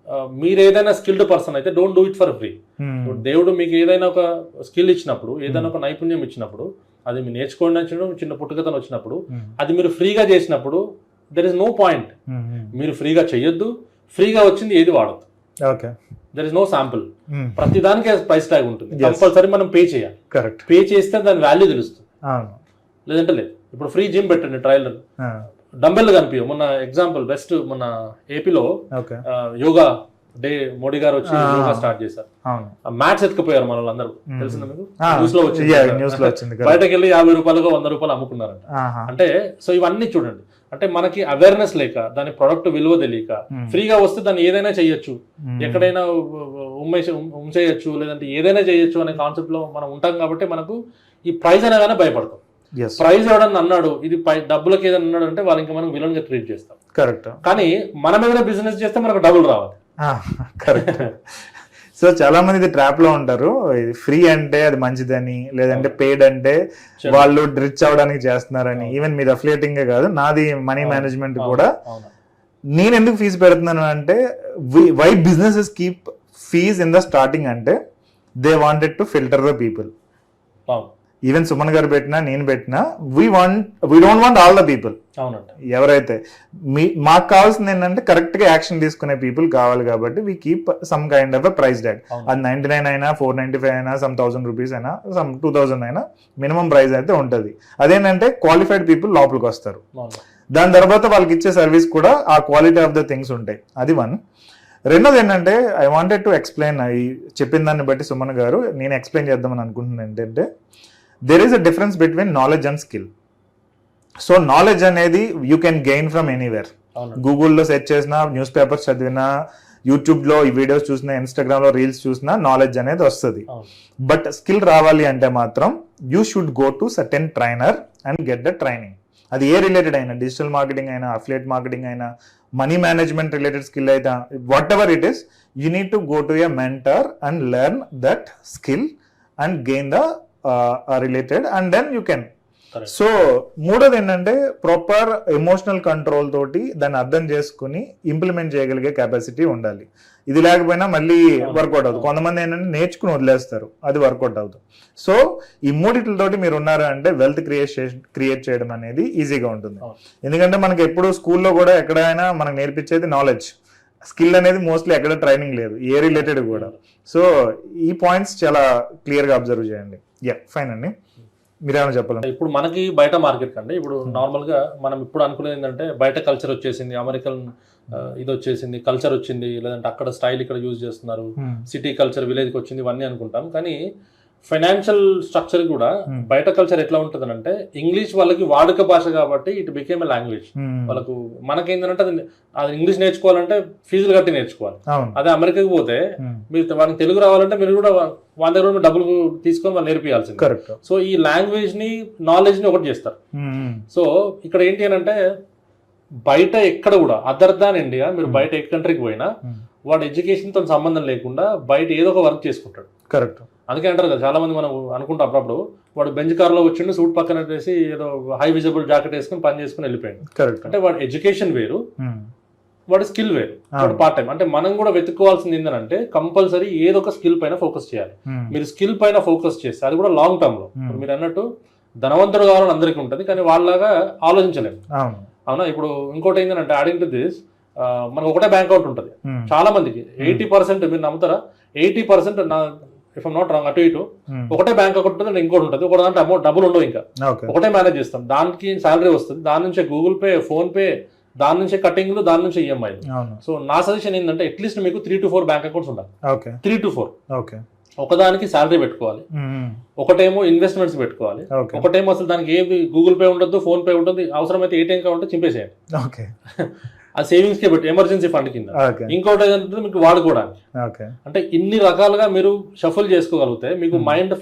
మీరు ఏదైనా స్కిల్డ్ పర్సన్ అయితే don't do it for free. దేవుడు మీకు ఏదైనా ఒక స్కిల్ ఇచ్చినప్పుడు, ఏదైనా ఒక నైపుణ్యం ఇచ్చినప్పుడు, అది మీరు నేర్చుకోండి చిన్న పుట్టుకతను వచ్చినప్పుడు, అది మీరు ఫ్రీగా చేసినప్పుడు దెర్ ఇస్ నో పాయింట్. మీరు ఫ్రీగా చెయ్యొద్దు, ఫ్రీగా వచ్చింది ఏది వాడద్దు. There is no sample. ప్రతి దానికి ప్రైస్ ట్యాగ్ ఉంటుంది, కంపల్సరీ మనం పే చేయాలి. కరెక్ట్. పే చేస్తే దాని వాల్యూ తెలుస్తుంది, లేదంటే లేదు. ఇప్పుడు ఫ్రీ జిమ్ పెట్టండి, ట్రయల్ డంబెల్ కనిపించవు. మొన్న ఎగ్జాంపుల్ బెస్ట్ మొన్న ఏపీలో యోగా డే మోడీ గారు వచ్చి యోగా స్టార్ట్ చేశారు. మ్యాట్స్ ఎత్తుకుపోయారు మన వాళ్ళందరూ, తెలిసిందా మీకు? న్యూస్ లో వచ్చింది. బయటకు వెళ్ళి 50 రూపాయలుగా 100 రూపాయలు అమ్ముకున్నారంట. అంటే సో ఇవన్నీ చూడండి, అంటే మనకి అవేర్నెస్ లేక, దాని ప్రొడక్ట్ విలువ తెలియక, ఫ్రీగా వస్తే దాన్ని ఏదైనా చేయొచ్చు, ఎక్కడైనా ఉంచేయచ్చు, లేదంటే ఏదైనా చేయొచ్చు అనే కాన్సెప్ట్ లో మనం ఉంటాం. కాబట్టి మనకు ఈ ప్రైజ్ అనగానే భయపడతాం. ప్రైజ్ ఎవడన్నా అన్నాడు ఇది డబ్బులకి ఏదైనా అన్నాడు అంటే వాళ్ళు ఇంకా మనం విలన్ గా ట్రీట్ చేస్తాం. కరెక్ట్. కానీ మనం ఏదైనా బిజినెస్ చేస్తే మనకు డబ్బులు రావాలి. కరెక్ట్. సో చాలా మంది ఇది ట్రాప్ లో ఉంటారు, ఇది ఫ్రీ అంటే అది మంచిదని, లేదంటే పెయిడ్ అంటే వాళ్ళు రిచ్ అవడానికి చేస్తున్నారని. ఈవెన్ మీరు అఫిలియేటింగ్ కాదు, నాది మనీ మేనేజ్మెంట్ కూడా. నేను ఎందుకు ఫీజు పెడుతున్నాను అంటే why businesses keep fees in the starting అంటే they wanted to filter the people. Even Suman garu పెట్టినా నేను పెట్టినా we don't want all the people. ఎవరైతే మాకు కావాల్సింది ఏంటంటే కరెక్ట్ గా యాక్షన్ తీసుకునే పీపుల్ కావాలి. కాబట్టి we keep some kind of price tag. అది 99 అయినా 495 అయినా సమ్ 1000 రూపీస్ అయినా సమ్ 2000 అయినా మినిమం ప్రైస్ అయితే ఉంటుంది. అదేంటంటే క్వాలిఫైడ్ పీపుల్ లోపలికి వస్తారు. దాని తర్వాత వాళ్ళకి ఇచ్చే సర్వీస్ కూడా ఆ క్వాలిటీ ఆఫ్ ద థింగ్స్ ఉంటాయి. అది వన్. రెండోది ఏంటంటే ఐ వాంటెడ్ టు ఎక్స్ప్లెయిన్, చెప్పిన దాన్ని బట్టి సుమన్ గారు నేను ఎక్స్ప్లెయిన్ చేద్దామని అనుకుంటున్నాను ఏంటంటే there is a difference between knowledge and skill. So knowledge అనేది you can gain from anywhere. గూగుల్లో సెర్చ్ చేసినా, న్యూస్ పేపర్స్ చదివినా, యూట్యూబ్లో ఈ వీడియోస్ చూసినా, ఇన్స్టాగ్రామ్లో రీల్స్ చూసినా నాలెడ్జ్ అనేది వస్తుంది. అవును. బట్ స్కిల్ రావాలి అంటే మాత్రం you should go to certain trainer and get the training. అది ఏ రిలేటెడ్ అయినా, డిజిటల్ మార్కెటింగ్ అయినా, అఫిలియేట్ మార్కెటింగ్ అయినా, మనీ మేనేజ్మెంట్ రిలేటెడ్ స్కిల్ అయితే, whatever it is, you need to go to a mentor and learn that skill and gain the related and then you can. Correct. So మూడోది ఏంటంటే proper emotional control తోటి దాన్ని అర్థం చేసుకుని implement చేయగలిగే capacity ఉండాలి. ఇది లేకపోయినా మళ్ళీ వర్కౌట్ అవుతుంది. కొంతమంది ఏంటంటే నేర్చుకుని వదిలేస్తారు, అది వర్కౌట్ అవుతుంది. సో ఈ మూడిట్లతోటి మీరు ఉన్నారు అంటే వెల్త్ క్రియేట్ చేయడం అనేది ఈజీగా ఉంటుంది. ఎందుకంటే మనకి ఎప్పుడు స్కూల్లో కూడా ఎక్కడైనా మనకు నేర్పించేది నాలెడ్జ్, స్కిల్ అనేది మోస్ట్లీ ఎక్కడ ట్రైనింగ్ లేదు, ఏ రిలేటెడ్ కూడా. సో ఈ పాయింట్స్ చాలా క్లియర్గా అబ్జర్వ్ చేయండి. ఫైన్ అండి, మీరేమైనా చెప్పాలి? ఇప్పుడు మనకి బయట మార్కెట్ కంటే ఇప్పుడు నార్మల్గా మనం ఇప్పుడు అనుకునేది ఏంటంటే బయట కల్చర్ వచ్చేసింది, అమెరికన్ ఇది వచ్చేసింది, కల్చర్ వచ్చింది, లేదంటే అక్కడ స్టైల్ ఇక్కడ యూజ్ చేస్తున్నారు, సిటీ కల్చర్ విలేజ్కి వచ్చింది, ఇవన్నీ అనుకుంటాం. కానీ ఫైనాన్షియల్ స్ట్రక్చర్ కూడా బయట కల్చర్ ఎట్లా ఉంటుంది అంటే ఇంగ్లీష్ వాళ్ళకి వాడుక భాష కాబట్టి ఇట్ బికేమ్ ఎ లాంగ్వేజ్ వాళ్ళకు. మనకేంటంటే అది ఇంగ్లీష్ నేర్చుకోవాలంటే ఫీజులు కట్టి నేర్చుకోవాలి. అదే అమెరికాకి పోతే మీరు వాళ్ళకి తెలుగు రావాలంటే మీరు కూడా వాళ్ళ దగ్గర కూడా డబ్బులు తీసుకొని వాళ్ళు నేర్పించాల్సింది. సో ఈ లాంగ్వేజ్ ని నాలెడ్జ్ ని ఒకటి చేస్తారు. సో ఇక్కడ ఏంటి అని అంటే బయట ఎక్కడ కూడా అదర్ దాన్ ఇండియా మీరు బయట ఏ కంట్రీకి పోయినా వాడు ఎడ్యుకేషన్ తో సంబంధం లేకుండా బయట ఏదో ఒక వర్క్ చేసుకుంటాడు. కరెక్ట్. అందుకే అంటారు కదా చాలా మంది మనం అనుకుంటాం అప్పుడప్పుడు వాడు బెంచ్ కార్ లో వచ్చిండు, సూట్ పక్కన వేసి ఏదో హై విజిబుల్ జాకెట్ వేసుకుని పని చేసుకుని వెళ్ళిపోయాడు. కరెక్ట్. అంటే వాడు ఎడ్యుకేషన్ వేరు, వాడి స్కిల్ వేరు, వాడు పార్ట్ టైం. అంటే మనం కూడా వెతుక్కోవాల్సింది ఏంటంటే కంపల్సరీ ఏదో ఒక స్కిల్ పైన ఫోకస్ చేయాలి. మీరు స్కిల్ పైన ఫోకస్ చేస్తే అది కూడా లాంగ్ టర్మ్ లో, మీరు అన్నట్టు ధనవంతుడు కావాలని అందరికీ ఉంటుంది కానీ వాళ్ళలాగా ఆలోచించలేము. అవునా? ఇప్పుడు ఇంకోటి ఏంటంటే యాడింగ్ టు దిస్, మనకు ఒకటే బ్యాంక్ అకౌంట్ ఉంటుంది చాలా మందికి. 80% మీరు నమ్ముతారా, 80% నా ఇఫ్ ఐమ్ నాట్ రాంగ్ అటు ఇటు ఒకటే బ్యాంక్ అకౌంట్ ఉంటుంది, ఇంకోటి ఉంటుంది. ఒక దాంట్లో అమౌంట్ డబ్బులు ఉండవు, ఇంకా ఒకటే మేనేజ్ చేస్తాం. దానికి శాలరీ వస్తుంది, దాని నుంచే గూగుల్ పే, ఫోన్ పే, దాని నుంచే కటింగ్లు, దాని నుంచి ఈఎంఐలు. సో నా సజెషన్ ఏంటంటే అట్లీస్ట్ మీకు 3 to 4 బ్యాంక్ అకౌంట్స్ ఉండాలి. 3 to 4. ఒకదానికి శాలరీ పెట్టుకోవాలి, ఒకటేమో ఇన్వెస్ట్మెంట్స్ పెట్టుకోవాలి, ఒకటేమో అసలు దానికి ఏమి గూగుల్ పే ఉండదు, ఫోన్ పే ఉంటుంది, అవసరమైతే ఏటీఎం కార్డు ఉంటే చింపేసేయండి, ఆ సేవింగ్స్ కే పెట్టి ఎమర్జెన్సీ ఫండ్ కింద. ఇంకోటి ఏంటంటే మీకు వాడుకోవడానికి. అంటే ఇన్ని రకాలుగా మీరు షఫల్ చేసుకోగలిగితే మీకు మైండ్,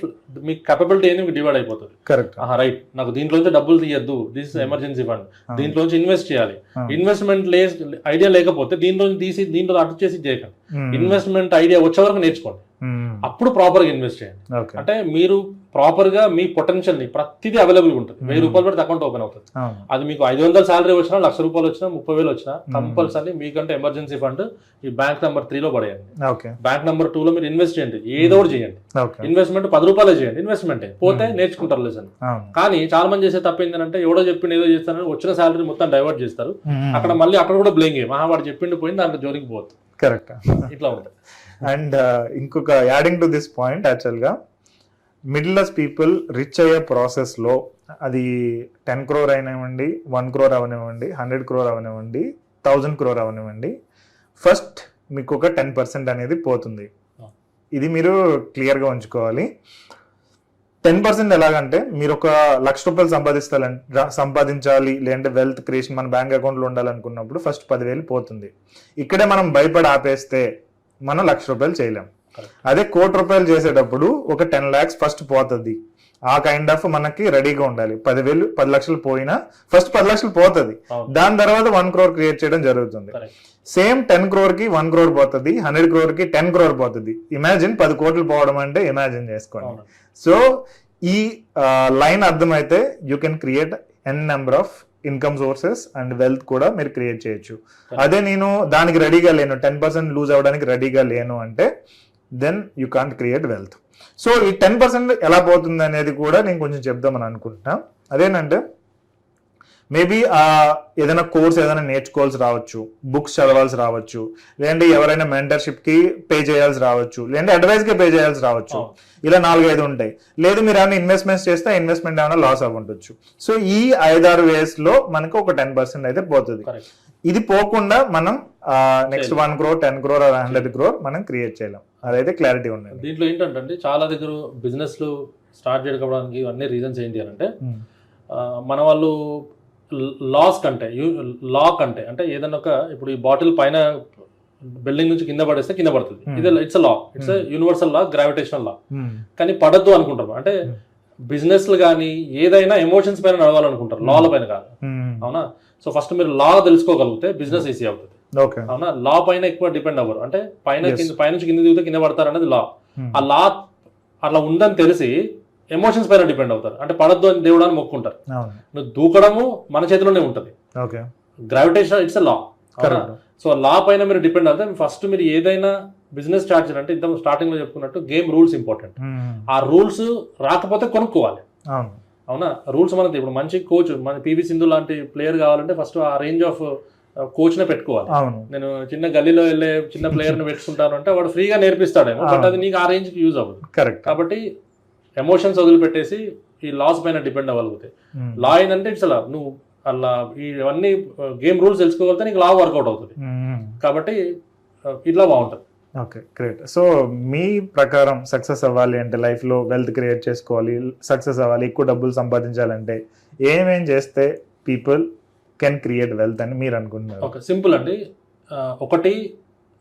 మీకు కెపబిలిటీ ఏంది మీకు డివైడ్ అయిపోతుంది. రైట్, నాకు దీంట్లోంచి డబ్బులు తీయద్దు, దిస్ ఎమర్జెన్సీ ఫండ్, దీంట్లోంచి ఇన్వెస్ట్ చేయాలి. ఇన్వెస్ట్మెంట్ ఐడియా లేకపోతే దీంట్లోంచి తీసి దీంట్లో అటు చేసి చేయకండి. ఇన్వెస్ట్మెంట్ ఐడియా వచ్చే వరకు నేర్చుకోండి, అప్పుడు ప్రాపర్ గా ఇన్వెస్ట్ చేయండి. అంటే మీరు ప్రాపర్ గా మీ పొటెన్షియల్ ని ప్రతిదీ అవైలబుల్ ఉంటుంది. 1000 రూపాయలు పెడితే అకౌంట్ ఓపెన్ అవుతుంది. అది మీకు 500 శాలరీ వచ్చినా, 1,00,000 రూపాయలు వచ్చినా, 30,000 వచ్చినా కంపల్సరీ మీకంటే ఎమర్జెన్సీ ఫండ్ ఈ బ్యాంక్ నెంబర్ 3 లో పడేయండి. బ్యాంక్ నెంబర్ 2 లో మీరు ఇన్వెస్ట్ చేయండి, ఏదో ఒకటి చేయండి. ఇన్వెస్ట్మెంట్ 10 రూపాయలు చేయండి, ఇన్వెస్ట్మెంట్ పోతే నేర్చుకుంటారు లెసన్. కానీ చాలా మంది చేసే తప్పు ఏంటంటే ఎవడో చెప్పింది ఏదో చేస్తారని వచ్చిన శాలరీ మొత్తం డైవర్ట్ చేస్తారు. అక్కడ మళ్ళీ అక్కడ కూడా బ్లేమ్ గేమ్, వాడు చెప్పిండి పోయింది, దాంట్లో జోలికి పోతుంది. కరెక్ట్, ఇట్లా ఉంటుంది. అండ్ ఇంకొక యాడింగ్ టు దిస్ పాయింట్, యాక్చువల్గా మిడిల్ క్లాస్ పీపుల్ రిచ్ అయ్యే ప్రాసెస్లో అది 10 crore అయినివ్వండి, 1 crore అవనివ్వండి, 100 crore అవనివ్వండి, 1000 crore అవనివ్వండి, ఫస్ట్ మీకు ఒక 10% అనేది పోతుంది. ఇది మీరు క్లియర్గా ఉంచుకోవాలి. 10% ఎలాగంటే మీరు ఒక 1,00,000 రూపాయలు సంపాదించాలి, లేదంటే వెల్త్ క్రియేషన్ మన బ్యాంక్ అకౌంట్లో ఉండాలనుకున్నప్పుడు ఫస్ట్ 10,000 పోతుంది. ఇక్కడే మనం భయపడి ఆపేస్తే మనం 1,00,000 రూపాయలు చేయలేం. అదే 1 కోటి రూపాయలు చేసేటప్పుడు ఒక 10 lakhs ఫస్ట్ పోతుంది. ఆ కైండ్ ఆఫ్ మనకి రెడీగా ఉండాలి. 10 లక్షలు పోయినా ఫస్ట్ 10 లక్షలు పోతుంది, దాని తర్వాత 1 crore క్రియేట్ చేయడం జరుగుతుంది. సేమ్ 10 crore కి 1 crore పోతుంది, 100 crore కి 10 crore పోతుంది. ఇమాజిన్ 10 కోట్లు పోవడం అంటే ఇమాజిన్ చేసుకోండి. సో ఈ లైన్ అర్థమైతే you can create N number of income sources and wealth కూడా మీరు క్రియేట్ చేయొచ్చు. అదే నేను దానికి రెడీగా లేను, 10% లూజ్ అవ్వడానికి రెడీగా లేను అంటే then you can't create wealth. So ఈ 10% ఎలా పోతుంది అనేది కూడా నేను కొంచెం చెప్దామని అనుకుంటున్నా. అదేంటంటే మేబీ ఏదైనా కోర్స్ ఏదైనా నేర్చుకోవాల్సి రావచ్చు, బుక్స్ చదవాల్సి రావచ్చు, లేదంటే ఎవరైనా మెంటర్షిప్కి పే చేయాల్సి రావచ్చు, లేదంటే అడ్వైస్కి పే చేయాల్సి రావచ్చు. ఇలా 4-5 ఉంటాయి. లేదు మీరు ఏమైనా ఇన్వెస్ట్మెంట్స్ చేస్తే ఇన్వెస్ట్మెంట్ ఏమైనా లాస్ అవ్వచ్చు. సో ఈ 5-6 వేస్లో మనకు ఒక 10% అయితే పోతుంది. ఇది పోకుండా మనం నెక్స్ట్ 1 crore, 10 crore, 100 crore మనం క్రియేట్ చేయలేం. అదైతే క్లారిటీ ఉంది. దీంట్లో ఏంటంటే చాలా దగ్గర బిజినెస్లు స్టార్ట్ చేయడానికి అన్ని రీజన్స్ ఏంటి అని అంటే మన వాళ్ళు లాస్ కంటే లా కంటే అంటే ఏదైనా ఒక ఇప్పుడు ఈ బాటిల్ పైన బిల్డింగ్ నుంచి కింద పడేస్తే కింద పడుతుంది. ఇది it's law, it's universal law, gravitational law. కానీ పడద్దు అనుకుంటారు. అంటే బిజినెస్లు కానీ ఏదైనా ఎమోషన్స్ పైన నడవాలనుకుంటారు, లాల పైన కాదు. అవునా? సో ఫస్ట్ మీరు లా తెలుసుకోగలిగితే బిజినెస్ ఈజీ అవుతుంది. అవునా? లా పైన ఎక్కువ డిపెండ్ అవ్వరు. అంటే పైనుంచి కింద దిగితే కింద పడతారు అనేది లా. ఆ లా అట్లా ఉందని తెలిసి ఎమోషన్స్ పైన డిపెండ్ అవుతారు. అంటే పడద్దు అని దేవుడు అని మొక్కుంటారు. నువ్వు దూకడము మన చేతిలోనే ఉంటుంది. Gravitation it's law. సో లా పైన మీరు డిపెండ్ అవుతే ఫస్ట్ మీరు ఏదైనా బిజినెస్ స్టార్ట్ చేయాలంటే ఇంత స్టార్టింగ్ లో చెప్పుకున్నట్టు గేమ్ రూల్స్ ఇంపార్టెంట్. ఆ రూల్స్ రాకపోతే కొనుక్కోవాలి. అవునా? రూల్స్ మనకి ఇప్పుడు మంచి కోచ్, మన పివి సింధు లాంటి ప్లేయర్ కావాలంటే ఫస్ట్ ఆ రేంజ్ ఆఫ్ కోచ్ నే పెట్టుకోవాలి. నేను చిన్న గల్లీలో వెళ్ళే చిన్న ప్లేయర్ ని పెట్టుకుంటాను అంటే వాడు ఫ్రీగా నేర్పిస్తాడేమో, బట్ అది నీకు ఆ రేంజ్ కి యూజ్ అవ్వదు. కాబట్టి ఎమోషన్స్ వదిలిపెట్టేసి ఈ లాస్ పైన డిపెండ్ అవ్వగలుగుతాయి. లా ఏంటంటే ఇట్స్ లా, నువ్వు అలా ఇవన్నీ గేమ్ రూల్స్ తెలుసుకోగలిగితే నీకు లా వర్కౌట్ అవుతుంది. కాబట్టి ఇట్లా బాగుంటుంది. Okay, great. సో మీ ప్రకారం సక్సెస్ అవ్వాలి అంటే, లైఫ్లో వెల్త్ క్రియేట్ చేసుకోవాలి, సక్సెస్ అవ్వాలి, ఎక్కువ డబ్బులు సంపాదించాలంటే ఏమేం చేస్తే పీపుల్ కెన్ క్రియేట్ వెల్త్ అని మీరు అనుకుంటున్నారు? ఓకే, సింపుల్ అండి. ఒకటి,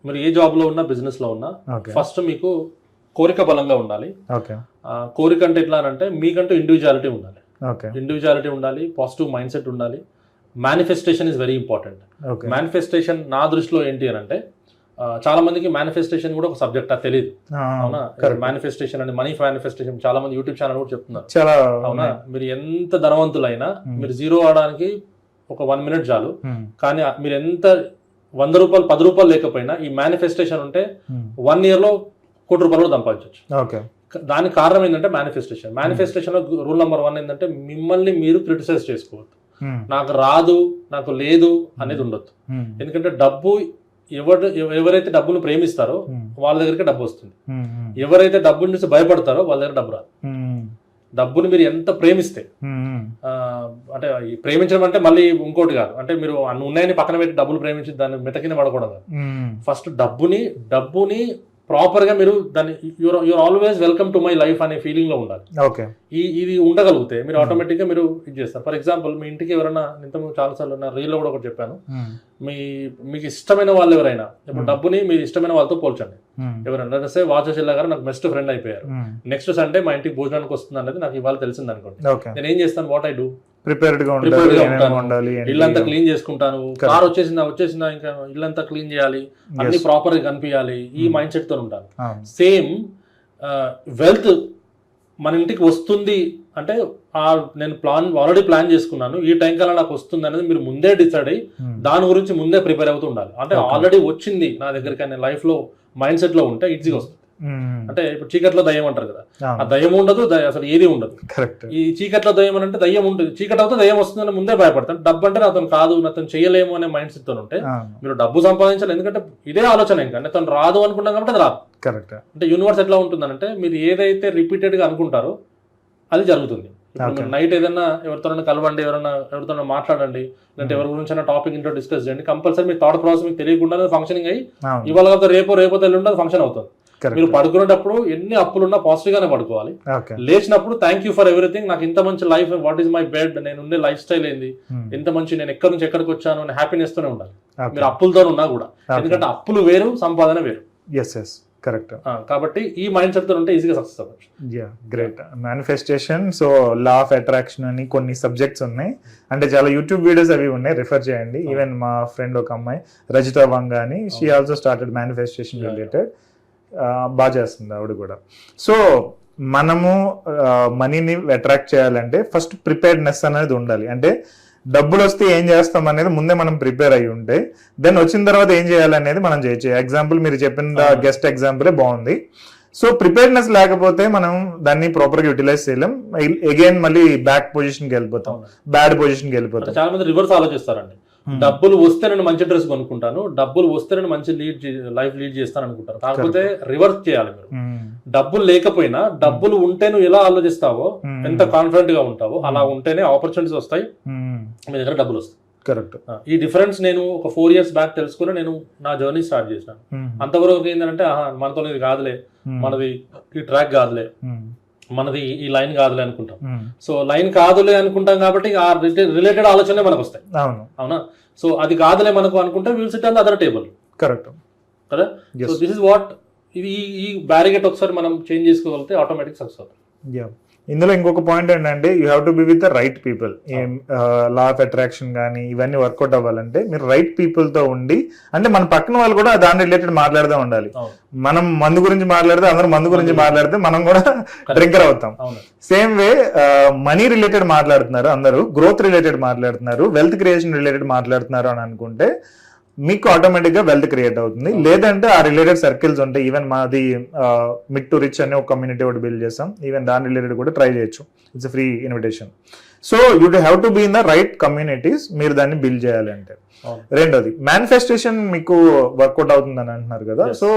మీరు ఏ జాబ్లో ఉన్నా బిజినెస్లో ఉన్నా ఫస్ట్ మీకు కోరిక బలంగా ఉండాలి. ఓకే, కోరిక అంటే ఎట్లా అంటే మీకంటూ ఇండివిజువాలిటీ ఉండాలి. ఇండివిజువాలిటీ ఉండాలి, పాజిటివ్ మైండ్ సెట్ ఉండాలి. Manifestation is very important. Manifestation నా దృష్టిలో ఏంటి అని అంటే, చాలా మందికి మేనిఫెస్టేషన్ కూడా ఒక సబ్జెక్ట్ తెలియదు. అవునా? మేనిఫెస్టేషన్ అంటే మనీ మేనిఫెస్టేషన్ చాలా మంది యూట్యూబ్ ఛానల్ కూడా చెప్తున్నారు. అవునా? మీరు ఎంత ధనవంతులైనా మీరు జీరో అవడానికి ఒక 1 minute చాలు. కానీ మీరు ఎంత 100 రూపాయలు 10 రూపాయలు లేకపోయినా ఈ మేనిఫెస్టేషన్ ఉంటే 1 year లో ₹1 కోటి కూడా సంపాదించవచ్చు. దానికి కారణం ఏంటంటే మేనిఫెస్టేషన్. మేనిఫెస్టేషన్ లో రూల్ నెంబర్ 1 ఏంటంటే మిమ్మల్ని మీరు క్రిటిసైజ్ చేసుకోవద్దు. నాకు రాదు, నాకు లేదు అనేది ఉండొద్దు. ఎందుకంటే డబ్బు ఎవరైతే డబ్బును ప్రేమిస్తారో వాళ్ళ దగ్గరికి డబ్బు వస్తుంది. ఎవరైతే డబ్బుని చూసి భయపడతారో వాళ్ళ దగ్గర డబ్బు రాదు. డబ్బుని మీరు ఎంత ప్రేమిస్తే, అంటే ప్రేమించడం అంటే మళ్ళీ ఇంకోటి కాదు, అంటే మీరు ఉన్నాయని పక్కన పెట్టి డబ్బులు ప్రేమించి దాన్ని మెతకిన పడకూడదు. ఫస్ట్ డబ్బుని ప్రాపర్ గా మీరు దాన్ని you are always welcome to my life అనే ఫీలింగ్ లో ఉండాలి. ఇది ఉండగలిగితే మీరు ఆటోమేటిక్ గా మీరు ఇది చేస్తారు. ఫర్ ఎగ్జాంపుల్, మీ ఇంటికి ఎవరైనా, ఇంతకుముందు చాలాసార్లు నా రీల్ లో కూడా ఒకటి చెప్పాను, మీకు ఇష్టమైన వాళ్ళు ఎవరైనా, ఇప్పుడు డబ్బుని మీరు ఇష్టమైన వాళ్ళతో పోల్చండి. ఎవరైనా సే వాచశిల్లా గారు నాకు బెస్ట్ ఫ్రెండ్ అయిపోయారు, నెక్స్ట్ సండే మా ఇంటికి భోజనానికి వస్తుంది అనేది నాకు ఇవాళ తెలిసింది అనుకోండి. నేను ఏం చేస్తాను? వాట్ ఐ డూ, ప్రిపేర్డ్ గా ఉంటాను, ఇల్లంతా క్లీన్ చేసుకుంటాను. కార్ వచ్చేసిందా ఇంకా ఇల్లంతా క్లీన్ చేయాలి, అన్ని ప్రాపర్ గా కనిపించాలి, ఈ మైండ్ సెట్ తో ఉంటాను. సేమ్ వెల్త్ మన ఇంటికి వస్తుంది అంటే నేను ఆల్రెడీ ప్లాన్ చేసుకున్నాను, ఈ టైం కల్లా నాకు వస్తుంది అనేది మీరు ముందే డిసైడ్ అయ్యి దాని గురించి ముందే ప్రిపేర్ అవుతూ ఉండాలి. అంటే ఆల్రెడీ వచ్చింది నా దగ్గరికి అనే లైఫ్ లో మైండ్ సెట్ లో ఉంటే ఈజీగా వస్తుంది. అంటే ఇప్పుడు చీకట్లో దయ్యం అంటారు కదా, ఆ దయ్యం ఉండదు, అసలు ఏది ఉండదు. ఈ చీకట్లో దయ్యం అని అంటే దయ్యం ఉంటుంది, చీకటి అవుతే దయ్యం వస్తుందని ముందే భయపడతాను. డబ్బు అంటే అతను కాదు, అతను చేయలేము అనే మైండ్ సెట్ తో ఉంటే మీరు డబ్బు సంపాదించాలి. ఎందుకంటే ఇదే ఆలోచన, ఇంకా అతను రాదు అనుకున్నాం కాబట్టి అది రాదు. కరెక్ట్. అంటే యూనివర్స్ ఎట్లా ఉంటుందంటే, మీరు ఏదైతే రిపీటెడ్ గా అనుకుంటారో అది జరుగుతుంది. ఇప్పుడు నైట్ ఏదైనా ఎవరితోనైనా కలవండి, ఎవరితో మాట్లాడండి, లేదంటే ఎవరి గురించి టాపిక్ ఇంట్లో డిస్కస్ చేయండి, కంపల్సరీ మీ థాట్ ప్రాసెస్ మీకు తెలియకుండా ఫంక్షనింగ్ అయ్యి ఇవాళ రేపో తెల్లుంటే అది ఫంక్షన్ అవుతుంది. మీరు పడుకునేటప్పుడు ఎన్ని అప్పులున్నా పాజిటివ్ గానే పడుకోవాలి. లేచినప్పుడు థ్యాంక్ యూ ఫర్ ఎవ్రీథింగ్, నాకు ఇంత మంచి life, what is my bed, నేను ఉండే లైఫ్ స్టైల్ ఏంది, ఎంత మంచి, నేను ఎక్కడి నుంచి ఎక్కడికి వచ్చాను అని హ్యాపీనెస్ తోనే ఉండాలి. మీరు అప్పులతో ఉన్నా కూడా, ఎందుకంటే అప్పులు వేరు, సంపాదన వేరు. కరెక్ట్. కాబట్టి ఈ మైండ్ సెట్ తో ఉంటే ఈజీగా సక్సెస్ అవ్వచ్చు. Great. Manifestation, so law of attraction అని కొన్ని సబ్జెక్ట్స్ ఉన్నాయి, అంటే చాలా యూట్యూబ్ వీడియోస్ అవి ఉన్నాయి, రిఫర్ చేయండి. ఈవెన్ మా ఫ్రెండ్ ఒక అమ్మాయి రజిత వంగ అని, she also started manifestation related, బాగా చేస్తుంది ఆవిడ కూడా. సో మనము మనీని అట్రాక్ట్ చేయాలంటే ఫస్ట్ ప్రిపేర్డ్నెస్ అనేది ఉండాలి. అంటే డబ్బులు వస్తే ఏం చేస్తాం అనేది ముందే మనం ప్రిపేర్ అయ్యి ఉంటే, దెన్ వచ్చిన తర్వాత ఏం చేయాలనేది మనం చేయొచ్చు. ఎగ్జాంపుల్ మీరు చెప్పిన గెస్ట్ ఎగ్జాంపులే బాగుంది. సో ప్రిపేర్డ్నెస్ లేకపోతే మనం దాన్ని ప్రాపర్ గా యూటిలైజ్ చేయలేం, అగైన్ మళ్ళీ బ్యాక్ పొజిషన్ కి వెళ్ళిపోతాం, బ్యాడ్ పొజిషన్ కి వెళ్ళిపోతాం. చాలా మంది రివర్స్ ఆలోచిస్తారండి. డబ్బులు వస్తే నేను మంచి డ్రెస్ కొనుక్కుంటాను, డబ్బులు వస్తే నేను మంచి లైఫ్ లీడ్ చేస్తాను అనుకుంటాను. కాకపోతే రివర్స్ చేయాలి. మీరు డబ్బులు లేకపోయినా, డబ్బులు ఉంటే నువ్వు ఎలా ఆలోచిస్తావో, ఎంత కాన్ఫిడెంట్ గా ఉంటావో అలా ఉంటేనే ఆపర్చునిటీస్ వస్తాయి, మీ దగ్గర డబ్బులు వస్తాయి. కరెక్ట్. ఈ డిఫరెన్స్ నేను ఒక 4 years బ్యాక్ తెలుసుకుని నేను నా జర్నీ స్టార్ట్ చేసినాను. అంతవరకు ఏంటంటే మనతో ఇది కాదులే, మనది ఈ ట్రాక్ కాదులే, మనది ఈ లైన్ కాదులే అనుకుంటాం. సో లైన్ కాదులే అనుకుంటాం కాబట్టి ఆ రిలేటెడ్ ఆలోచనలే మనకు వస్తాయి. అవునా? సో అది కాదులే మనకు అనుకుంటే will SIT on the other table. Correct. కదా. సో దిస్ ఇస్ వాట్, ఇది ఈ బ్యారిగేట్ ఒకసారి మనం చేంజ్ చేసుకోగలిగితే ఆటోమేటిక్ సక్సెస్ అవుతుంది. ఇందులో ఇంకొక పాయింట్ ఏంటంటే you have to be with the right people. Law of attraction కానీ ఇవన్నీ వర్కౌట్ అవ్వాలంటే మీరు రైట్ పీపుల్ తో ఉండి, అంటే మన పక్కన వాళ్ళు కూడా దాని రిలేటెడ్ మాట్లాడుతూ ఉండాలి. మనం మందు గురించి మాట్లాడితే అందరూ మందు గురించి మాట్లాడితే మనం కూడా డ్రింకర్ అవుతాం. సేమ్ వే మనీ రిలేటెడ్ మాట్లాడుతున్నారు అందరూ, గ్రోత్ రిలేటెడ్ మాట్లాడుతున్నారు, వెల్త్ క్రియేషన్ రిలేటెడ్ మాట్లాడుతున్నారు అని అనుకుంటే మీకు ఆటోమేటిక్ గా వెల్త్ క్రియేట్ అవుతుంది. లేదంటే ఆ రిలేటెడ్ సర్కిల్స్ ఉంటాయి. ఈవెన్ మాది మిడ్ టు రిచ్ అనే ఒక కమ్యూనిటీ ఒకటి బిల్డ్ చేస్తాం. ఈవెన్ దాని రిలేటెడ్ కూడా ట్రై చేయొచ్చు. It's free invitation. So you have to be in the right communities, మీరు దాన్ని బిల్డ్ చేయాలి అంటే. రెండోది మేనిఫెస్టేషన్ మీకు వర్కౌట్ అవుతుందని అంటున్నారు కదా. సో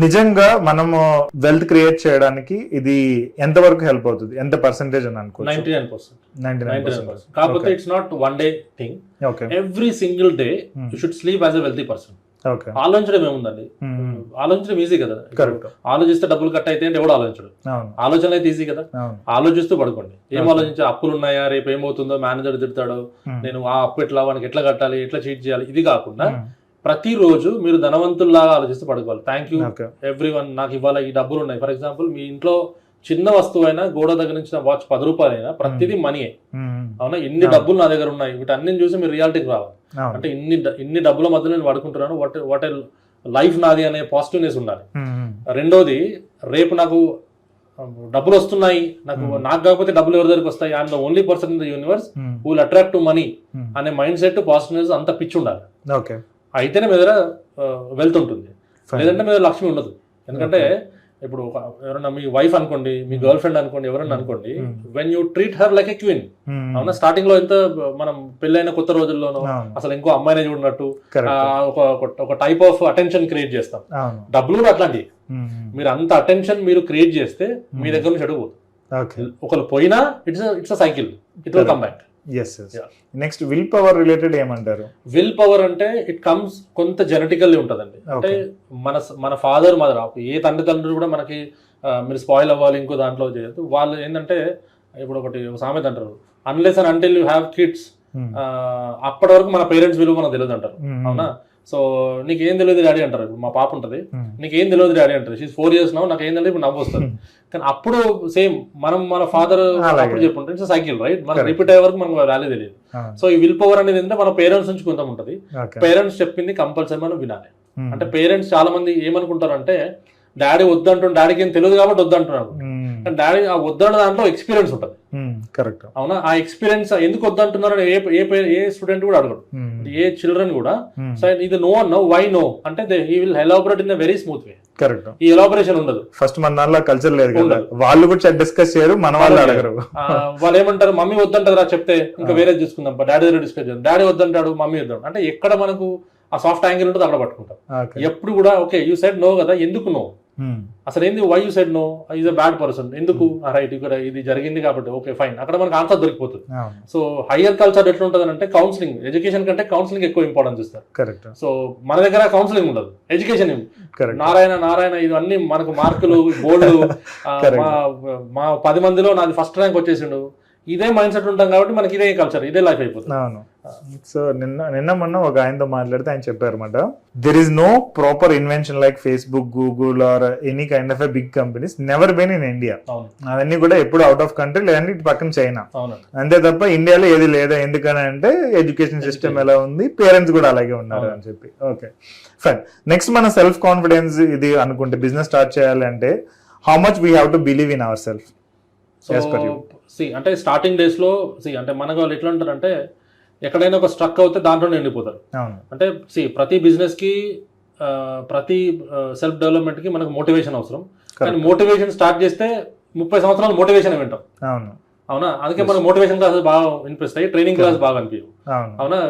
నిజంగా మనము వెల్త్ క్రియేట్ చేయడానికి ఇది ఎంత వరకు హెల్ప్ అవుతుంది, ఎంత పర్సెంటేజ్ అని అనుకో? 99%. కాకపోతే it's not one day thing. Every single day you should sleep as a wealthy person. ఆలోచించడం ఏముందండి, ఆలోచించడం ఈజీ కదా. ఆలోచిస్తే డబ్బులు కట్ అయితే అంటే ఎవడు ఆలోచించడు. ఆలోచన అయితే ఈజీ కదా. ఆలోచిస్తూ పడుకోండి. ఏం ఆలోచించే, అప్పులు ఉన్నాయా, రేపు ఏమవుతుందో, మేనేజర్ తిడతాడో, నేను ఆ అప్పు ఎట్లా, వానికి ఎట్లా కట్టాలి, ఎట్లా చీట్ చేయాలి, ఇది కాకుండా ప్రతిరోజు మీరు ధనవంతుల్లాగా ఆలోచిస్తూ పడుకోవాలి. థ్యాంక్ యూ ఎవ్రీ వన్, నాకు ఇవాళ ఈ డబ్బులు ఉన్నాయి. ఫర్ ఎగ్జాంపుల్ మీ ఇంట్లో చిన్న వస్తువు అయినా, గోడ దగ్గర నుంచి వాచ్ 10 రూపాయలు అయినా ప్రతిదీ మనీయే. అవునా, ఇన్ని డబ్బులు నా దగ్గర ఉన్నాయి, వీటన్ని చూసి మీరు రియాలిటీకి రావాలి. అంటే ఇన్ని డబ్బుల మధ్య నేను వాడుకుంటున్నాను, వాట్ లైఫ్ నాది అనే పాజిటివ్నెస్ ఉండాలి. రెండోది, రేపు నాకు డబ్బులు వస్తున్నాయి, నాకు కాకపోతే డబ్బులు ఎవరి దగ్గరికి వస్తాయి, I'm the only person in the universe who will attract to money అనే మైండ్ సెట్, పాజిటివ్నెస్ అంత పిచ్చి ఉండాలి. అయితేనే మీ దగ్గర వెల్త్ ఉంటుంది, లేదంటే మీ దగ్గర లక్ష్మి ఉండదు. ఎందుకంటే ఇప్పుడు ఎవరన్నా మీ వైఫ్ అనుకోండి, మీ గర్ల్ ఫ్రెండ్ అనుకోండి, ఎవరన్నా అనుకోండి, when you treat her like a queen. అవునా, స్టార్టింగ్ లో ఎంత మనం పెళ్ళైన కొత్త రోజుల్లోనూ అసలు ఇంకో అమ్మాయినే చూడనట్టు ఒక టైప్ ఆఫ్ అటెన్షన్ క్రియేట్ చేస్తాం. డబ్బులు కూడా అట్లాంటివి. మీరు అంత అటెన్షన్ మీరు క్రియేట్ చేస్తే మీ దగ్గర నుంచి అడుగుపోతుంది. ఒకరు పోయినా it's a cycle, it will come back. Next will power related ఏమంటారు? విల్ పవర్ అంటే ఇట్ కమ్స్ కొంత జెనెటికల్లీ ఉంటుందండి. అంటే మన ఫాదర్ మదర్, ఏ తండ్రులు కూడా మనకి మీరు స్పాయిల్ అవ్వాలి ఇంకో దాంట్లో చేయొద్దు. వాళ్ళు ఏంటంటే, ఇప్పుడు ఒక సామెత అంటారు, unless and until you have kids, అప్పటి వరకు మన పేరెంట్స్ విలువ మనకు తెలియదు అంటారు. అవునా, సో నీకేం తెలియదు డాడీ అంటారు. ఇప్పుడు మా పాప ఉంటుంది, నీకేం తెలియదు డాడీ అంటారు. షీస్ 4 years నాకు ఏం తెలియదు, ఇప్పుడు నవ్వు వస్తుంది. కానీ అప్పుడు సేమ్ మన ఫాదర్ అప్పుడు చెప్పుంటే ఇట్స్ సైకిల్, రైట్? మనం రిపీట్ అయ్యే వరకు మనకు వాల్యూ తెలియదు. సో ఈ విల్ పవర్ అనేది ఏంటంటే మన పేరెంట్స్ నుంచి కొంత ఉంటుంది. పేరెంట్స్ చెప్పింది కంపల్సరీ మనం వినాలి. అంటే పేరెంట్స్ చాలా మంది ఏమనుకుంటారు అంటే, డాడీ వద్దంటున్నాడు, డాడీకి ఏం తెలియదు కాబట్టి వద్దంటున్నాడు. కానీ డాడీ ఆ వద్దన్న దాంట్లో ఎక్స్పీరియన్స్ ఉంటుంది. కరెక్ట్. అవునా, ఆ ఎక్స్పీరియన్స్ ఎందుకు వద్దంటున్నారు ఏ స్టూడెంట్ కూడా అడగడు, ఏ చిల్డ్రన్ కూడా. సో ఇది నో అన్న వై నో అంటే he will elaborate in a very smooth way. Correct. ఈ ఎలాబరేషన్ ఉండదు. ఫస్ట్ మన దాంట్లో కల్చర్ లేదు కదా, వాళ్ళు కూడా డిస్కస్ చేయరు, మన వాళ్ళు అడగరు. వాళ్ళు ఏమంటారు, మమ్మీ వద్దంటారా చెప్తే ఇంకా వేరే చూసుకుందాం, డాడీ దగ్గర డిస్కస్ చేద్దాం. డాడీ వద్దంటాడు, మమ్మీ వద్దాం అంటే ఎక్కడ మనకు ఆ సాఫ్ట్ యాంగిల్ ఉంటుంది అక్కడ పట్టుకుంటాం. ఎప్పుడు కూడా ఓకే యూ సెడ్ నో కదా, ఎందుకు నో, అసలు ఏంది, why you said no, is a bad person, ఎందుకు, రైట్ ఇక్కడ ఇది జరిగింది కాబట్టి ఓకే ఫైన్, అక్కడ మనకు ఆన్సర్ దొరికిపోతుంది. సో హయ్యర్ కల్చర్ ఎట్లా ఉంటుంది అంటే, కౌన్సిలింగ్, ఎడ్యుకేషన్ కంటే కౌన్సిలింగ్ ఎక్కువ ఇంపార్టెన్స్ ఇస్తారు. కరెక్ట్. సో మన దగ్గర కౌన్సిలింగ్ ఉండదు, ఎడ్యుకేషన్ నారాయణ ఇవన్నీ మనకు మార్కులు, బోర్డులు, మా 10 మందిలో నాది ఫస్ట్ ర్యాంక్ వచ్చేసిండు, ఇదే మైండ్ సెట్ ఉంటాం కాబట్టి మనకి ఇదే కల్చర్, ఇదే లైఫ్ అయిపోతుంది. అవును. సో నిన్న మొన్న ఒక ఆయనతో మాట్లాడితే ఆయన చెప్పారన్నమాట, there is no proper invention like Facebook, Google or any kind of a big companies never been in India. అవన్నీ కూడా ఎప్పుడు అవుట్ ఆఫ్ కంట్రీ, లేదంటే ఇటు పక్కన చైనా, అంతే తప్ప ఇండియాలో ఏది లేదా. ఎందుకని అంటే ఎడ్యుకేషన్ సిస్టమ్ ఎలా ఉంది, పేరెంట్స్ కూడా అలాగే ఉన్నారు అని చెప్పి. Okay fine. నెక్స్ట్ మన సెల్ఫ్ కాన్ఫిడెన్స్ ఇది అనుకుంటే, బిజినెస్ స్టార్ట్ చేయాలంటే how much we have to believe in our self? అంటే స్టార్టింగ్ డేస్ లో అంటే మనకు వాళ్ళు ఎట్లా ఉంటారంటే, ఎక్కడైనా ఒక స్ట్రక్ అవుతే దాంట్లో నిండిపోతారు. అంటే ప్రతి బిజినెస్ కి, ప్రతి సెల్ఫ్ డెవలప్మెంట్ కి మనకు మోటివేషన్ అవసరం. కానీ మోటివేషన్ స్టార్ట్ చేస్తే 30 సంవత్సరాలు మోటివేషన్ వింటాం. అవునా, అందుకే మనకు మోటివేషన్ క్లాసెస్ బాగా వినిపిస్తాయి, ట్రైనింగ్ క్లాస్ బాగా అనిపించవు. అవునా,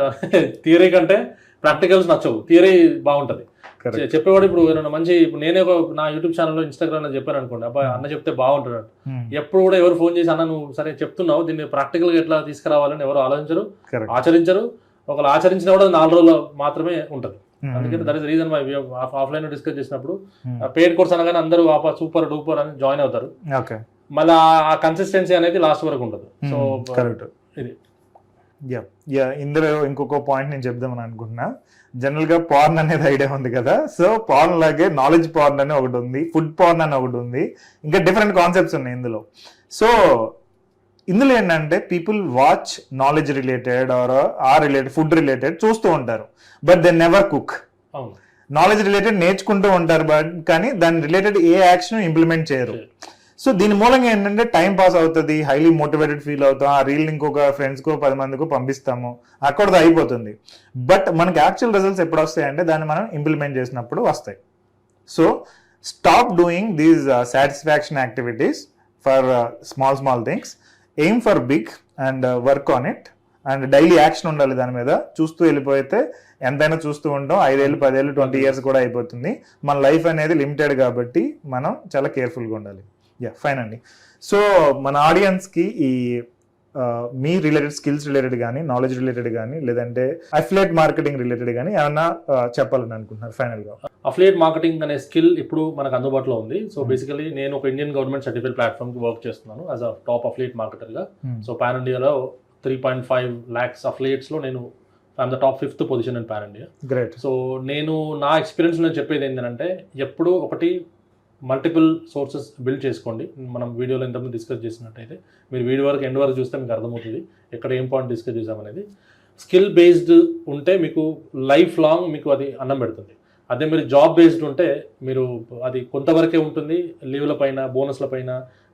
థియరీ కంటే ప్రాక్టికల్స్ నచ్చవు, థియరీ బాగుంటది చెప్పేవాడు. ఇప్పుడు మంచి, ఇప్పుడు నేనే నా యూట్యూబ్ ఛానల్లో, ఇన్స్టాగ్రామ్ లో చెప్పాను అనుకోండి, అబ్బాయి అన్న చెప్తే బాగుంటాడు. ఎప్పుడు కూడా ఎవరు ఫోన్ చేసి, అన్న నువ్వు సరే చెప్తున్నావు, దీన్ని ప్రాక్టికల్ గా ఎట్లా తీసుకురావాలని ఎవరు ఆలోచించరు, ఆచరించరు. ఒకళ్ళు ఆచరించిన కూడా 4 రోజులు మాత్రమే ఉంటది. అందుకే that is reason why offline discuss చేసినప్పుడు పెయిడ్ కోర్స్ అనగానే అందరూ సూపర్ డూపర్ అని జాయిన్ అవుతారు. మళ్ళీ ఆ కన్సిస్టెన్సీ అనేది లాస్ట్ వరకు ఉంటుంది. సో ఇది ఇందులో ఇంకొక పాయింట్ నేను చెప్దామని అనుకుంటున్నా. జనరల్ గా పార్న్ అనేది ఐడియా ఉంది కదా, సో పార్న్ లాగే నాలెడ్జ్ పార్న్ అని ఒకటి ఉంది, ఫుడ్ పార్న్ అని ఒకటి ఉంది, ఇంకా డిఫరెంట్ కాన్సెప్ట్స్ ఉన్నాయి ఇందులో. సో ఇందులో ఏంటంటే people watch knowledge related are related food related చూస్తూ ఉంటారు, బట్ దే నెవర్ కుక్. అవును, నాలెడ్జ్ రిలేటెడ్ నేర్చుకుంటూ ఉంటారు, బట్ కానీ దాని రిలేటెడ్ ఏ యాక్షన్ ఇంప్లిమెంట్ చేయరు. సో దీని మూలంగా ఏంటంటే టైం పాస్ అవుతుంది, హైలీ మోటివేటెడ్ ఫీల్ అవుతాం, ఆ రీల్ ఇంకొక ఫ్రెండ్స్కో 10 మందికో పంపిస్తాము, అక్కడతో అయిపోతుంది. బట్ మనకి యాక్చువల్ రిజల్ట్స్ ఎప్పుడు వస్తాయి అంటే దాన్ని మనం ఇంప్లిమెంట్ చేసినప్పుడు వస్తాయి. So stop doing these satisfaction activities for small things, aim for big and work on it, and daily action ఉండాలి దాని మీద. చూస్తూ వెళ్ళిపోతే ఎంతైనా చూస్తూ ఉంటాం, 5 ఏళ్ళు 10 ఏళ్ళు 20 years కూడా అయిపోతుంది. మన లైఫ్ అనేది లిమిటెడ్ కాబట్టి మనం చాలా కేర్ఫుల్గా ఉండాలి. ఫైన్ అండి. సో మన ఆడియన్స్కి ఈ మీ రిలేటెడ్ స్కిల్స్ రిలేటెడ్ కానీ, నాలెడ్జ్ రిలేటెడ్ కానీ, లేదంటే అఫిలియేట్ మార్కెటింగ్ రిలేటెడ్ కానీ ఏమన్నా చెప్పాలని అనుకుంటున్నారు ఫైనల్గా? అఫిలియేట్ మార్కెటింగ్ అనే స్కిల్ ఇప్పుడు మనకు అందుబాటులో ఉంది. సో బేసికలీ నేను ఒక ఇండియన్ గవర్నమెంట్ సర్టిఫైడ్ ప్లాట్ఫామ్కి వర్క్ చేస్తున్నాను యాజ్ అ టాప్ అఫిలియేట్ మార్కెటర్గా. సో పాన్ ఇండియాలో 3.5 lakhs అఫిలియేట్స్లో నేను I am the top 5th position in pan India. Great. So నేను నా ఎక్స్పీరియన్స్ నేను చెప్పేది ఏంటంటే ఎప్పుడు ఒకటి మల్టిపుల్ సోర్సెస్ బిల్డ్ చేసుకోండి. మనం వీడియోలో ఇంతకుముందు డిస్కస్ చేసినట్టయితే మీరు వీడియో వరకు ఎండ్ వరకు చూస్తే మీకు అర్థమవుతుంది ఎక్కడ ఏం పాయింట్ డిస్కస్ చేసామనేది. స్కిల్ బేస్డ్ ఉంటే మీకు లైఫ్ లాంగ్ మీకు అది అన్నం పెడుతుంది. అదే మీరు జాబ్ బేస్డ్ ఉంటే మీరు అది కొంతవరకే ఉంటుంది, లీవ్ల పైన బోనస్ల పైన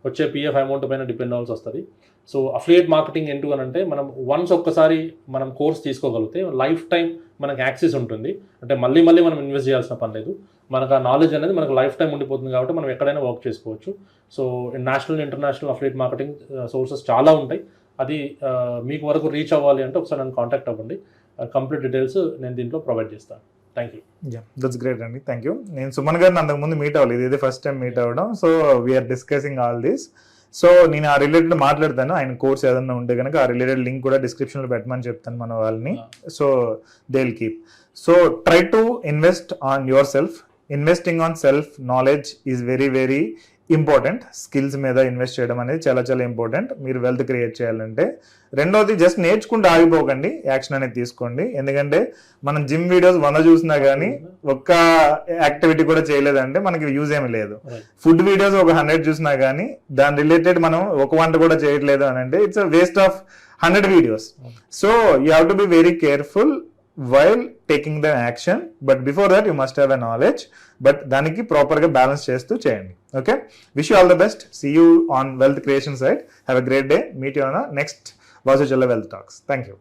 వచ్చే పిఎఫ్ అమౌంట్ పైన డిపెండ్ అవ్వాల్సి వస్తుంది. సో అఫిలియేట్ మార్కెటింగ్ ఏంటి అని అంటే మనం వన్స్ ఒక్కసారి మనం కోర్స్ తీసుకోగలిగితే లైఫ్ టైం మనకు యాక్సెస్ ఉంటుంది. అంటే మళ్ళీ మనం ఇన్వెస్ట్ చేయాల్సిన పని లేదు. మనకు ఆ నాలెడ్జ్ అనేది మనకు లైఫ్ టైం ఉండిపోతుంది కాబట్టి మనం ఎక్కడైనా వర్క్ చేసుకోవచ్చు. So national international affiliate marketing sources చాలా ఉంటాయి. అది మీకు వరకు రీచ్ అవ్వాలి అంటే ఒకసారి నన్ను కాంటాక్ట్ అవ్వండి. కంప్లీట్ డీటెయిల్స్ నేను దీంట్లో ప్రొవైడ్ చేస్తాను. Thank you. దట్స్ గ్రేట్ అండి, థ్యాంక్ యూ. నేను సుమన్ గారిని అంతకుముందు మీట్ అవ్వలేదు, ఇది ఫస్ట్ టైం మీట్ అవ్వడం. So we are discussing all this. So నేను ఆ రిలేటెడ్ మాట్లాడతాను. ఆయన కోర్స్ ఏదైనా ఉంటే కనుక ఆ రిలేటెడ్ లింక్ కూడా డిస్క్రిప్షన్లో పెట్టమని చెప్తాను మన వాళ్ళని. So they will keep. So try to invest on your self. Investing on self knowledge is very very important. Skills మీద ఇన్వెస్ట్ చేయడం అనేది చాలా చాలా ఇంపార్టెంట్ మీరు వెల్త్ క్రియేట్ చేయాలంటే. రెండోది జస్ట్ నేర్చుకుంటూ ఆగిపోకండి, యాక్షన్ అనేది తీసుకోండి. ఎందుకంటే మనం జిమ్ వీడియోస్ 100 చూసినా కానీ ఒక్క యాక్టివిటీ కూడా చేయలేదంటే మనకి యూజ్ ఏమి లేదు. ఫుడ్ వీడియోస్ ఒక 100 చూసినా కానీ దాని రిలేటెడ్ మనం ఒక వంట కూడా చేయట్లేదు అని అంటే it's waste of 100 videos. So you have to be very careful while taking the action, but before that you must have a knowledge, but daniki proper ga balance chestu cheyandi. Okay, wish you all the best. See you on wealth creation side. Have a great day. Meet you on the next Vasu Challa Wealth Talks. Thank you.